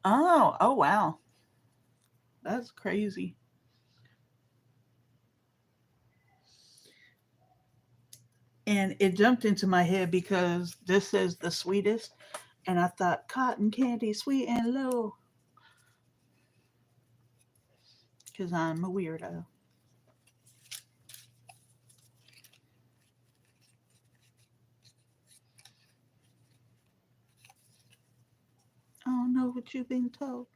Oh, wow. That's crazy. And it jumped into my head because this is the sweetest. And I thought, cotton candy, sweet and low, because I'm a weirdo. I don't know what you've been told.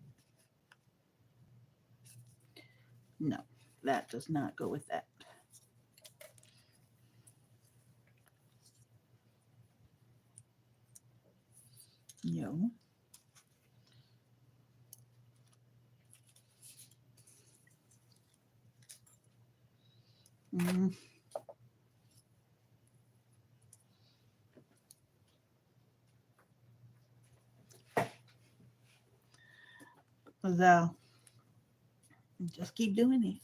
No, that does not go with that. No. Mm, so just keep doing it.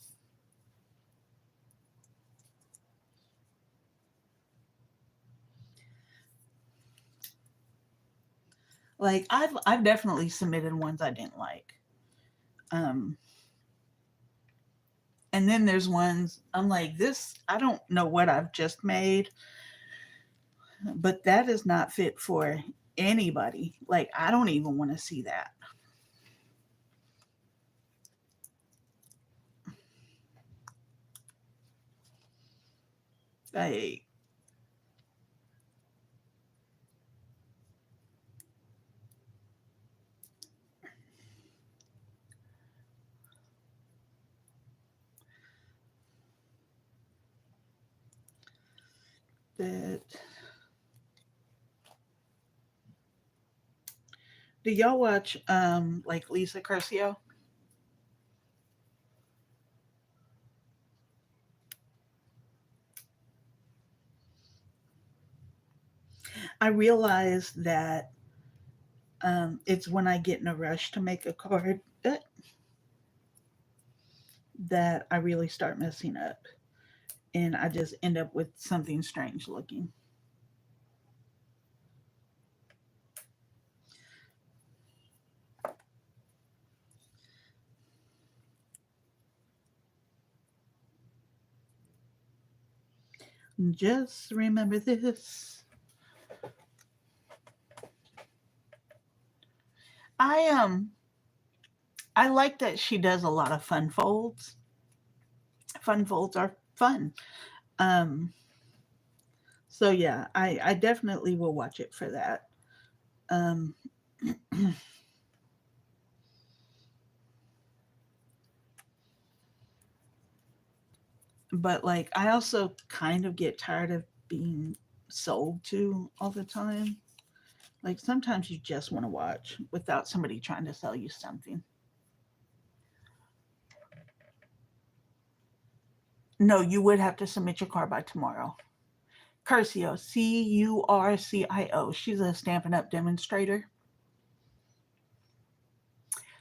Like I've definitely submitted ones I didn't like. Um, and then there's ones I'm like, this I don't know what I've just made, but that is not fit for anybody. Like I don't even want to see that. Like that. Do y'all watch like Lisa Curcio? I realize that it's when I get in a rush to make a card that I really start messing up. And I just end up with something strange looking. Just remember this. I I like that she does a lot of fun folds. Fun folds are fun. Um so yeah, I definitely will watch it for that. Um but like I also kind of get tired of being sold to all the time. Like sometimes you just want to watch without somebody trying to sell you something. No, you would have to submit your card by tomorrow. Curcio, Curcio. She's a Stampin' Up demonstrator.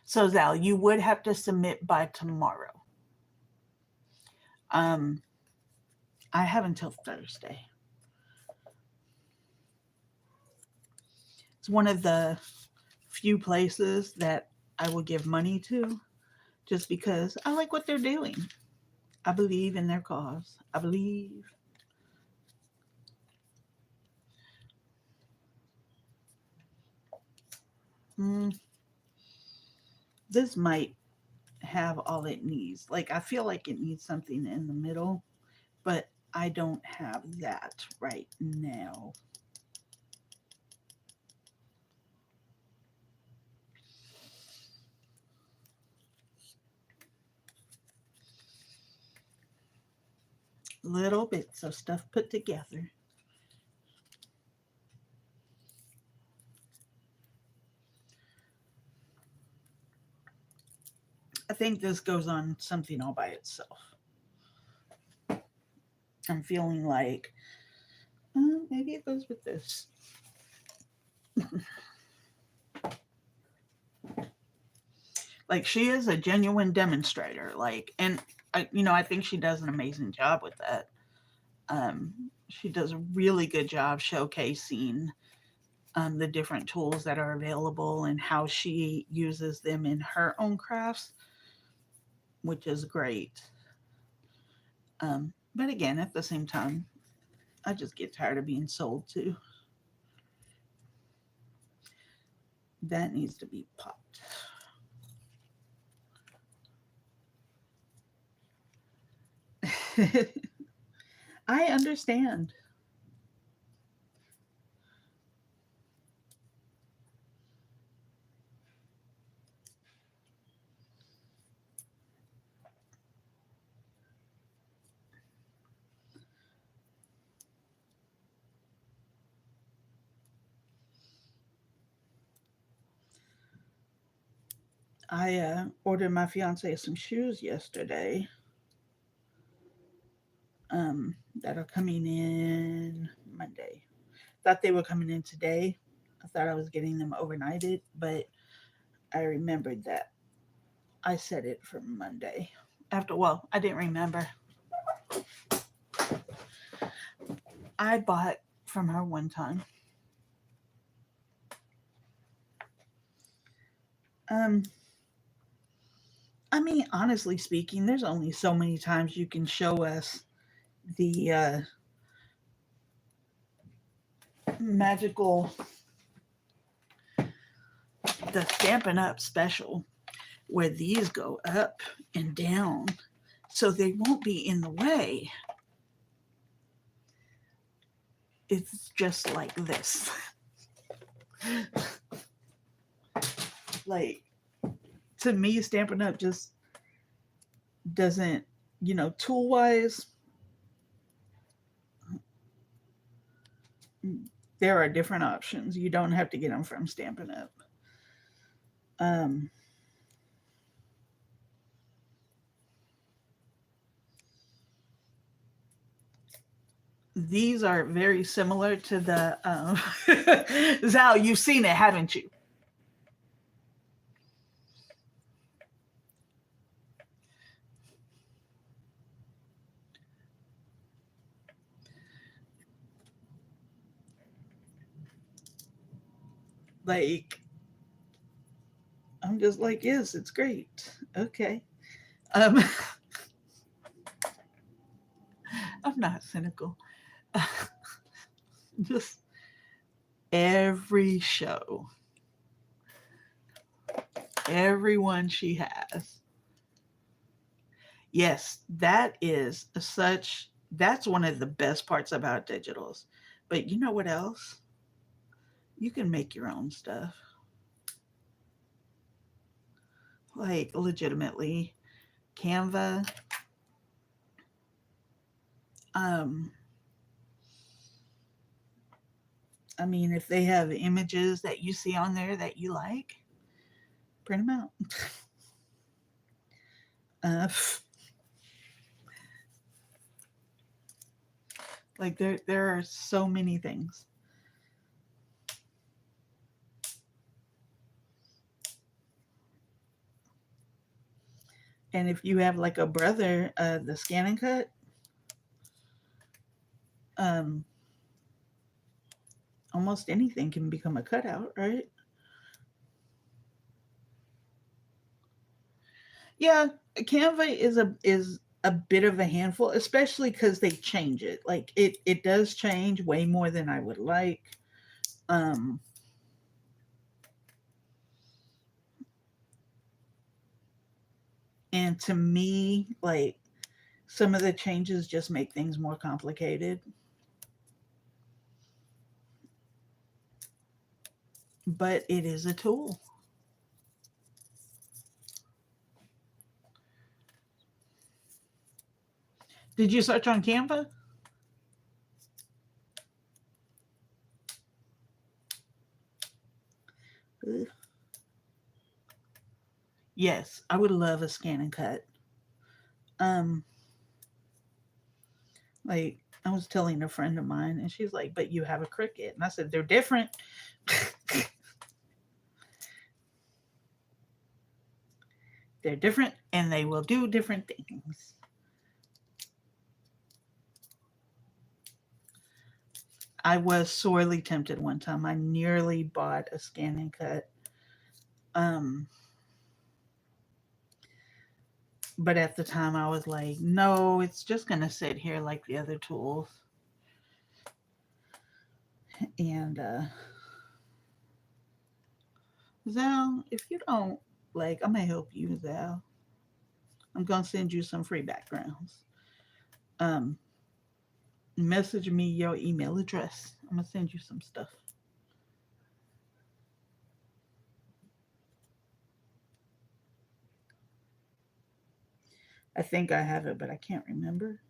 So Zal, you would have to submit by tomorrow. Um, I have until Thursday. It's one of the few places that I will give money to just because I like what they're doing. I believe in their cause. I believe. Mm, this might have all it needs. Like, I feel like it needs something in the middle, but I don't have that right now. Little bits of stuff put together. I think this goes on something all by itself. I'm feeling like maybe it goes with this. Like she is a genuine demonstrator. Like, and I think she does an amazing job with that. She does a really good job showcasing the different tools that are available and how she uses them in her own crafts, which is great. But again, at the same time, I just get tired of being sold to. That needs to be popped. I understand. I ordered my fiance some shoes yesterday that are coming in Monday. Thought they were coming in today. I thought I was getting them overnighted, but I remembered that I set it for Monday. Well, I didn't remember. I bought from her one time. Um, I mean, honestly speaking, there's only so many times you can show us the magical, the Stampin' Up special where these go up and down so they won't be in the way. It's just like this. Like, to me, Stampin' Up just doesn't, tool wise, there are different options. You don't have to get them from Stampin' Up. Um, these are very similar to the Zal. You've seen it, haven't you? Like, I'm just like, yes, it's great. Okay. Um, I'm not cynical. Just every show, everyone she has. Yes, that is such, that's one of the best parts about digitals. But you know what else? You can make your own stuff. Like, legitimately, Canva. Um, I mean, if they have images that you see on there that you like, print them out. Uh, like there are so many things. And if you have like a brother, the scan and cut, um, almost anything can become a cutout, right? Yeah, Canva is a bit of a handful, especially because they change it. Like it does change way more than I would like. Um, and to me, like some of the changes just make things more complicated. But it is a tool. Did you search on Canva? Ugh. Yes, I would love a scan and cut. Um, like I was telling a friend of mine, and she's like, "But you have a Cricut," and I said, "They're different. They're different, and they will do different things." I was sorely tempted one time. I nearly bought a scan and cut. Um, but at the time, I was like, "No, it's just gonna sit here like the other tools." And Zal, if you don't like, I'm gonna help you, Zal. I'm gonna send you some free backgrounds. Um, Message me your email address. I'm gonna send you some stuff. I think I have it, but I can't remember.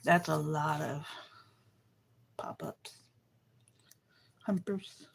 That's a lot of pop ups. Humpers.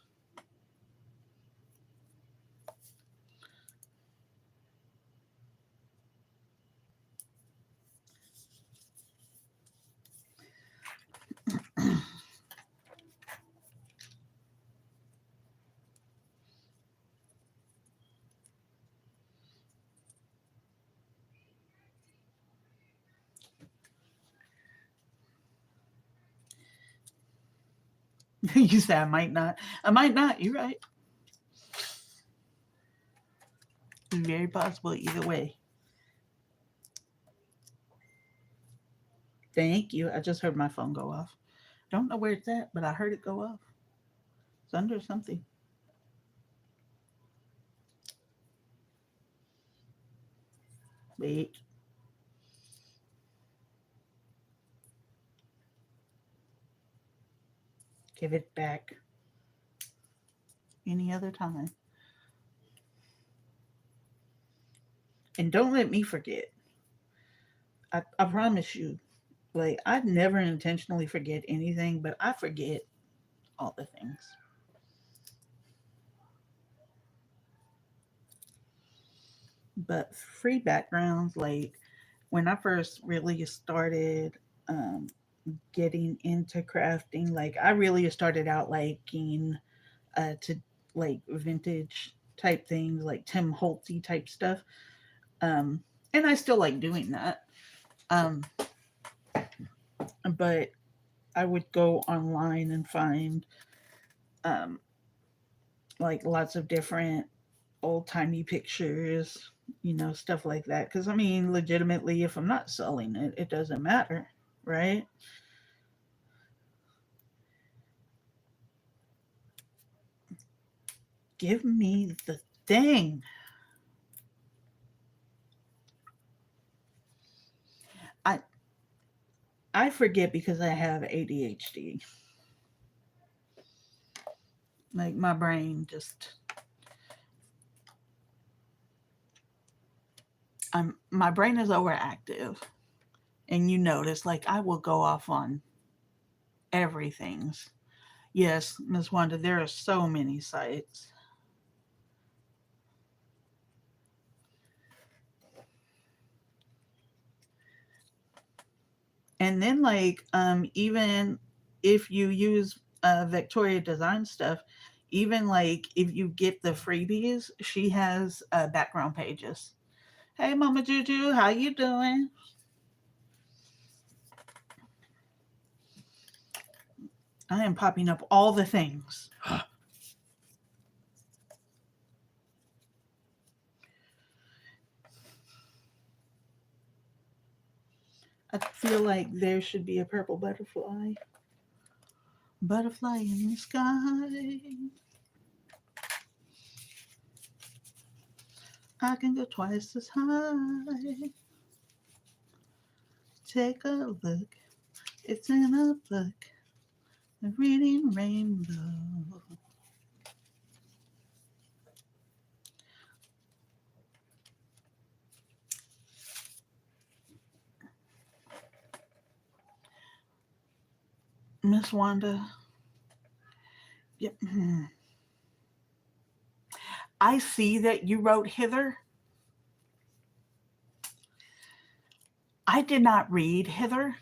You say I might not. I might not. You're right. It's very possible either way. Thank you. I just heard my phone go off. Don't know where it's at, but I heard it go off. It's under something. Wait, give it back any other time. And don't let me forget. I promise you, like, I never intentionally forget anything, but I forget all the things. But free backgrounds, like, when I first really started um, getting into crafting, like I really started out liking to like vintage type things, like Tim Holtzy type stuff. Um, and I still like doing that. Um, but I would go online and find um, like lots of different old timey pictures, stuff like that. Because I mean, legitimately, if I'm not selling it, it doesn't matter, right? Give me the thing. I I forget because I have ADHD. Like my brain just my brain is overactive. And you notice like I will go off on everything's. Yes, Miss Wanda, there are so many sites. And then like even if you use Victoria design stuff, even like if you get the freebies, she has background pages. Hey Mama Juju, how you doing? I am popping up all the things. I feel like there should be a purple butterfly. Butterfly in the sky. I can go twice as high. Take a look. It's in a book. A reading rainbow. Miss Wanda. Yep. I see that you wrote Hither. I did not read Hither.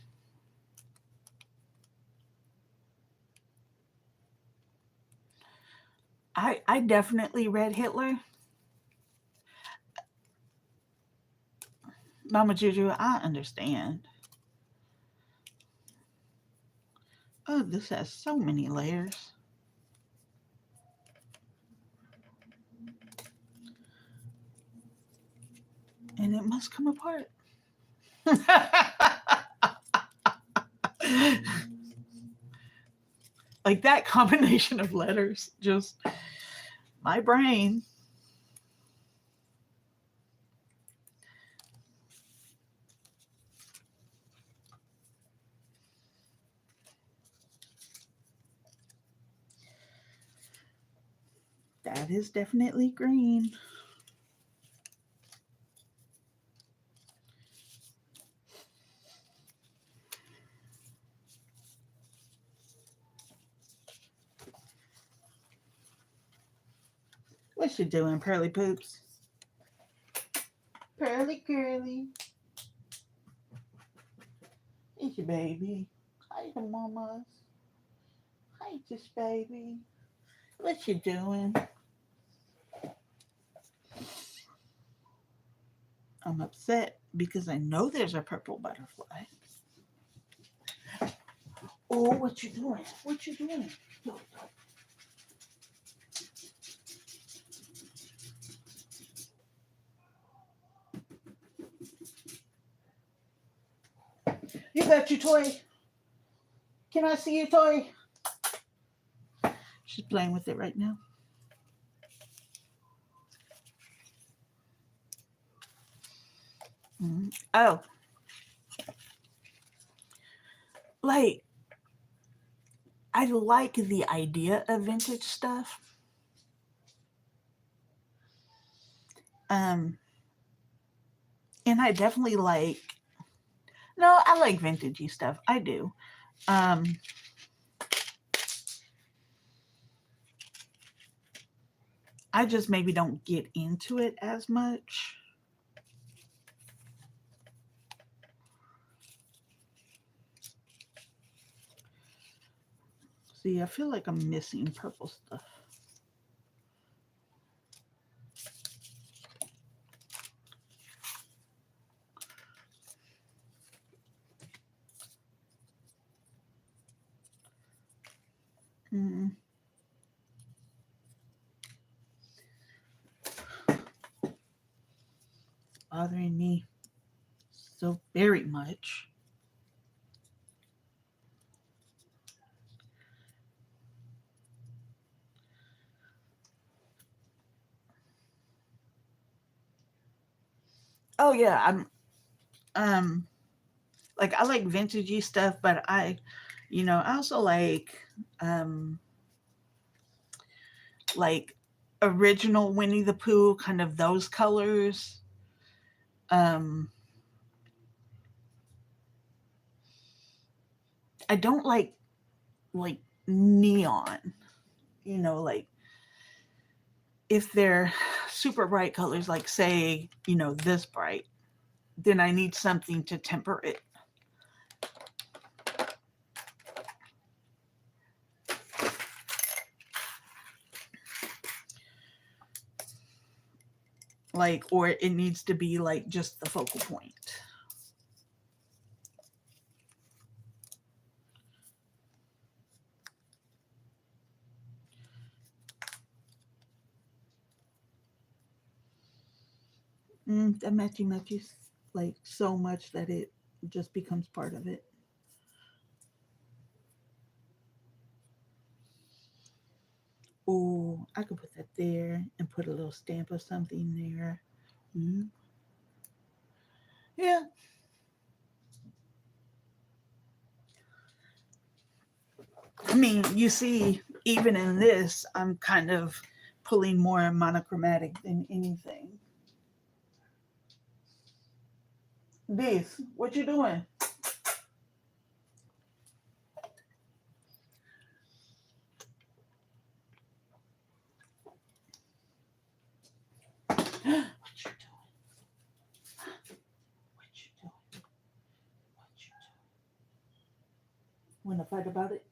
I definitely read Hitler. Mama Juju, I understand. Oh, this has so many layers. And it must come apart. Like that combination of letters, just my brain. That is definitely green. What's she doing, Pearly Poops? Pearly Curly. It's your baby. Hi, the mamas. Hi, just baby. What you doing? I'm upset because I know there's a purple butterfly. Oh, what you doing? What you doing? You got your toy? Can I see your toy? She's playing with it right now. Oh, like I like the idea of vintage stuff. Um, and I definitely like. No, I like vintagey stuff. I do. Um, I just maybe don't get into it as much. See, I feel like I'm missing purple stuff. Mm, bothering me so very much. Oh yeah, um like I like vintagey stuff, but I also um like original Winnie the Pooh, kind of those colors. Um I don't like neon, like if they're super bright colors, like say, this bright, then I need something to temper it. Like, or it needs to be like just the focal point. That matches like so much that it just becomes part of it. Oh, I could put that there and put a little stamp of something there. Mm, yeah, I mean, you see, even in this, I'm kind of pulling more monochromatic than anything. This, what you doing? What you doing? What you doing? What you doing? Want to fight about it?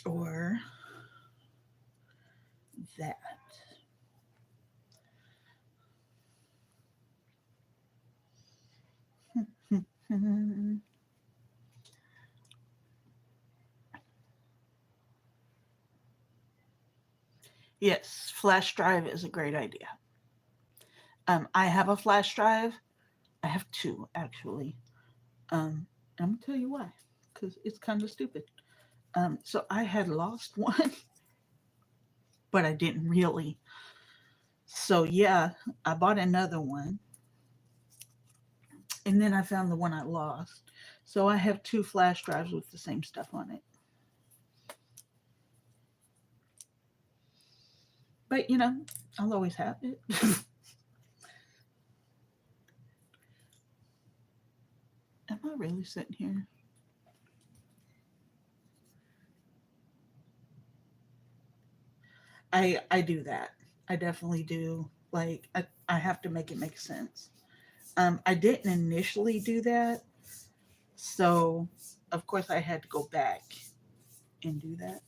Or that? Yes, flash drive is a great idea. I have a flash drive. I have two actually. I'm gonna tell you why, because it's kind of stupid. So I had lost one, but I didn't really. So yeah, I bought another one, and then I found the one I lost. So I have two flash drives with the same stuff on it. But I'll always have it. Am I really sitting here? I do that. I definitely do. Like I have to make it make sense. I didn't initially do that, so of course I had to go back and do that.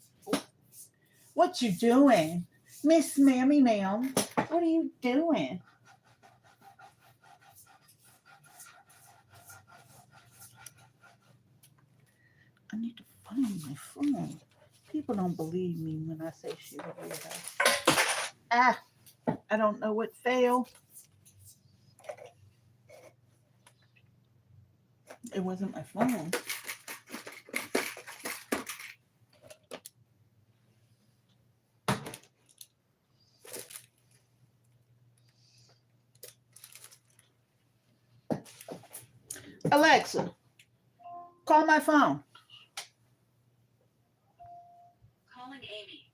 What you doing, Miss Mammy Ma'am? What are you doing? I need to find my phone. People don't believe me when I say she's a weirdo. Ah, I don't know what failed. It wasn't my phone. Alexa, call my phone. Calling Amy.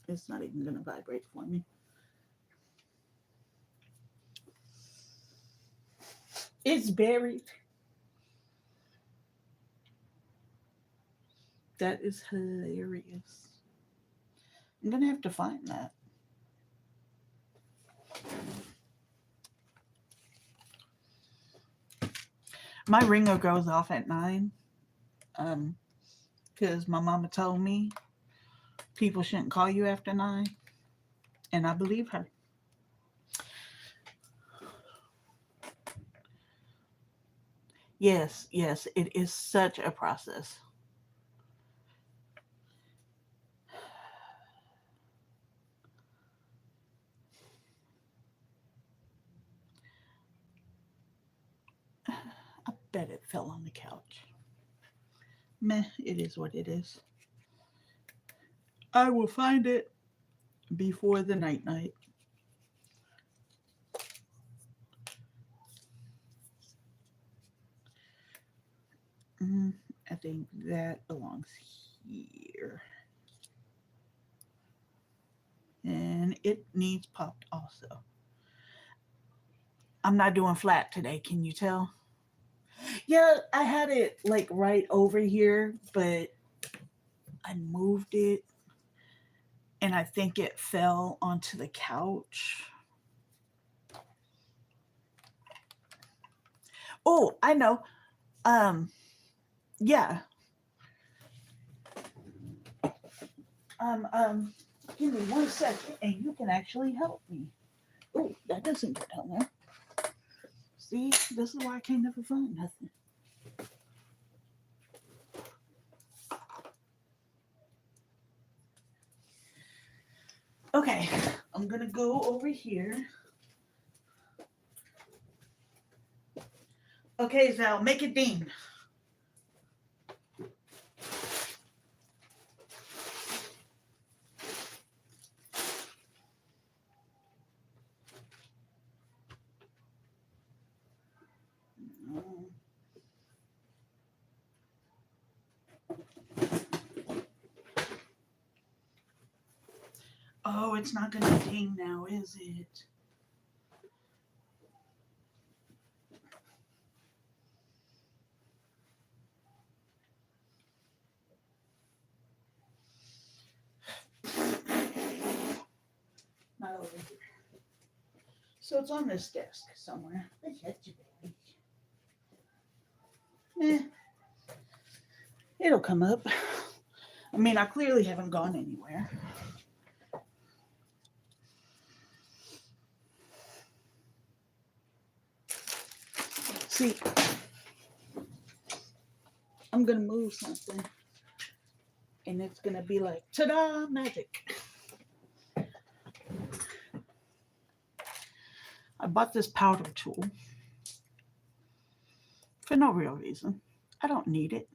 It's not even gonna vibrate for me. It's buried. That is hilarious. I'm gonna have to find that. My ringer goes off at 9. Because my mama told me people shouldn't call you after 9, and I believe her. Yes, yes, it is such a process. I bet it fell on the couch. Meh, it is what it is. I will find it before the night. Mm, I think that belongs here. And it needs popped also. I'm not doing flat today, can you tell? Yeah, I had it like right over here, but I moved it and I think it fell onto the couch. Oh, I know. Um, yeah. Um, um, Give me 1 second and you can actually help me. Oh, that doesn't go down there. See, this is why I can't never find nothing. Okay, I'm gonna go over here. Okay, Zal, make it ding. Oh, it's not gonna ding now, is it? Not over here. So it's on this desk somewhere. Eh, it'll come up. I mean, I clearly haven't gone anywhere. See, I'm gonna move something, and it's gonna be like, ta-da, magic. I bought this powder tool for no real reason. I don't need it.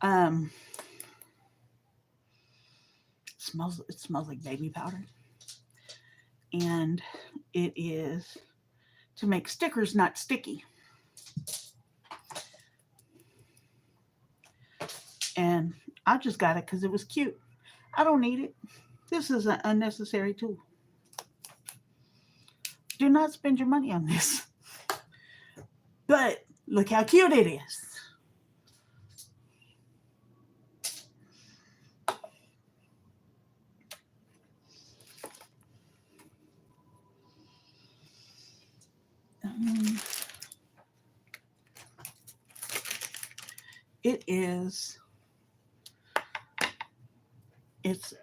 Um, it smells like baby powder, and it is to make stickers not sticky. And I just got it because it was cute. I don't need it. This is an unnecessary tool. Do not spend your money on this. But look how cute it is. Um, it is. It's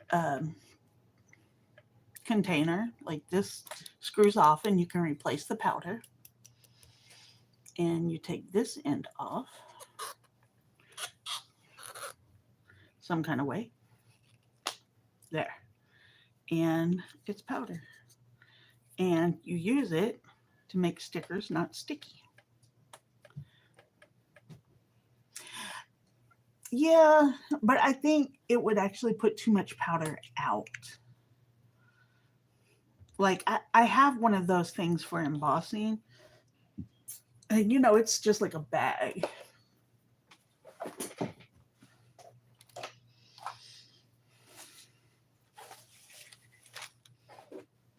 container like this screws off, and you can replace the powder. And you take this end off some kind of way. There. And it's powder. And you use it to make stickers not sticky. Yeah, but I think it would actually put too much powder out. Like, I have one of those things for embossing, and it's just like a bag.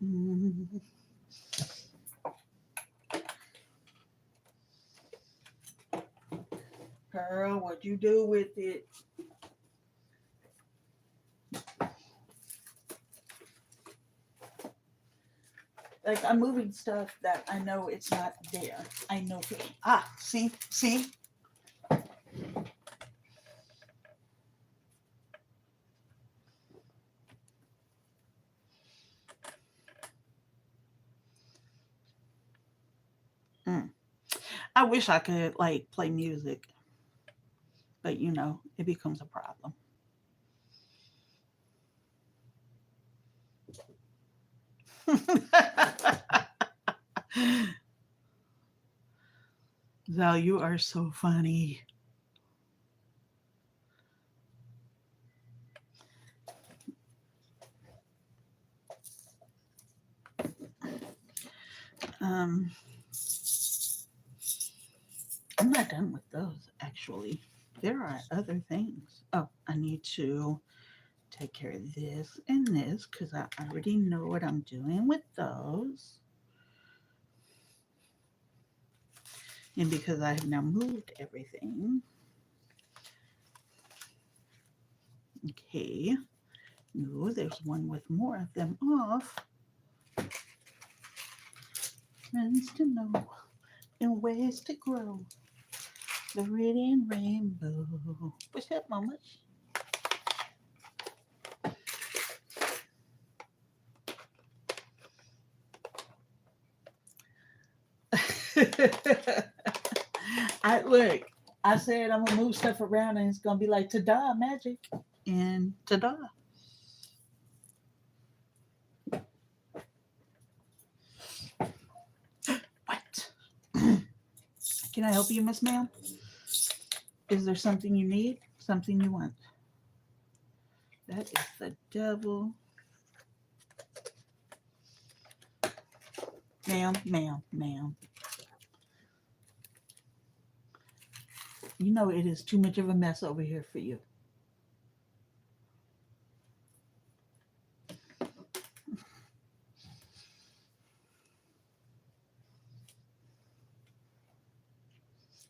Mm. Girl, what'd you do with it? Like I'm moving stuff that I know it's not there. I know. See. Mm. I wish I could like play music, but it becomes a problem. Zal, you are so funny. Um, I'm not done with those actually. There are other things. Oh, I need to take care of this and this because I already know what I'm doing with those. And because I have now moved everything. Okay. No, there's one with more of them off. Friends to know and ways to grow. The radiant rainbow. What's up, mama? I look. I said I'm gonna move stuff around, and it's gonna be like ta-da magic, and ta-da. What? Can I help you, Miss Ma'am? Is there something you need? Something you want? That is the devil. Ma'am. You know it is too much of a mess over here for you.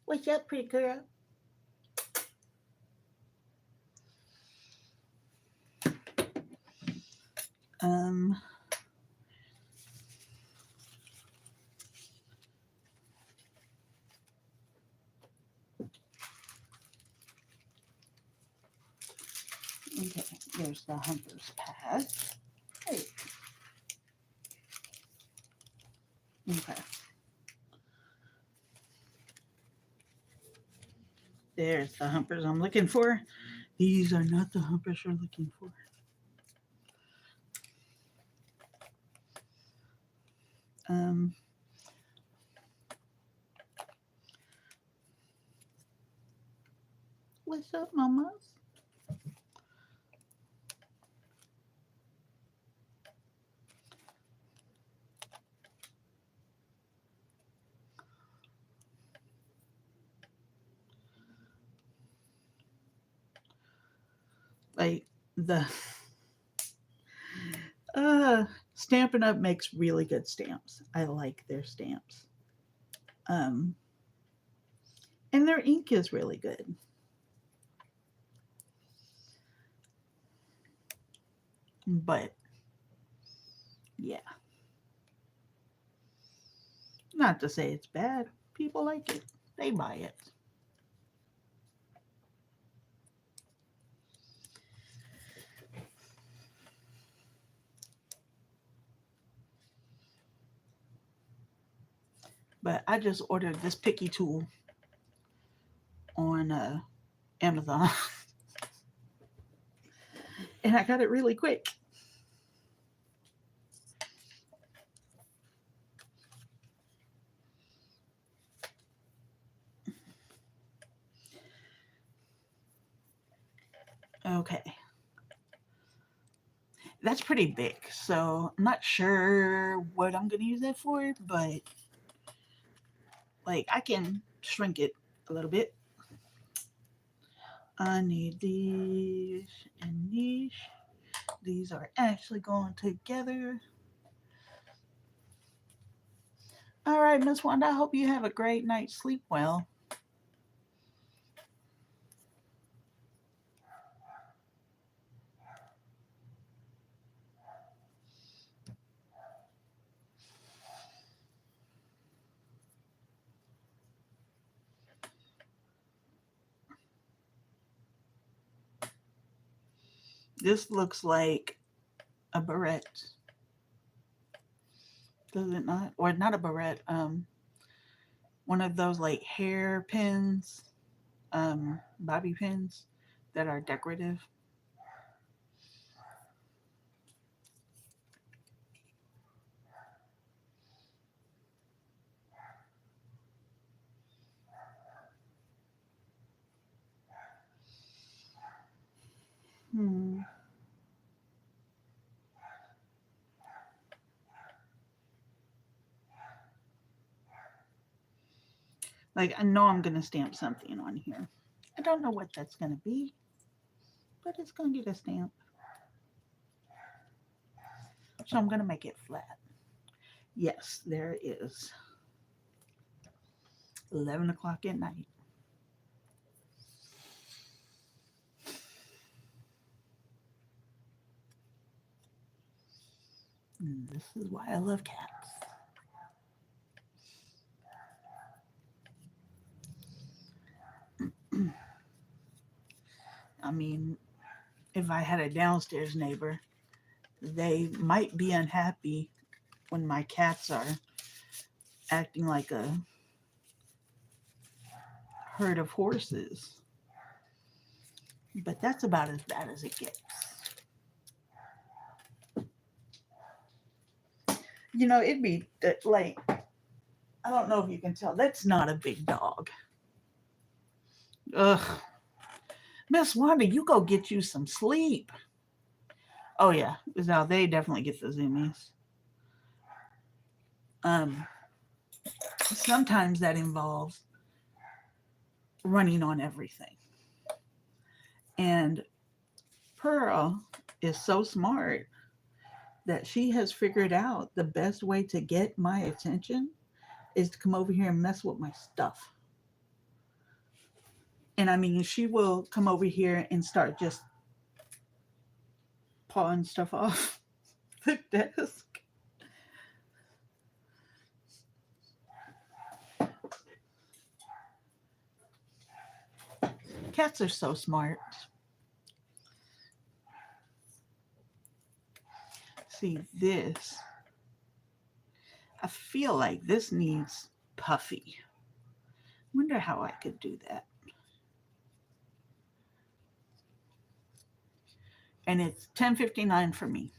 What's up, pretty girl? Um, okay, there's the hunter's pass. Hey, okay. There's the humpers I'm looking for. These are not the humpers you're looking for. Um, what's up, mamas? Like the uh Stampin' Up makes really good stamps. I like their stamps. Um, and their ink is really good. But yeah, not to say it's bad. People like it. They buy it. But I just ordered this picky tool on Amazon and I got it really quick. Okay. That's pretty big. So I'm not sure what I'm going to use that for, but like I can shrink it a little bit. I need these and these. These are actually going together. All right, Miss Wanda, I hope you have a great night. Sleep well. This looks like a barrette. Does it not? Or not a barrette. One of those like hair pins, bobby pins that are decorative. Hmm. Like I know I'm gonna stamp something on here. I don't know what that's gonna be, but it's gonna get a stamp. So I'm gonna make it flat. Yes, there is 11 o'clock at night. And this is why I love cats. I mean, if I had a downstairs neighbor, they might be unhappy when my cats are acting like a herd of horses. But that's about as bad as it gets. You know, it'd be like, I don't know if you can tell, that's not a big dog. Ugh. Miss Wanda, you go get you some sleep. Oh, yeah. Now they definitely get the zoomies. Sometimes that involves running on everything. And Pearl is so smart that she has figured out the best way to get my attention is to come over here and mess with my stuff. And I mean, she will come over here and start just pawing stuff off the desk. Cats are so smart. See, this, I feel like this needs puffy. Wonder how I could do that. And it's 10:59 for me.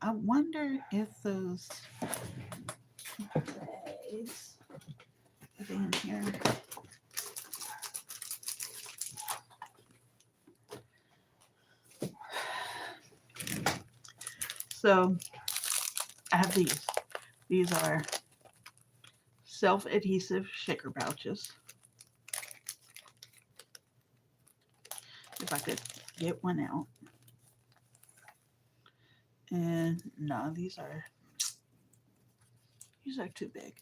I wonder if those bags are in here. So I have these. These are self-adhesive shaker pouches. If I could get one out. And no, these are too big.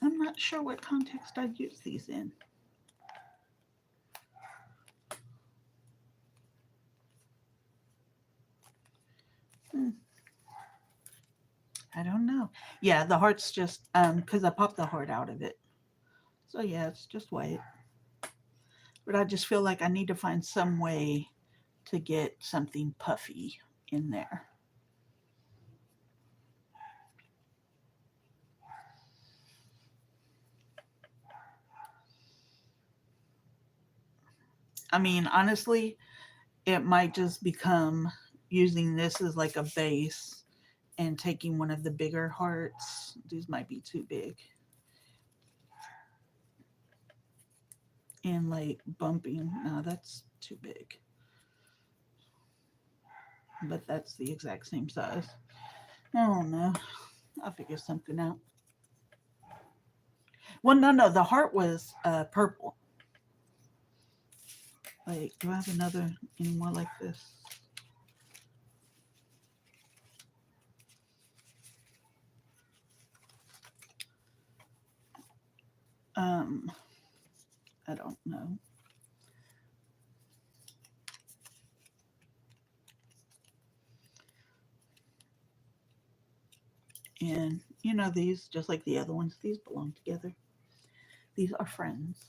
I'm not sure what context I'd use these in. I don't know. Yeah, the heart's just because I popped the heart out of it. So yeah, it's just white. But I just feel like I need to find some way to get something puffy in there. I mean, honestly, it might just become using this as like a base and taking one of the bigger hearts. These might be too big. And like bumping. No, that's too big. But that's the exact same size. I don't know. I'll figure something out. Well, no. The heart was purple. Like, do I have any more like this? I don't know. And these, just like the other ones, these belong together. These are friends.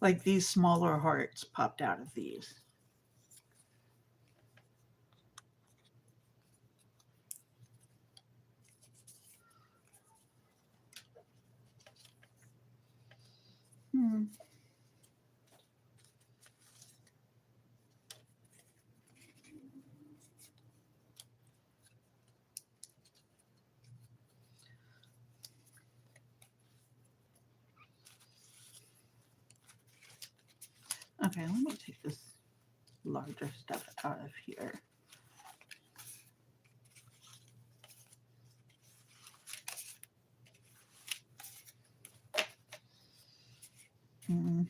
Like these smaller hearts popped out of these. Hmm. Okay, let me take this larger stuff out of here. Hmm.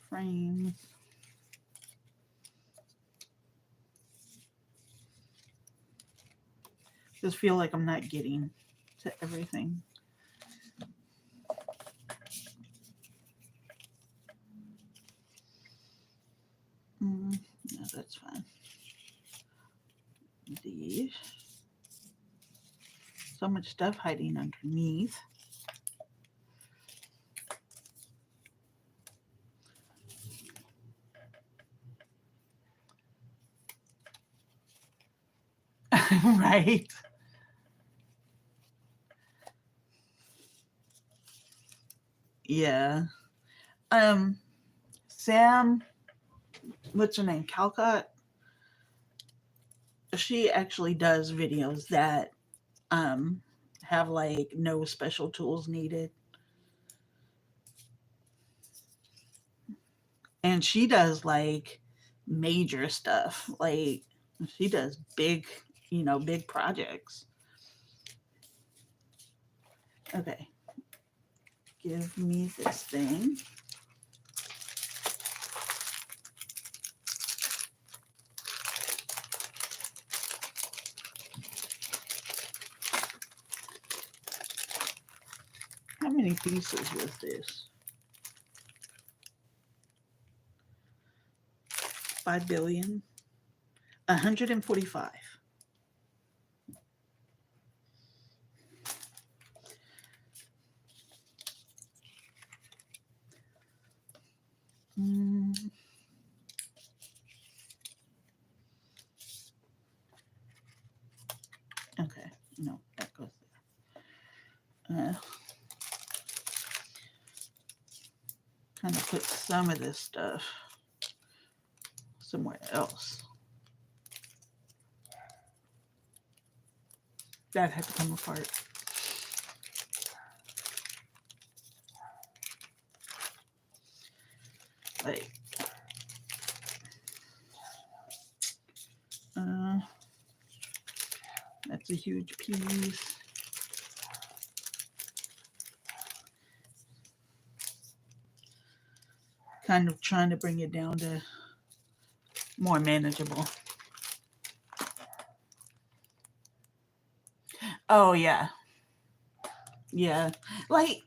Frames. Just feel like I'm not getting to everything. No, that's fine. These. So much stuff hiding underneath. Right. Yeah. Um, Sam, what's her name? Calcott. She actually does videos that um have like no special tools needed. And she does like major stuff. Like she does big, big projects. Okay. Give me this thing. How many pieces was this? 5 billion? 145. Mm, okay. No, that goes there. Kind of put some of this stuff somewhere else. That had to come apart. Like, that's a huge piece. Kind of trying to bring it down to more manageable. Oh yeah. Yeah. Like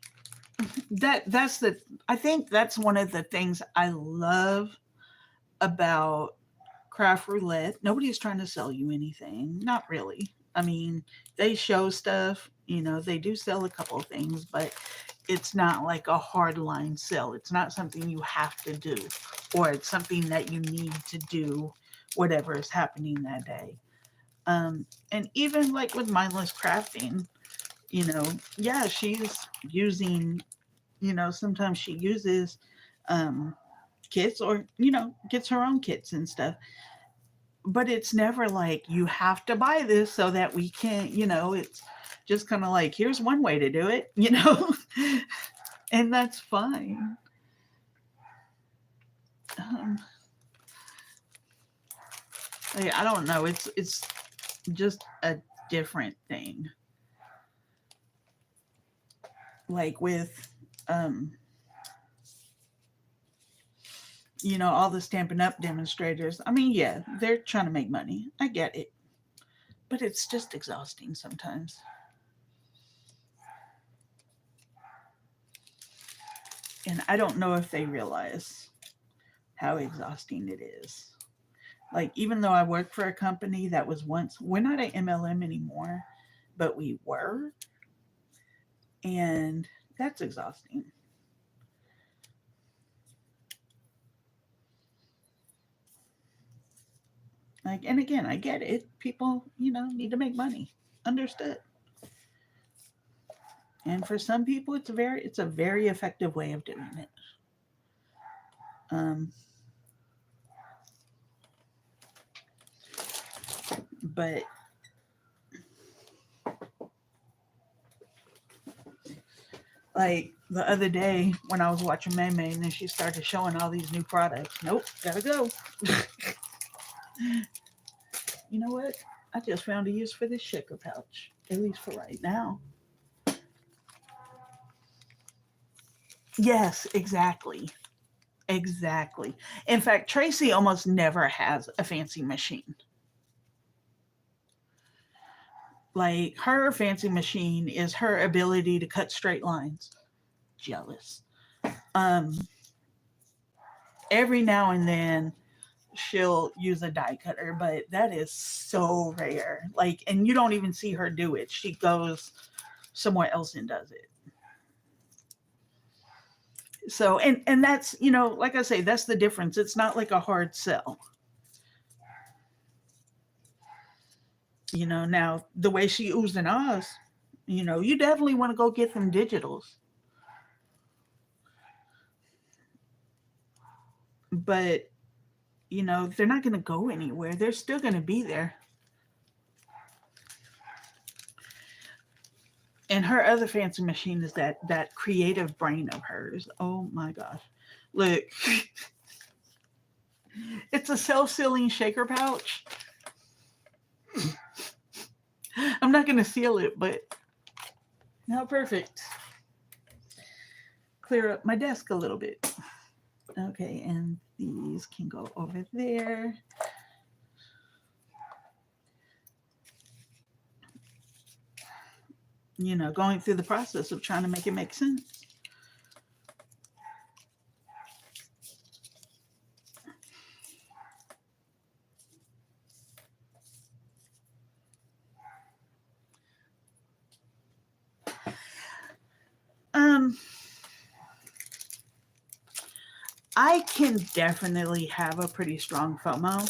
that's the I think that's one of the things I love about craft roulette. Nobody's trying to sell you anything. Not really. I mean, they show stuff, they do sell a couple of things, but it's not like a hard line sell. It's not something you have to do, or it's something that you need to do, whatever is happening that day. And even like with mindless crafting, yeah, she's using, sometimes she uses um, kits or, gets her own kits and stuff. But it's never like you have to buy this so that we can, it's just kind of like, here's one way to do it, and that's fine. Um, I don't know. It's just a different thing. Like with um, all the Stampin' Up! Demonstrators. I mean, yeah, they're trying to make money. I get it. But it's just exhausting sometimes. And I don't know if they realize how exhausting it is. Like, even though I work for a company that was once, we're not an MLM anymore, but we were. And that's exhausting. Like, and again, I get it. People, need to make money. Understood. And for some people, it's a very effective way of doing it. Um, but like the other day when I was watching May May and then she started showing all these new products. Nope, gotta go. You know what? I just found a use for this shaker pouch, at least for right now. Yes, exactly. Exactly. In fact, Tracy almost never has a fancy machine. Like her fancy machine is her ability to cut straight lines. Jealous. Um, every now and then she'll use a die cutter, but that is so rare. Like, and you don't even see her do it. She goes somewhere else and does it. So, and that's, like I say, that's the difference. It's not like a hard sell. Now the way she oohs and ahs, you definitely want to go get them digitals. But, they're not going to go anywhere. They're still going to be there. And her other fancy machine is that creative brain of hers. Oh my gosh. Look. It's a self-sealing shaker pouch. I'm not going to seal it, but how perfect. Clear up my desk a little bit. Okay, and these can go over there. Going through the process of trying to make it make sense. I can definitely have a pretty strong FOMO,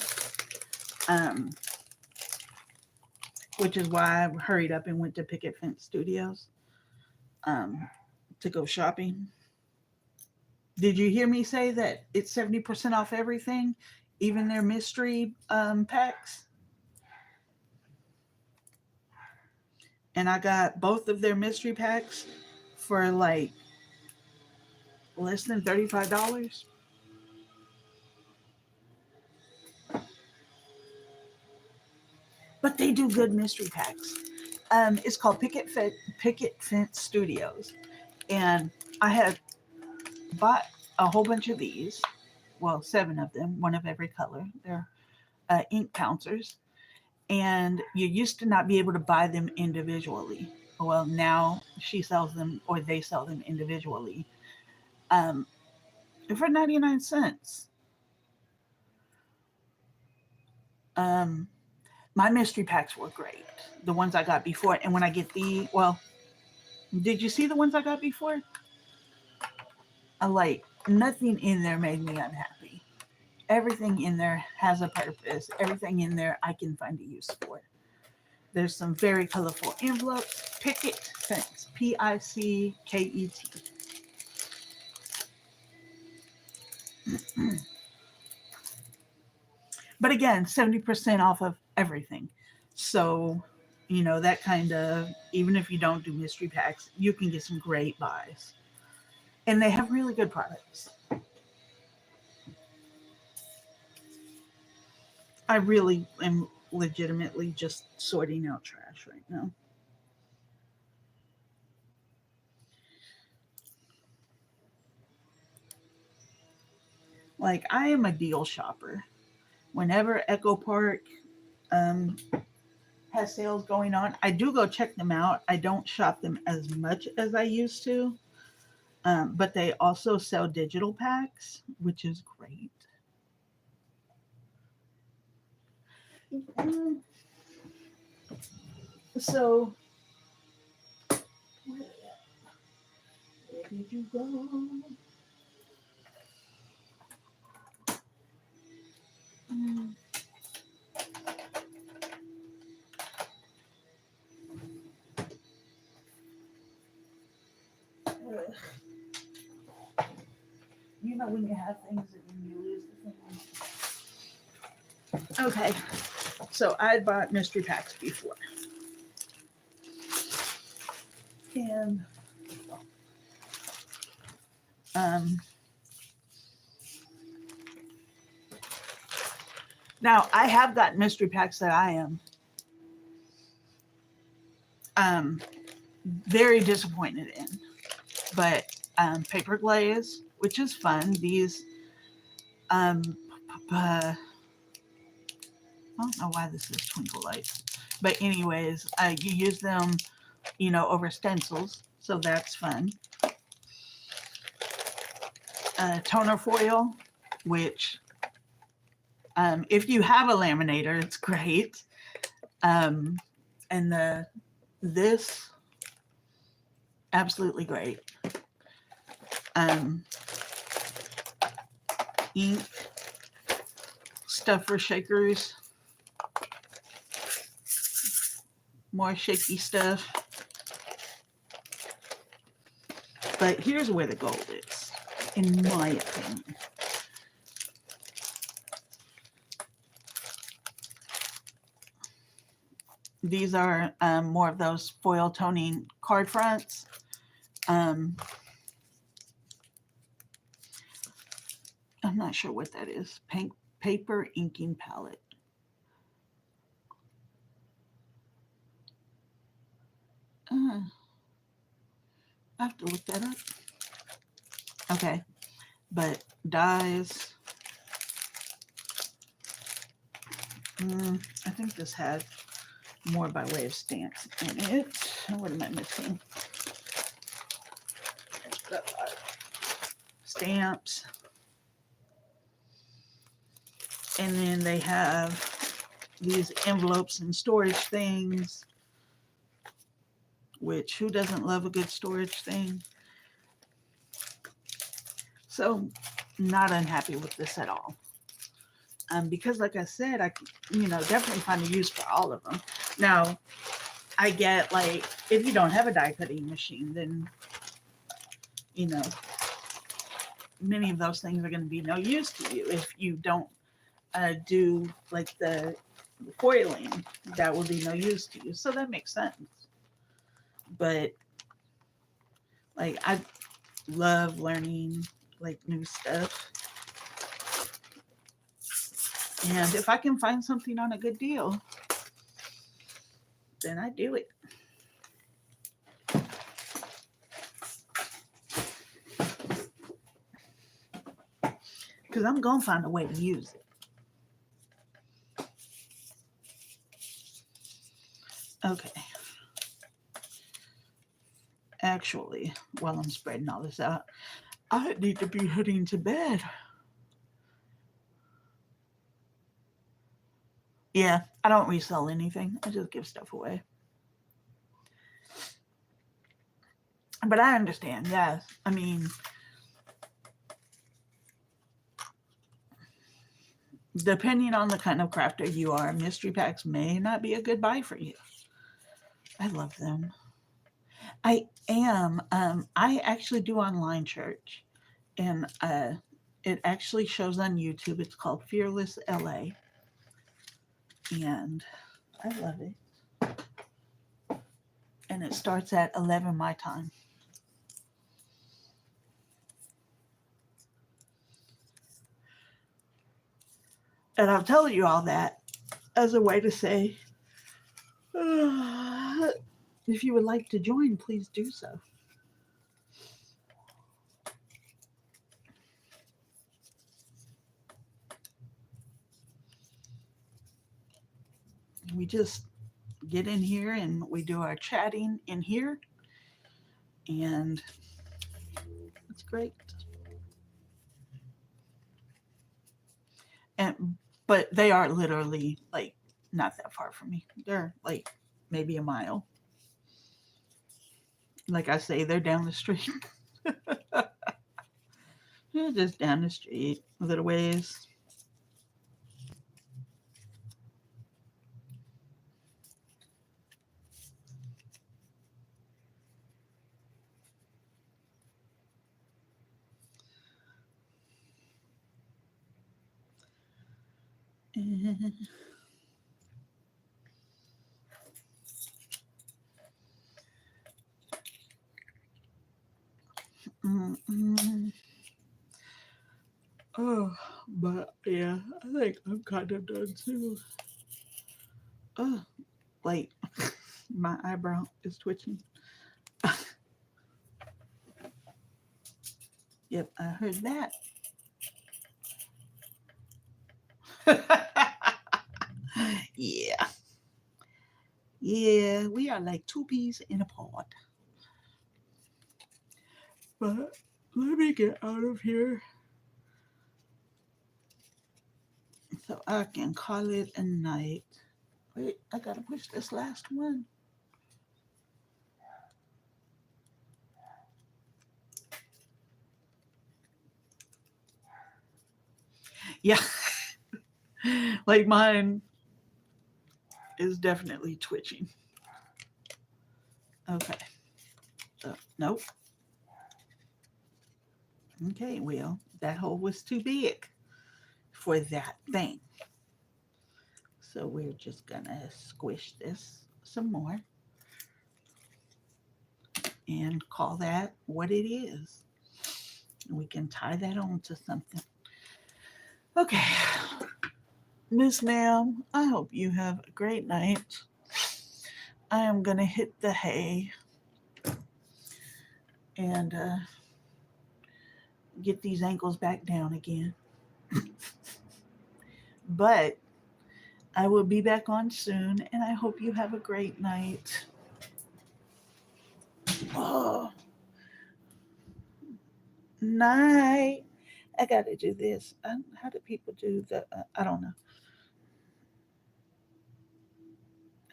which is why I hurried up and went to Picket Fence Studios to go shopping. Did you hear me say that it's 70% off everything, even their mystery packs? And I got both of their mystery packs for like less than $35. But they do good mystery packs. It's called Picket Fence Studios, and I had bought a whole bunch of these. Well, 7 of them, one of every color. They're ink pouncers, and you used to not be able to buy them individually. Well, now she sells them, or they sell them individually, um, for 99 cents. Um, my mystery packs were great. The ones I got before, and when I get did you see the ones I got before? I like nothing in there made me unhappy. Everything in there has a purpose. Everything in there I can find a use for. There's some very colorful envelopes. Picket Fence, Pickett. But again, 70% off of everything. So, that kind of, even if you don't do mystery packs, you can get some great buys. And they have really good products. I really am legitimately just sorting out trash right now. Like, I am a deal shopper. Whenever Echo Park um, has sales going on, I do go check them out. I don't shop them as much as I used to, but they also sell digital packs, which is great. Um, so, where did you go? Mm, ugh. You know when you have things and you lose the thing. Okay, so I had bought mystery packs before, and um, now I have got mystery packs that I am um, very disappointed in, but paper glaze, which is fun. These I don't know why this is twinkle lights, but anyways, you use them, over stencils, so that's fun. Toner foil, which if you have a laminator, it's great. And this absolutely great. Ink, stuff for shakers, more shaky stuff. But here's where the gold is, in my opinion. These are more of those foil toning card fronts. I'm not sure what that is. Paper inking palette. I have to look that up. Okay, but dies. I think this had more by way of stamps in it. What am I missing? Stamps. And then they have these envelopes and storage things, which who doesn't love a good storage thing? So not unhappy with this at all. Because like I said, I definitely find a use for all of them. Now, I get, like, if you don't have a die cutting machine, then many of those things are going to be no use to you. If you don't do like the foiling, that will be no use to you. So that makes sense. But like, I love learning like new stuff. And if I can find something on a good deal, then I do it. Because I'm going to find a way to use it. Okay. Actually, while I'm spreading all this out, I need to be heading to bed. Yeah, I don't resell anything. I just give stuff away. But I understand, yes. I mean, depending on the kind of crafter you are, mystery packs may not be a good buy for you. I love them. I am. I actually do online church, and it actually shows on YouTube. It's called Fearless LA, and I love it. And it starts at 11 my time. And I'm telling you all that as a way to say, if you would like to join, please do so. just get in here and we do our chatting in here, and it's great. And but they are literally like not that far from me. They're like maybe a mile. Like I say, they're down the street. They're just down the street a little ways. Mm-mm. Oh, but yeah, I think I'm kind of done too. Oh, like my eyebrow is twitching. Yep, I heard that. Yeah, yeah, we are like two peas in a pod. But let me get out of here so I can call it a night. Wait, I gotta push this last one. Yeah, like mine is definitely twitching. Okay, so nope. Okay, well, that hole was too big for that thing. So we're just gonna squish this some more and call that what it is. We can tie that on to something. Okay, Miss Ma'am, I hope you have a great night. I am gonna hit the hay and get these ankles back down again. But I will be back on soon, and I hope you have a great night. Oh, night. I gotta do this. How do people do the? I don't know.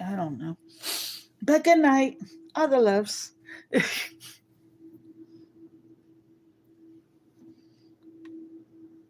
I don't know. But good night, other loves.